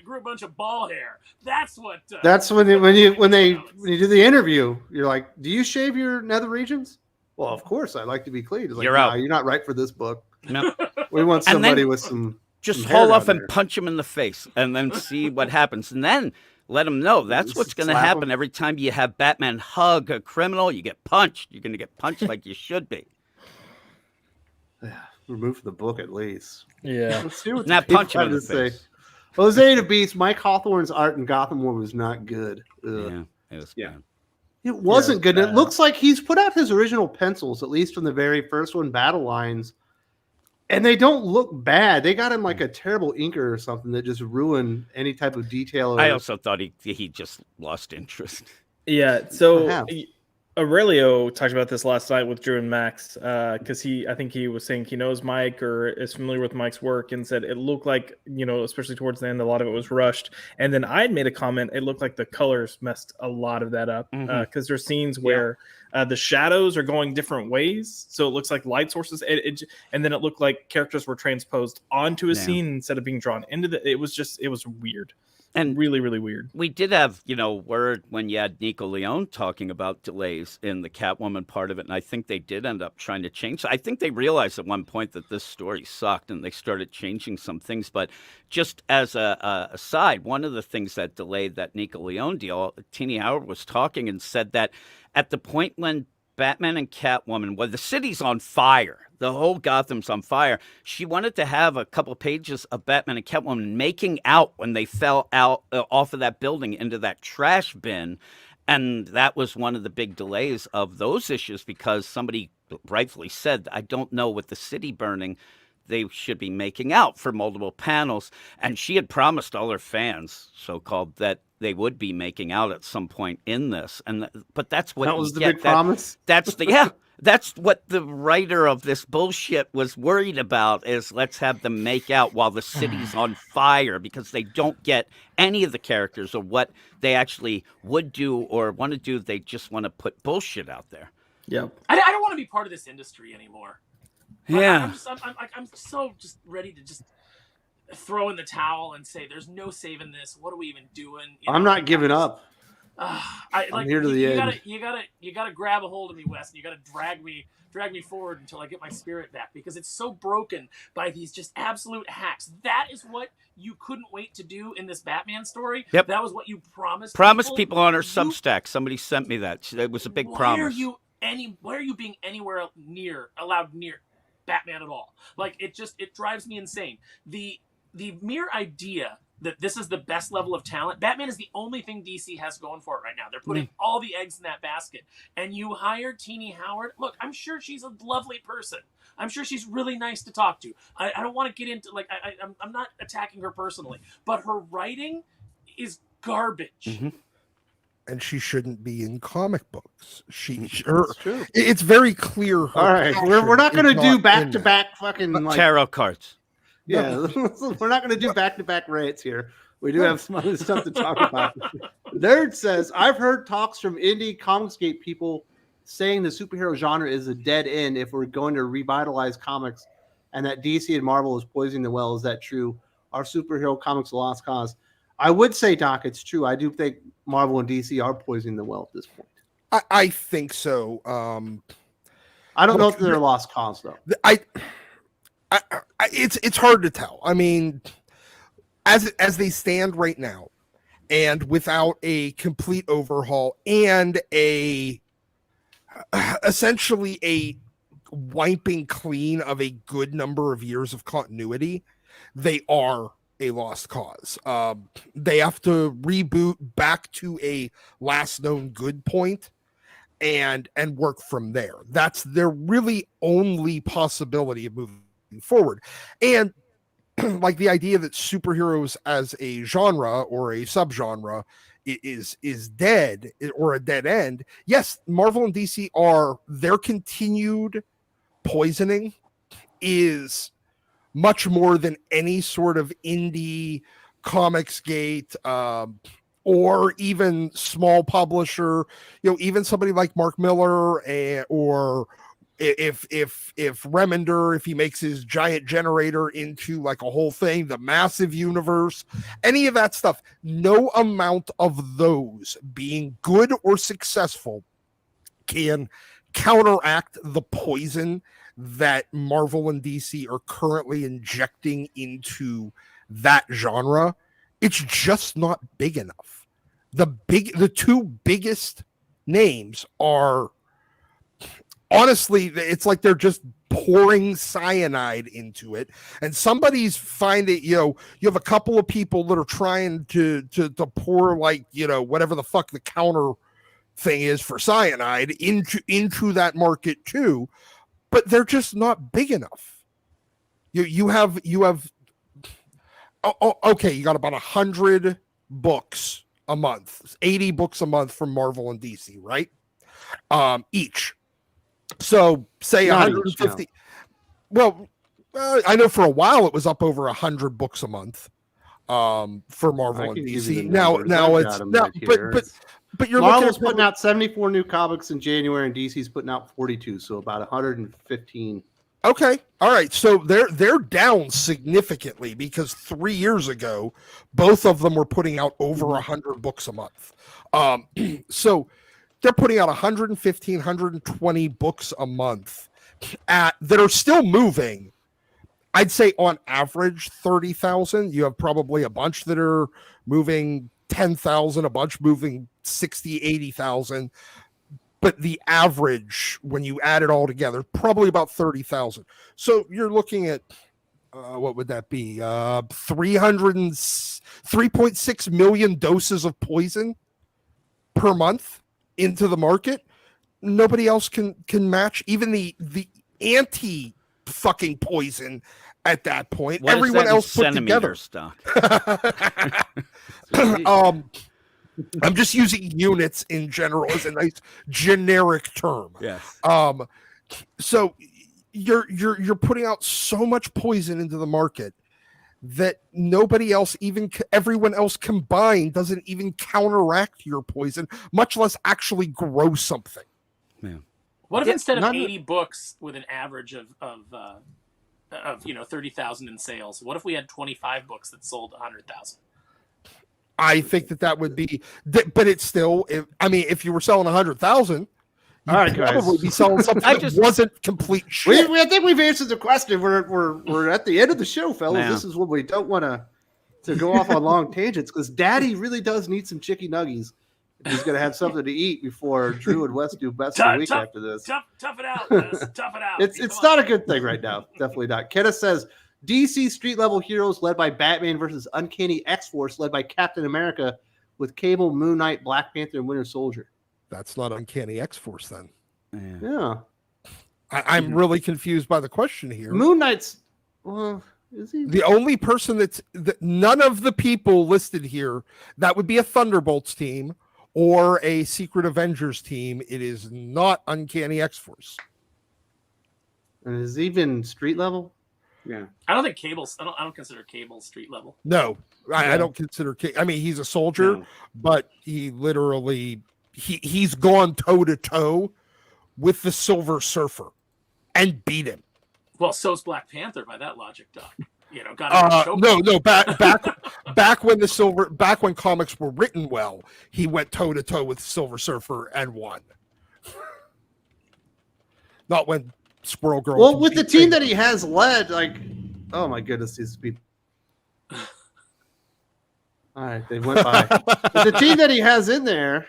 grew a bunch of ball hair. That's what. That's when you do the interview, you're like, do you shave your nether regions? Well, of course, I like to be clean. It's like, you're out. You're not right for this book. No. We want somebody with some. Just haul off and punch him in the face, and then see what happens, and then let him know that's what's going to happen every time you have Batman hug a criminal. You get punched. You're going to get punched like you should be. Remove the book at least. Yeah. Let's see what not punch him in the face. Well, Zeta Beats, Mike Hawthorne's art in Gotham War was not good. Yeah, it was bad. It wasn't good. It looks like he's put out his original pencils, at least from the very first one, Battle Lines, and they don't look bad. They got him like a terrible inker or something that just ruined any type of detail. I also thought he just lost interest. Yeah, so Aurelio talked about this last night with Drew and Max because I think he was saying he knows Mike or is familiar with Mike's work and said it looked like, especially towards the end, a lot of it was rushed. And then I had made a comment, it looked like the colors messed a lot of that up because there's scenes where the shadows are going different ways. So it looks like light sources. And then it looked like characters were transposed onto a scene instead of being drawn into it was weird. And really, really weird. We did have, word when you had Nico Leone talking about delays in the Catwoman part of it, and I think they did end up trying to change. I think they realized at one point that this story sucked, and they started changing some things. But just as a aside, one of the things that delayed that Nico Leone deal, Tini Howard was talking and said that at the point when Batman and Catwoman, the city's on fire. The whole Gotham's on fire. She wanted to have a couple pages of Batman and Catwoman making out when they fell out off of that building into that trash bin. And that was one of the big delays of those issues because somebody rightfully said, I don't know, with the city burning, they should be making out for multiple panels. And she had promised all her fans, so-called, that they would be making out at some point in this. But that's what that was the big promise. That's what the writer of this bullshit was worried about is let's have them make out while the city's on fire because they don't get any of the characters or what they actually would do or want to do. They just want to put bullshit out there. Yeah. I don't want to be part of this industry anymore. Yeah. I'm so just ready to just throw in the towel and say there's no saving this. What are we even doing? I'm not giving up. I'm here to the end. You gotta grab a hold of me, Wes, and you gotta drag me forward until I get my spirit back because it's so broken by these just absolute hacks. That is what you couldn't wait to do in this Batman story. Yep. That was what you promised. People on our Substack. Somebody sent me that. It was a big promise. Why are you being anywhere allowed near Batman at all? Like it drives me insane. The mere idea that this is the best level of talent. Batman is the only thing DC has going for it right now. They're putting all the eggs in that basket. And you hired Tini Howard. Look, I'm sure she's a lovely person. I'm sure she's really nice to talk to. I don't want to get into, I'm not attacking her personally. But her writing is garbage. Mm-hmm. And she shouldn't be in comic books. It's very clear. All right, we're not going to do back-to-back fucking tarot cards. Yeah, we're not going to do back-to-back rants here. We do have some other stuff to talk about. Nerd says, I've heard talks from indie Comicsgate people saying the superhero genre is a dead end if we're going to revitalize comics and that DC and Marvel is poisoning the well. Is that true? Are superhero comics a lost cause? I would say, Doc, it's true. I do think Marvel and DC are poisoning the well at this point. I think so. I don't know if they're a lost cause, though. It's hard to tell. I mean, as they stand right now, and without a complete overhaul and essentially a wiping clean of a good number of years of continuity, they are a lost cause. They have to reboot back to a last known good point and work from there. That's their really only possibility of moving forward. And like the idea that superheroes as a genre or a subgenre is dead or a dead end. Yes, Marvel and DC their continued poisoning is much more than any sort of indie Comicsgate or even small publisher, even somebody like Mark Miller, or if Remender, if he makes his giant generator into like a whole thing, the massive universe, any of that stuff, no amount of those being good or successful can counteract the poison that Marvel and DC are currently injecting into that genre. It's just not big enough. The two biggest names are, honestly, it's like they're just pouring cyanide into it, and somebody's finding, you have a couple of people that are trying to pour, like, whatever the fuck the counter thing is for cyanide into that market too, but they're just not big enough. You have okay, you got about 100 books a month, 80 books a month from Marvel and DC, right? Each. So say Not 150. each, Well, I know for a while it was up over 100 books a month for Marvel and DC. Now it's now, but you're Marvel's looking at putting out 74 new comics in January, and DC's putting out 42, so about 115. Okay. All right. So they're down significantly, because 3 years ago, both of them were putting out over 100 books a month. So they're putting out 115, 120 books a month that are still moving. I'd say on average 30,000. You have probably a bunch that are moving 10,000, a bunch moving 60, 80,000. But the average, when you add it all together, probably about 30,000. So you're looking at, what would that be? 3.6 million doses of poison per month into the market. Nobody else can match even the anti fucking poison at that point. What Everyone else put together. Stock? I'm just using units in general as a nice generic term. Yes. So you're putting out so much poison into the market that nobody else, everyone else combined, doesn't even counteract your poison, much less actually grow something. Yeah. What if instead of 80 books with an average of 30,000 in sales, what if we had 25 books that sold 100,000? I think that would be, but it's still, if you were selling 100,000, all right, probably guys, be selling something that wasn't complete shit. I think we've answered the question. We're at the end of the show, fellas. Yeah. This is what we don't want to go off on long tangents, because Daddy really does need some chicky nuggies. He's going to have something to eat before Drew and Wes do best of the week after this. Tough it out, Wes. Tough it out. It's not a good thing right now. Definitely not. Kenneth says, DC street level heroes led by Batman versus Uncanny X-Force led by Captain America with Cable, Moon Knight, Black Panther, and Winter Soldier. That's not Uncanny X-Force then. Yeah. I'm really confused by the question here. Moon Knight's, well, is he? The only person that none of the people listed here, that would be a Thunderbolts team or a Secret Avengers team. It is not Uncanny X-Force. And is he even street level? Yeah. I don't think Cable's. I don't consider Cable street level. No, I don't consider. He's a soldier, but he literally he's gone toe to toe with the Silver Surfer and beat him. Well, so's Black Panther by that logic, Doc. Got no. Back when comics were written well, he went toe to toe with Silver Surfer and won. Not when Squirrel Girl. Well, with the team that he has led, like, oh my goodness, these people. All right, they went by. But the team that he has in there,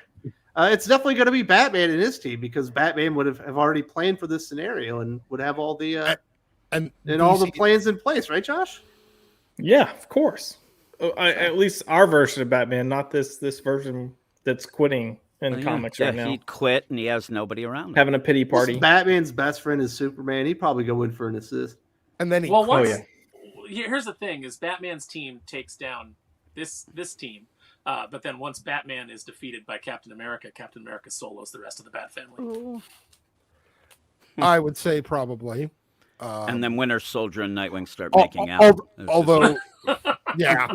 it's definitely going to be Batman in his team, because Batman would have already planned for this scenario and would have all the and all the plans in place, right, Josh? Yeah, of course. At least our version of Batman, not this version that's quitting in comics right now. He quit and he has nobody around him. Having a pity party. Batman's best friend is Superman. He'd probably go in for an assist. And then here's the thing: is Batman's team takes down this team, but then once Batman is defeated by Captain America solos the rest of the Bat family. I would say probably. And then Winter Soldier and Nightwing start al- making al- out. It's although, yeah,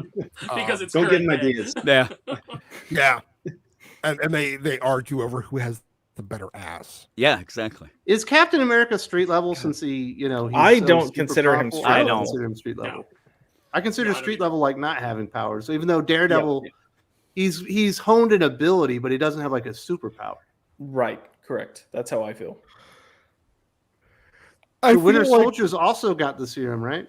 Because it's Don't give current him day. ideas. yeah. yeah, and they argue over who has the better ass. Yeah, exactly. Is Captain America street level since he, he's I so don't super consider him powerful? street I level. don't consider him street level. No. I consider No, I don't street either. level like not having powers. So even though Daredevil, Yeah. he's honed an ability, but he doesn't have like a superpower. Right. Correct. That's how I feel. I The Winter feel like- Soldier's also got the serum, right?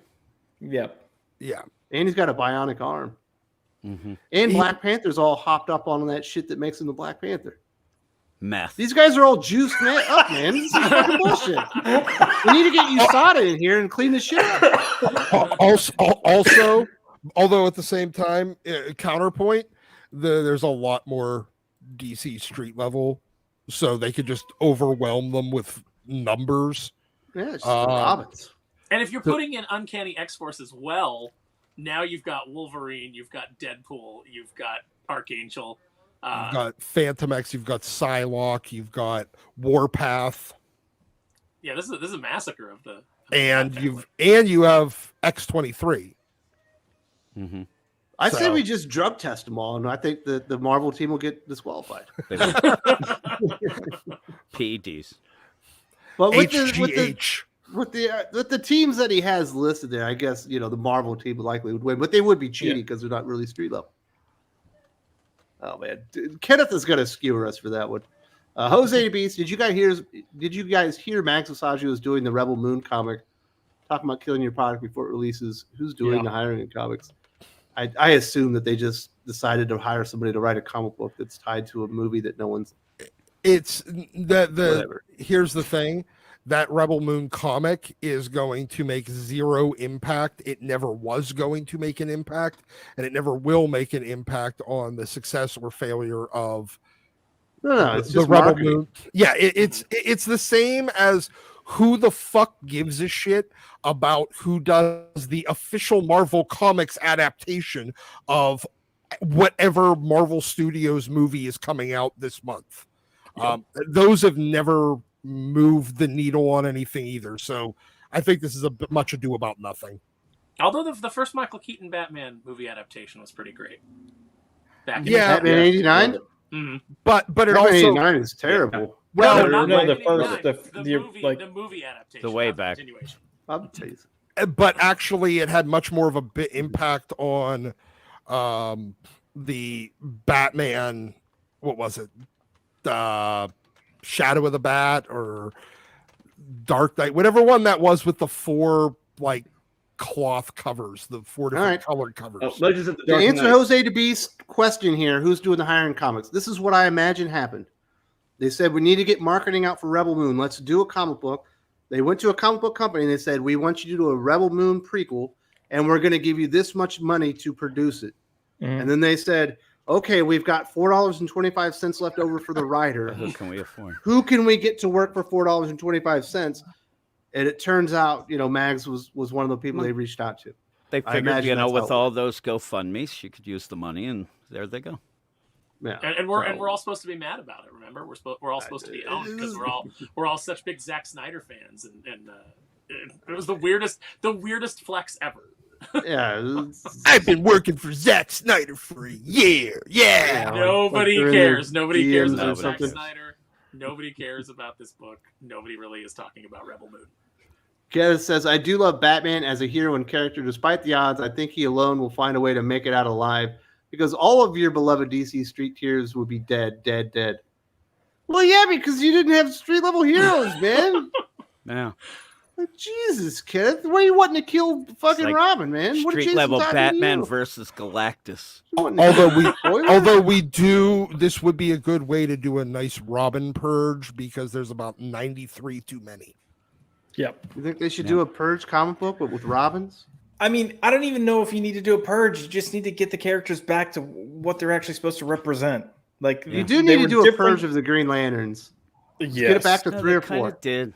Yep. yeah. And he's got a bionic arm. Mm-hmm. And He- Black Panther's all hopped up on that shit that makes him the Black Panther. Meth. These guys are all juiced up, man. This is fucking bullshit. We need to get USADA in here and clean this shit up. Also, although at the same time, counterpoint, there's a lot more DC street level, so they could just overwhelm them with numbers. Yeah, it's just the Robins. And if you're putting in Uncanny X-Force as well, now you've got Wolverine, you've got Deadpool, you've got Archangel. You've got Phantom X, you've got Psylocke, you've got Warpath, Yeah, this is a massacre of the. and you have X-23. Mm-hmm. I say So- we just drug test them all, and I think that the Marvel team will get disqualified. PEDs. But HGH. with the teams that he has listed there, I guess the Marvel team likely would win, but they would be cheating because they're not really street level. Oh man, Kenneth is going to skewer us for that one. Jose Beast, did you guys hear Max Osaggio is doing the Rebel Moon comic, talking about killing your product before it releases? Who's doing the hiring in comics? I assume that they just decided to hire somebody to write a comic book that's tied to a movie that no one's. It's the Whatever. Here's the thing. That Rebel Moon comic is going to make zero impact. It never was going to make an impact, and it never will make an impact on the success or failure of No, it's the just Rebel marketing. Moon. Yeah, it's the same as who the fuck gives a shit about who does the official Marvel Comics adaptation of whatever Marvel Studios movie is coming out this month. Those have never moved the needle on anything either. So I think this is a bit much ado about nothing. Although the first Michael Keaton Batman movie adaptation was pretty great. Back in Yeah. Batman '89. Mm-hmm. But it Batman also '89 is terrible. well not no, the 1989, first- the movie, like- the movie adaptation, The way not back. continuation. I'll tell you. but actually it had much more of a bit impact on the Batman. What was it? Shadow of the Bat or Dark Knight, whatever one that was with the 4 like cloth covers, the 4 different Right. colored covers. Oh, Legends of the To Dark answer Knight. Jose DeBeast's question here, who's doing the hiring comics? This is what I imagine happened. They said we need to get marketing out for Rebel Moon. Let's do a comic book. They went to a comic book company and they said, we want you to do a Rebel Moon prequel, and we're going to give you this much money to produce it. Mhm. And then they said, okay, we've got $4.25 left over for the writer. Who can we afford? Who can we get to work for $4.25? And it turns out, Mags was one of the people they reached out to. They I figured, imagine that's with how it all those GoFundMes, she could use the money, and there they go. Yeah. And we're all supposed to be mad about it. Remember, we're all supposed to be owned because we're all such big Zack Snyder fans, and it was the weirdest flex ever. Yeah. it's- I've been working for Zack Snyder for a year. Yeah. Nobody like they're in cares. their Nobody cares DMs about or Zack something. Snyder. Nobody cares about this book. Nobody really is talking about Rebel Moon. Gareth says, I do love Batman as a hero and character. Despite the odds, I think he alone will find a way to make it out alive because all of your beloved DC street tiers would be dead. Well, yeah, because you didn't have street level heroes, man. Yeah. Jesus, Kenneth. Why you wanting to kill fucking like Robin, man? What a Street chance level of talking to Batman you. versus Galactus. You wanting to Although kill we Spoiler? although we do, this would be a good way to do a nice Robin purge because there's about 93 too many. Yep. You think they should do a Purge comic book but with Robins? I mean, I don't even know if you need to do a purge. You just need to get the characters back to what they're actually supposed to represent. Like You do need to do a Purge of the Green Lanterns. Yes. Get it back to No, 3 or they kinda 4. did.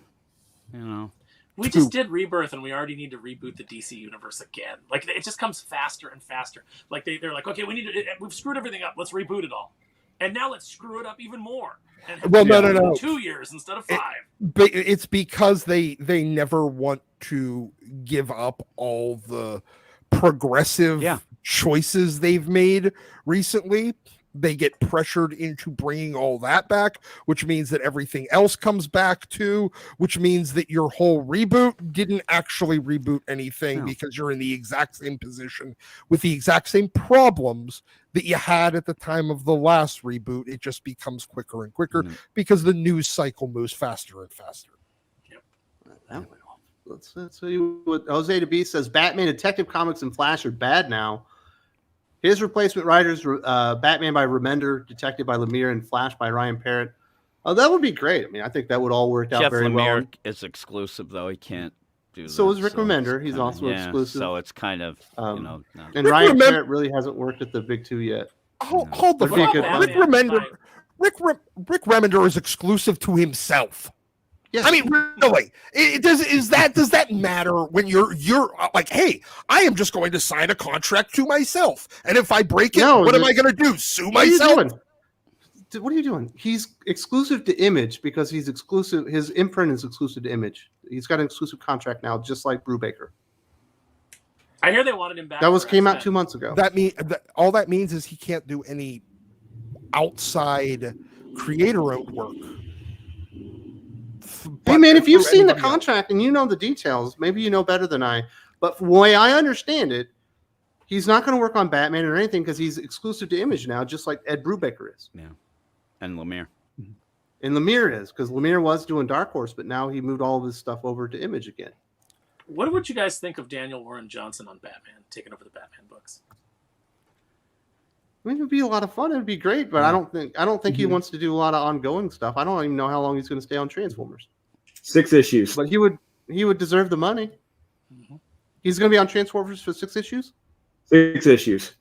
We just did Rebirth, and we already need to reboot the DC universe again. Like it just comes faster and faster. Like they're like, okay, we've screwed everything up. Let's reboot it all. And now let's screw it up even more. And Well, no. 2 years instead of 5. But it's because they never want to give up all the progressive choices they've made recently. They get pressured into bringing all that back, which means that everything else comes back too, which means that your whole reboot didn't actually reboot anything because you're in the exact same position with the exact same problems that you had at the time of the last reboot. It just becomes quicker and quicker because the news cycle moves faster and faster. That went off. Let's see what Jose DeB says. Batman, Detective Comics, and Flash are bad now. His replacement writers, Batman by Remender, Detective by Lemire, and Flash by Ryan Parrott. Oh, that would be great. I mean, I think that would all work out Jeff very well. Lemire is exclusive, though. He can't do so that. is Rick Remender. He's also yeah, exclusive. So it's kind of, and Rick Ryan Parrott really hasn't worked at the big two yet. Hold the That'd be a fuck. good Rick one. Remender. Rick Remender is exclusive to himself. Yes. I mean, really, does that matter when you're like, hey, I am just going to sign a contract to myself, and if I break it, what am I going to do? Sue myself? What are you doing? He's exclusive to Image because he's exclusive. His imprint is exclusive to Image. He's got an exclusive contract now, just like Brubaker. I hear they wanted him back. That came out 2 months ago. All that means is he can't do any outside creator-owned work. Hey man, if you've seen the contract and you know the details, maybe you know better than I. But from the way I understand it, he's not going to work on Batman or anything because he's exclusive to Image now, just like Ed Brubaker is. Yeah, and Lemire. And Lemire is, because Lemire was doing Dark Horse, but now he moved all of his stuff over to Image again. What would you guys think of Daniel Warren Johnson on Batman, taking over the Batman books? I mean, it would be a lot of fun. It would be great, but I don't think he wants to do a lot of ongoing stuff. I don't even know how long he's going to stay on Transformers. 6 issues. But he would deserve the money. He's going to be on Transformers for 6 issues? 6 issues.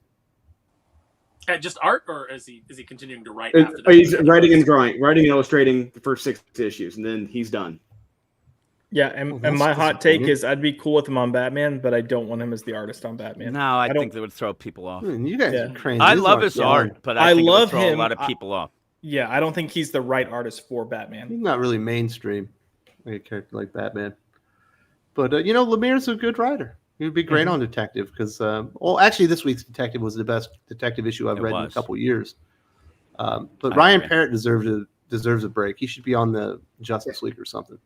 Just art, or is he continuing to write after that? He's writing and illustrating the first 6 issues, and then he's done. Yeah, and my hot take is I'd be cool with him on Batman, but I don't want him as the artist on Batman. No, I think that would throw people off. You guys are crazy. I love his art, but I think it would throw a lot of people off. Yeah, I don't think he's the right artist for Batman. He's not really mainstream, like a character like Batman. But, Lemire's a good writer. He would be great on Detective because, actually, this week's Detective was the best Detective issue I've read in a couple of years. But Ryan Parrott deserves a break. He should be on the Justice League or something.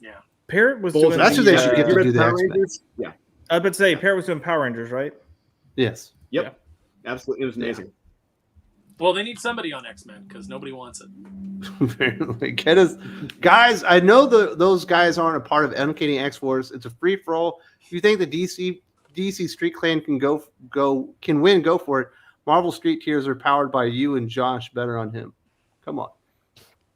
Yeah. Parrott was doing that's what they should get to do the Power X-Men. Rangers? Yeah. I was about to say Parrott was doing Power Rangers, right? Yes. Yep. Yeah. Absolutely. It was amazing. Well, they need somebody on X-Men because nobody wants it. Apparently. Guys, I know those guys aren't a part of Uncanny X-Force. It's a free-for-all. If you think the DC Street Clan can win, go for it. Marvel Street Tiers are powered by you and Josh. Better on him. Come on.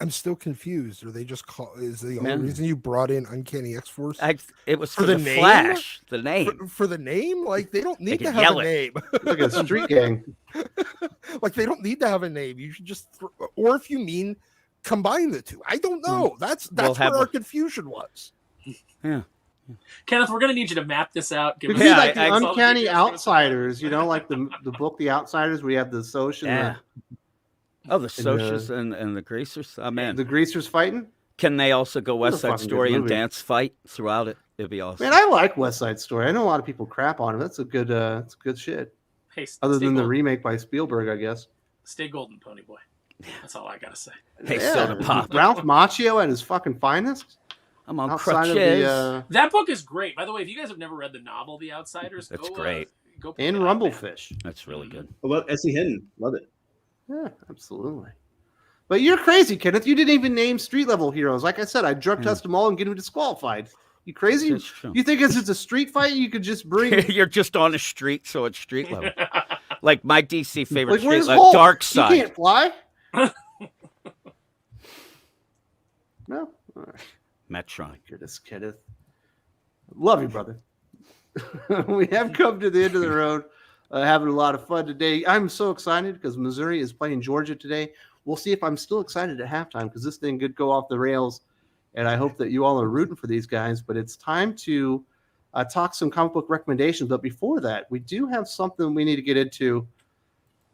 I'm still confused. Are they just is the only reason you brought in Uncanny X-Force? It was for the name? Flash. The name. For the name? Like, they don't need to have a name. Like a street gang. Like, they don't need to have a name. You should just, or if you mean combine the two. I don't know. That's where our confusion was. Yeah. Kenneth, we're going to need you to map this out. It could be like the Uncanny Outsiders, like the book The Outsiders, where you have the Soch and the Sochs and the Greasers. Oh, man. The Greasers fighting? Can they also go West Side Story and dance fight throughout it? It'd be awesome. Man, I like West Side Story. I know a lot of people crap on it. That's a good shit. Hey, other than the remake by Spielberg, I guess. Stay golden, Pony Boy. That's all I got to say. Hey, Soda Pop. Ralph Macchio at his fucking finest? I'm on crutches. That book is great. By the way, if you guys have never read the novel The Outsiders, that's great. Go and Rumblefish. That's really good. I love S.E. Hinton. Love it. Yeah, absolutely. But you're crazy, Kenneth. You didn't even name street level heroes. Like I said, I drug test them all and get them disqualified. You crazy? You think it's a street fight? You could just bring. You're just on the street, so it's street level. Like my DC favorite street where's level, Dark Side. You can't fly. No. All right. Metron. Goodness, Kenneth. Love you, brother. We have come to the end of the road. Having a lot of fun today. I'm so excited because Missouri is playing Georgia today. We'll see if I'm still excited at halftime because this thing could go off the rails. And I hope that you all are rooting for these guys. But it's time to talk some comic book recommendations. But before that, we do have something we need to get into.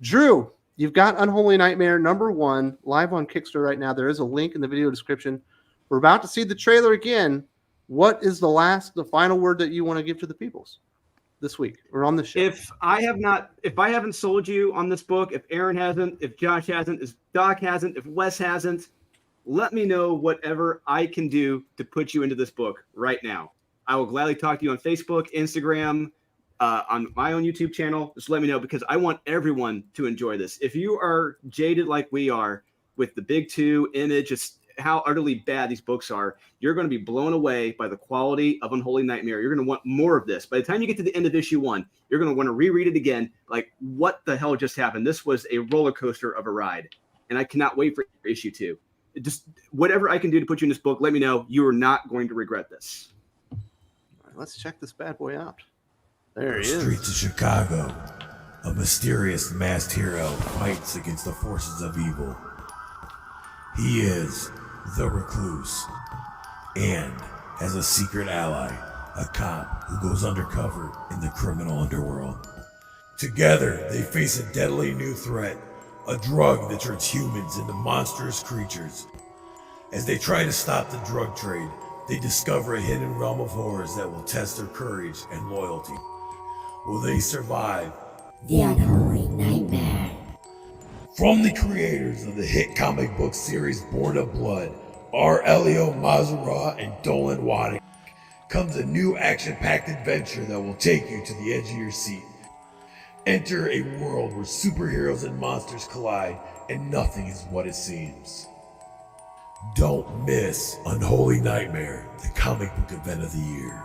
Drew, you've got Unholy Nightmare #1 live on Kickstarter right now. There is a link in the video description. We're about to see the trailer again. What is the final word that you want to give to the peoples this week or on the show? If I haven't sold you on this book, if Aaron hasn't, if Josh hasn't, if Doc hasn't, if Wes hasn't, let me know whatever I can do to put you into this book right now. I will gladly talk to you on Facebook, Instagram, on my own YouTube channel. Just let me know, because I want everyone to enjoy this. If you are jaded like we are with the big two image, just how utterly bad these books are, you're going to be blown away by the quality of Unholy Nightmare. You're going to want more of this. By the time you get to the end of issue 1, you're going to want to reread it again. Like, what the hell just happened? This was a roller coaster of a ride, and I cannot wait for issue 2. Just whatever I can do to put you in this book, let me know. You are not going to regret this. All right, let's check this bad boy out. There he Streets is. of Chicago, a mysterious masked hero fights against the forces of evil. He is the Recluse, and as a secret ally, a cop who goes undercover in the criminal underworld. Together, they face a deadly new threat, a drug that turns humans into monstrous creatures. As they try to stop the drug trade, they discover a hidden realm of horrors that will test their courage and loyalty. Will they survive? The Unholy Nightmare. From the creators of the hit comic book series Born of Blood, R. Elio Mazara and Dolan Waddick, comes a new action-packed adventure that will take you to the edge of your seat. Enter a world where superheroes and monsters collide, and nothing is what it seems. Don't miss Unholy Nightmare, the comic book event of the year.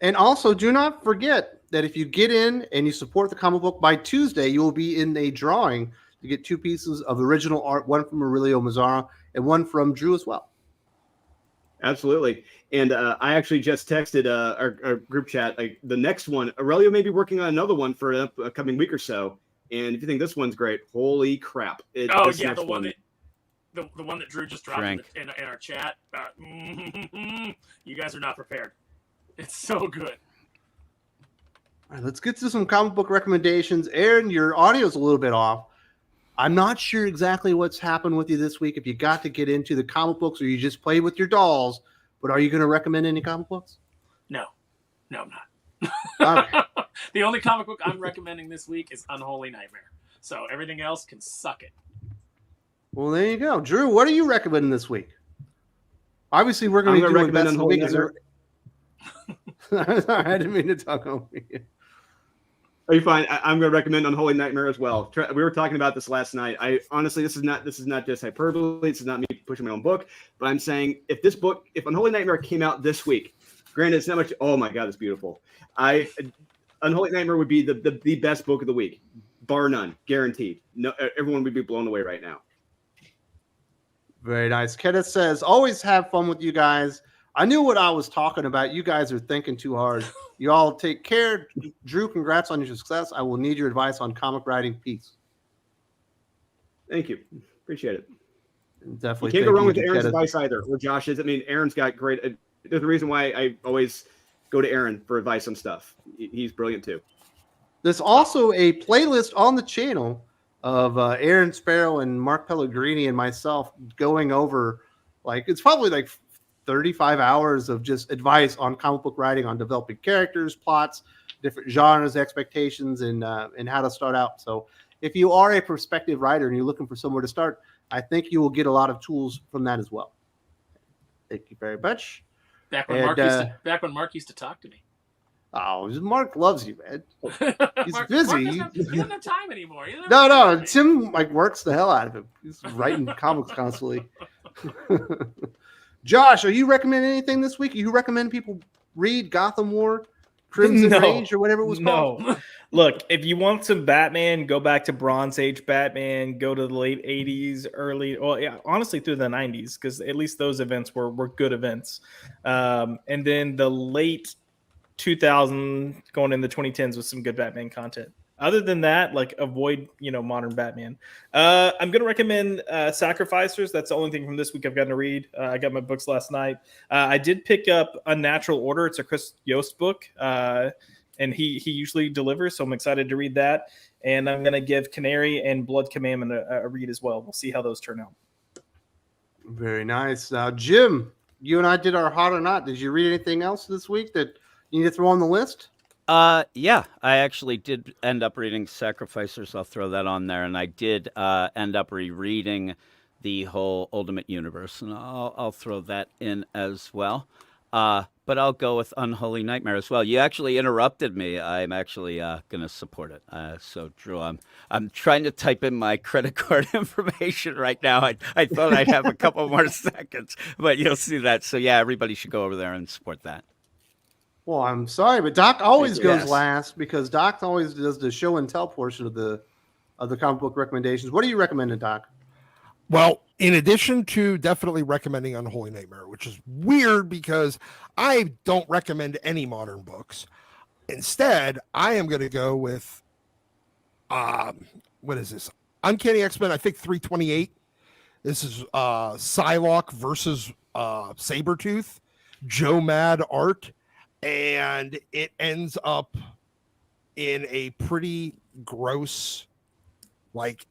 And also, do not forget that if you get in and you support the comic book by Tuesday, you will be in a drawing to get 2 pieces of original art, one from Aurelio Mazzara and one from Drew as well. Absolutely. And I actually just texted our group chat. The next one, Aurelio may be working on another one for a coming week or so. And if you think this one's great, holy crap! The one that Drew just dropped in our chat. You guys are not prepared. It's so good. All right, let's get to some comic book recommendations. Aaron, your audio's a little bit off. I'm not sure exactly what's happened with you this week, if you got to get into the comic books or you just play with your dolls, but are you going to recommend any comic books? No, I'm not. Okay. The only comic book I'm recommending this week is Unholy Nightmare. So everything else can suck it. Well, there you go. Drew, what are you recommending this week? Obviously, we're going to be doing best of the week. Sorry, I didn't mean to talk over you. Are you fine? I'm going to recommend Unholy Nightmare as well. We were talking about this last night. I honestly, this is not just hyperbole. This is not me pushing my own book, but I'm saying if Unholy Nightmare came out this week, granted, it's not much. Oh my God, it's beautiful. Unholy Nightmare would be the best book of the week, bar none, guaranteed. No, everyone would be blown away right now. Very nice. Kenneth says, always have fun with you guys. I knew what I was talking about. You guys are thinking too hard. You all take care. Drew, congrats on your success. I will need your advice on comic writing. Peace. Thank you. Appreciate it. Definitely. You can't go wrong with Aaron's advice either, or Josh's. I mean, Aaron's got great. There's a reason why I always go to Aaron for advice on stuff. He's brilliant too. There's also a playlist on the channel of Aaron Sparrow and Mark Pellegrini and myself going over, it's probably 35 hours of just advice on comic book writing, on developing characters, plots, different genres, expectations, and how to start out. So if you are a prospective writer and you're looking for somewhere to start, I think you will get a lot of tools from that as well. Thank you very much. Back when Mark used to talk to me. Oh, Mark loves you, man. He's busy. He doesn't have time anymore. No. Tim works the hell out of him. He's writing comics constantly. Josh, are you recommending anything this week? You recommend people read Gotham War, Crimson Rage, or whatever it was called? No. Look, if you want some Batman, go back to Bronze Age Batman, go to the late 80s, honestly through the 90s, because at least those events were good events. And then the late 2000 going in the 2010s with some good Batman content. Other than that, avoid, modern Batman. I'm going to recommend Sacrificers. That's the only thing from this week I've gotten to read. I got my books last night. I did pick up Unnatural Order. It's a Chris Yost book. and he usually delivers. So I'm excited to read that, and I'm gonna give Canary and Blood Commandment a read as well. We'll see how those turn out. Very nice. Jim, you and I did our hot or not. Did you read anything else this week that you need to throw on the list? Yeah, I actually did end up reading Sacrificers. I'll throw that on there, and I did end up rereading the whole Ultimate Universe, and I'll throw that in as well. But I'll go with Unholy Nightmare as well. You actually interrupted me. I'm actually going to support it. So, Drew, I'm trying to type in my credit card information right now. I thought I'd have a couple more seconds, but you'll see that. So, yeah, everybody should go over there and support that. Well, I'm sorry, but Doc always goes Yes. last because Doc always does the show and tell portion of the comic book recommendations. What are you recommending, Doc? Well, in addition to definitely recommending Unholy Nightmare, which is weird because I don't recommend any modern books. Instead, I am going to go with, what is this? Uncanny X-Men, I think 328. This is Psylocke versus Sabretooth, Joe Mad art, and it ends up in a pretty gross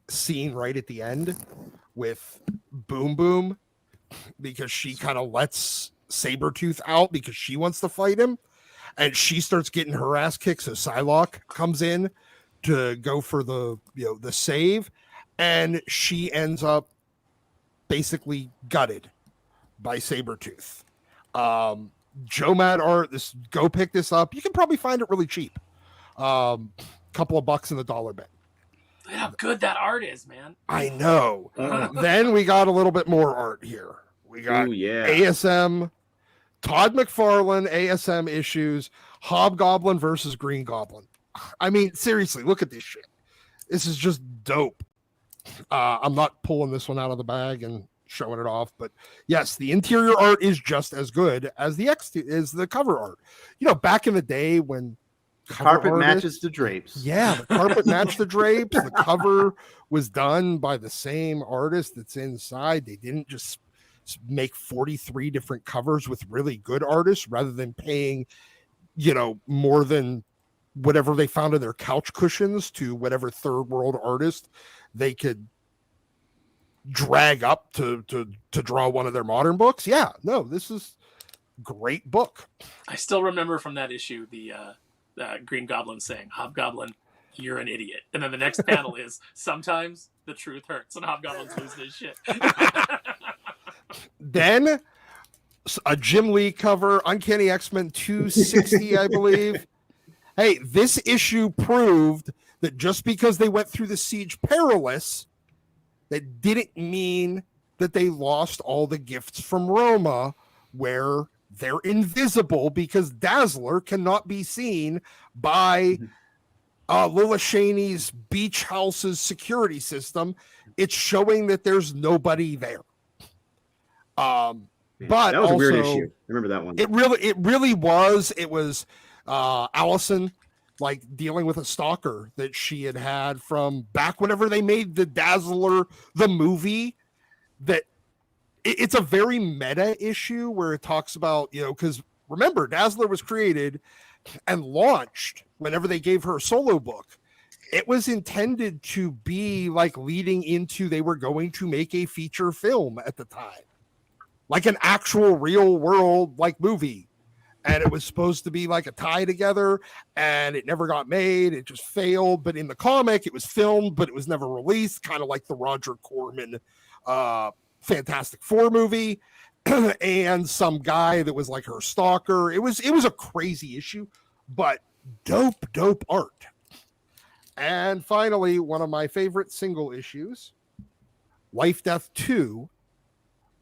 scene right at the end with Boom Boom, because she kind of lets Sabretooth out because she wants to fight him, and she starts getting her ass kicked. So Psylocke comes in to go for the save, and she ends up basically gutted by Sabretooth. Joe Mad art, go pick this up. You can probably find it really cheap. Couple of bucks in the dollar bin. Look how good that art is, man. I know. Then we got a little bit more art here. We got ASM, Todd McFarlane, ASM issues, Hobgoblin versus Green Goblin. I mean, seriously, look at this shit. This is just dope. I'm not pulling this one out of the bag and showing it off, but yes, the interior art is just as good as the cover art. Back in the day when Carpet matches the drapes. Yeah, the carpet matched the drapes. The cover was done by the same artist that's inside. They didn't just make 43 different covers with really good artists rather than paying, more than whatever they found in their couch cushions to whatever third world artist they could drag up to draw one of their modern books. Yeah, no, this is great book. I still remember from that issue the Green Goblin saying, "Hobgoblin, you're an idiot." And then the next panel is, "Sometimes the truth hurts," and Hobgoblin's losing his shit. Then a Jim Lee cover, Uncanny X-Men 260, I believe. Hey, this issue proved that just because they went through the Siege Perilous, that didn't mean that they lost all the gifts from Roma, where they're invisible because Dazzler cannot be seen by Lila Cheney's beach house's security system. It's showing that there's nobody there. But that was also, a weird issue. I remember that one. It really was. It was Allison dealing with a stalker that she had from back whenever they made the Dazzler the movie. That it's a very meta issue where it talks about, because remember, Dazzler was created and launched whenever they gave her a solo book. It was intended to be leading into they were going to make a feature film at the time, like an actual real world movie. And it was supposed to be a tie together, and it never got made. It just failed. But in the comic, it was filmed, but it was never released, kind of like the Roger Corman Fantastic Four movie, and some guy that was her stalker. It was a crazy issue, but dope art. And finally, one of my favorite single issues, Life Death 2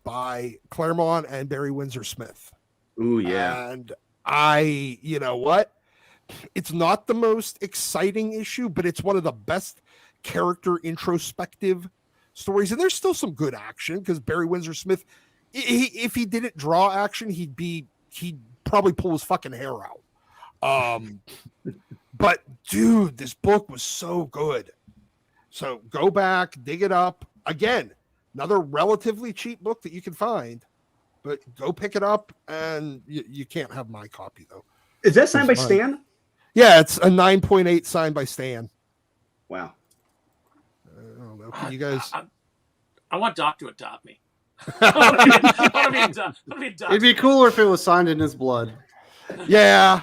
by Claremont and Barry Windsor Smith. Ooh, yeah. And you know what? It's not the most exciting issue, but it's one of the best character introspective stories. And there's still some good action because Barry Windsor Smith, if he didn't draw action, he'd probably pull his fucking hair out. But dude, this book was so good. So go back, dig it up. Again, another relatively cheap book that you can find, but go pick it up, and you can't have my copy though. Is that signed by Stan? Yeah, it's a 9.8 signed by Stan. Wow. I don't know. Can you guys? I want Doc to adopt me. I want to be Doc. It'd be cooler if it was signed in his blood. Yeah.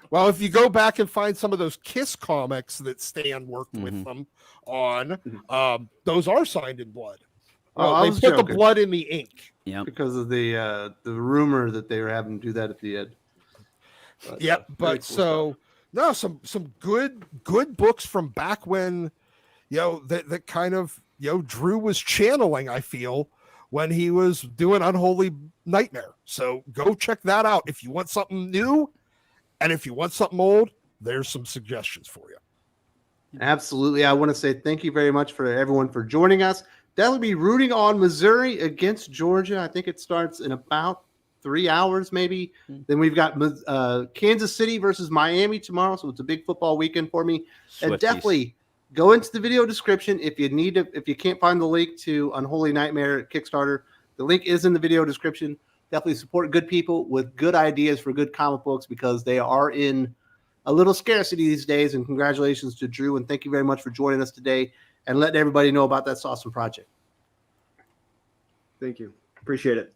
Well, if you go back and find some of those Kiss comics that Stan worked with them on, those are signed in blood. I They was put the joking. blood in the ink. Yeah. Because of the rumor that they were having to do that at the end. But, Yep. very But cool so stuff. no, some good books from back when, that kind of, Drew was channeling, I feel, when he was doing Unholy Nightmare. So go check that out. If you want something new and if you want something old, there's some suggestions for you. Absolutely. I want to say thank you very much for everyone for joining us. That'll be rooting on Missouri against Georgia. I think it starts in about 3 hours, maybe. Then we've got Kansas City versus Miami tomorrow. So it's a big football weekend for me. And Swifties. definitely go into the video description if you can't find the link to Unholy Nightmare Kickstarter. The link is in the video description. Definitely support good people with good ideas for good comic books because they are in a little scarcity these days. And congratulations to Drew. And thank you very much for joining us today and letting everybody know about that awesome project. Thank you. Appreciate it.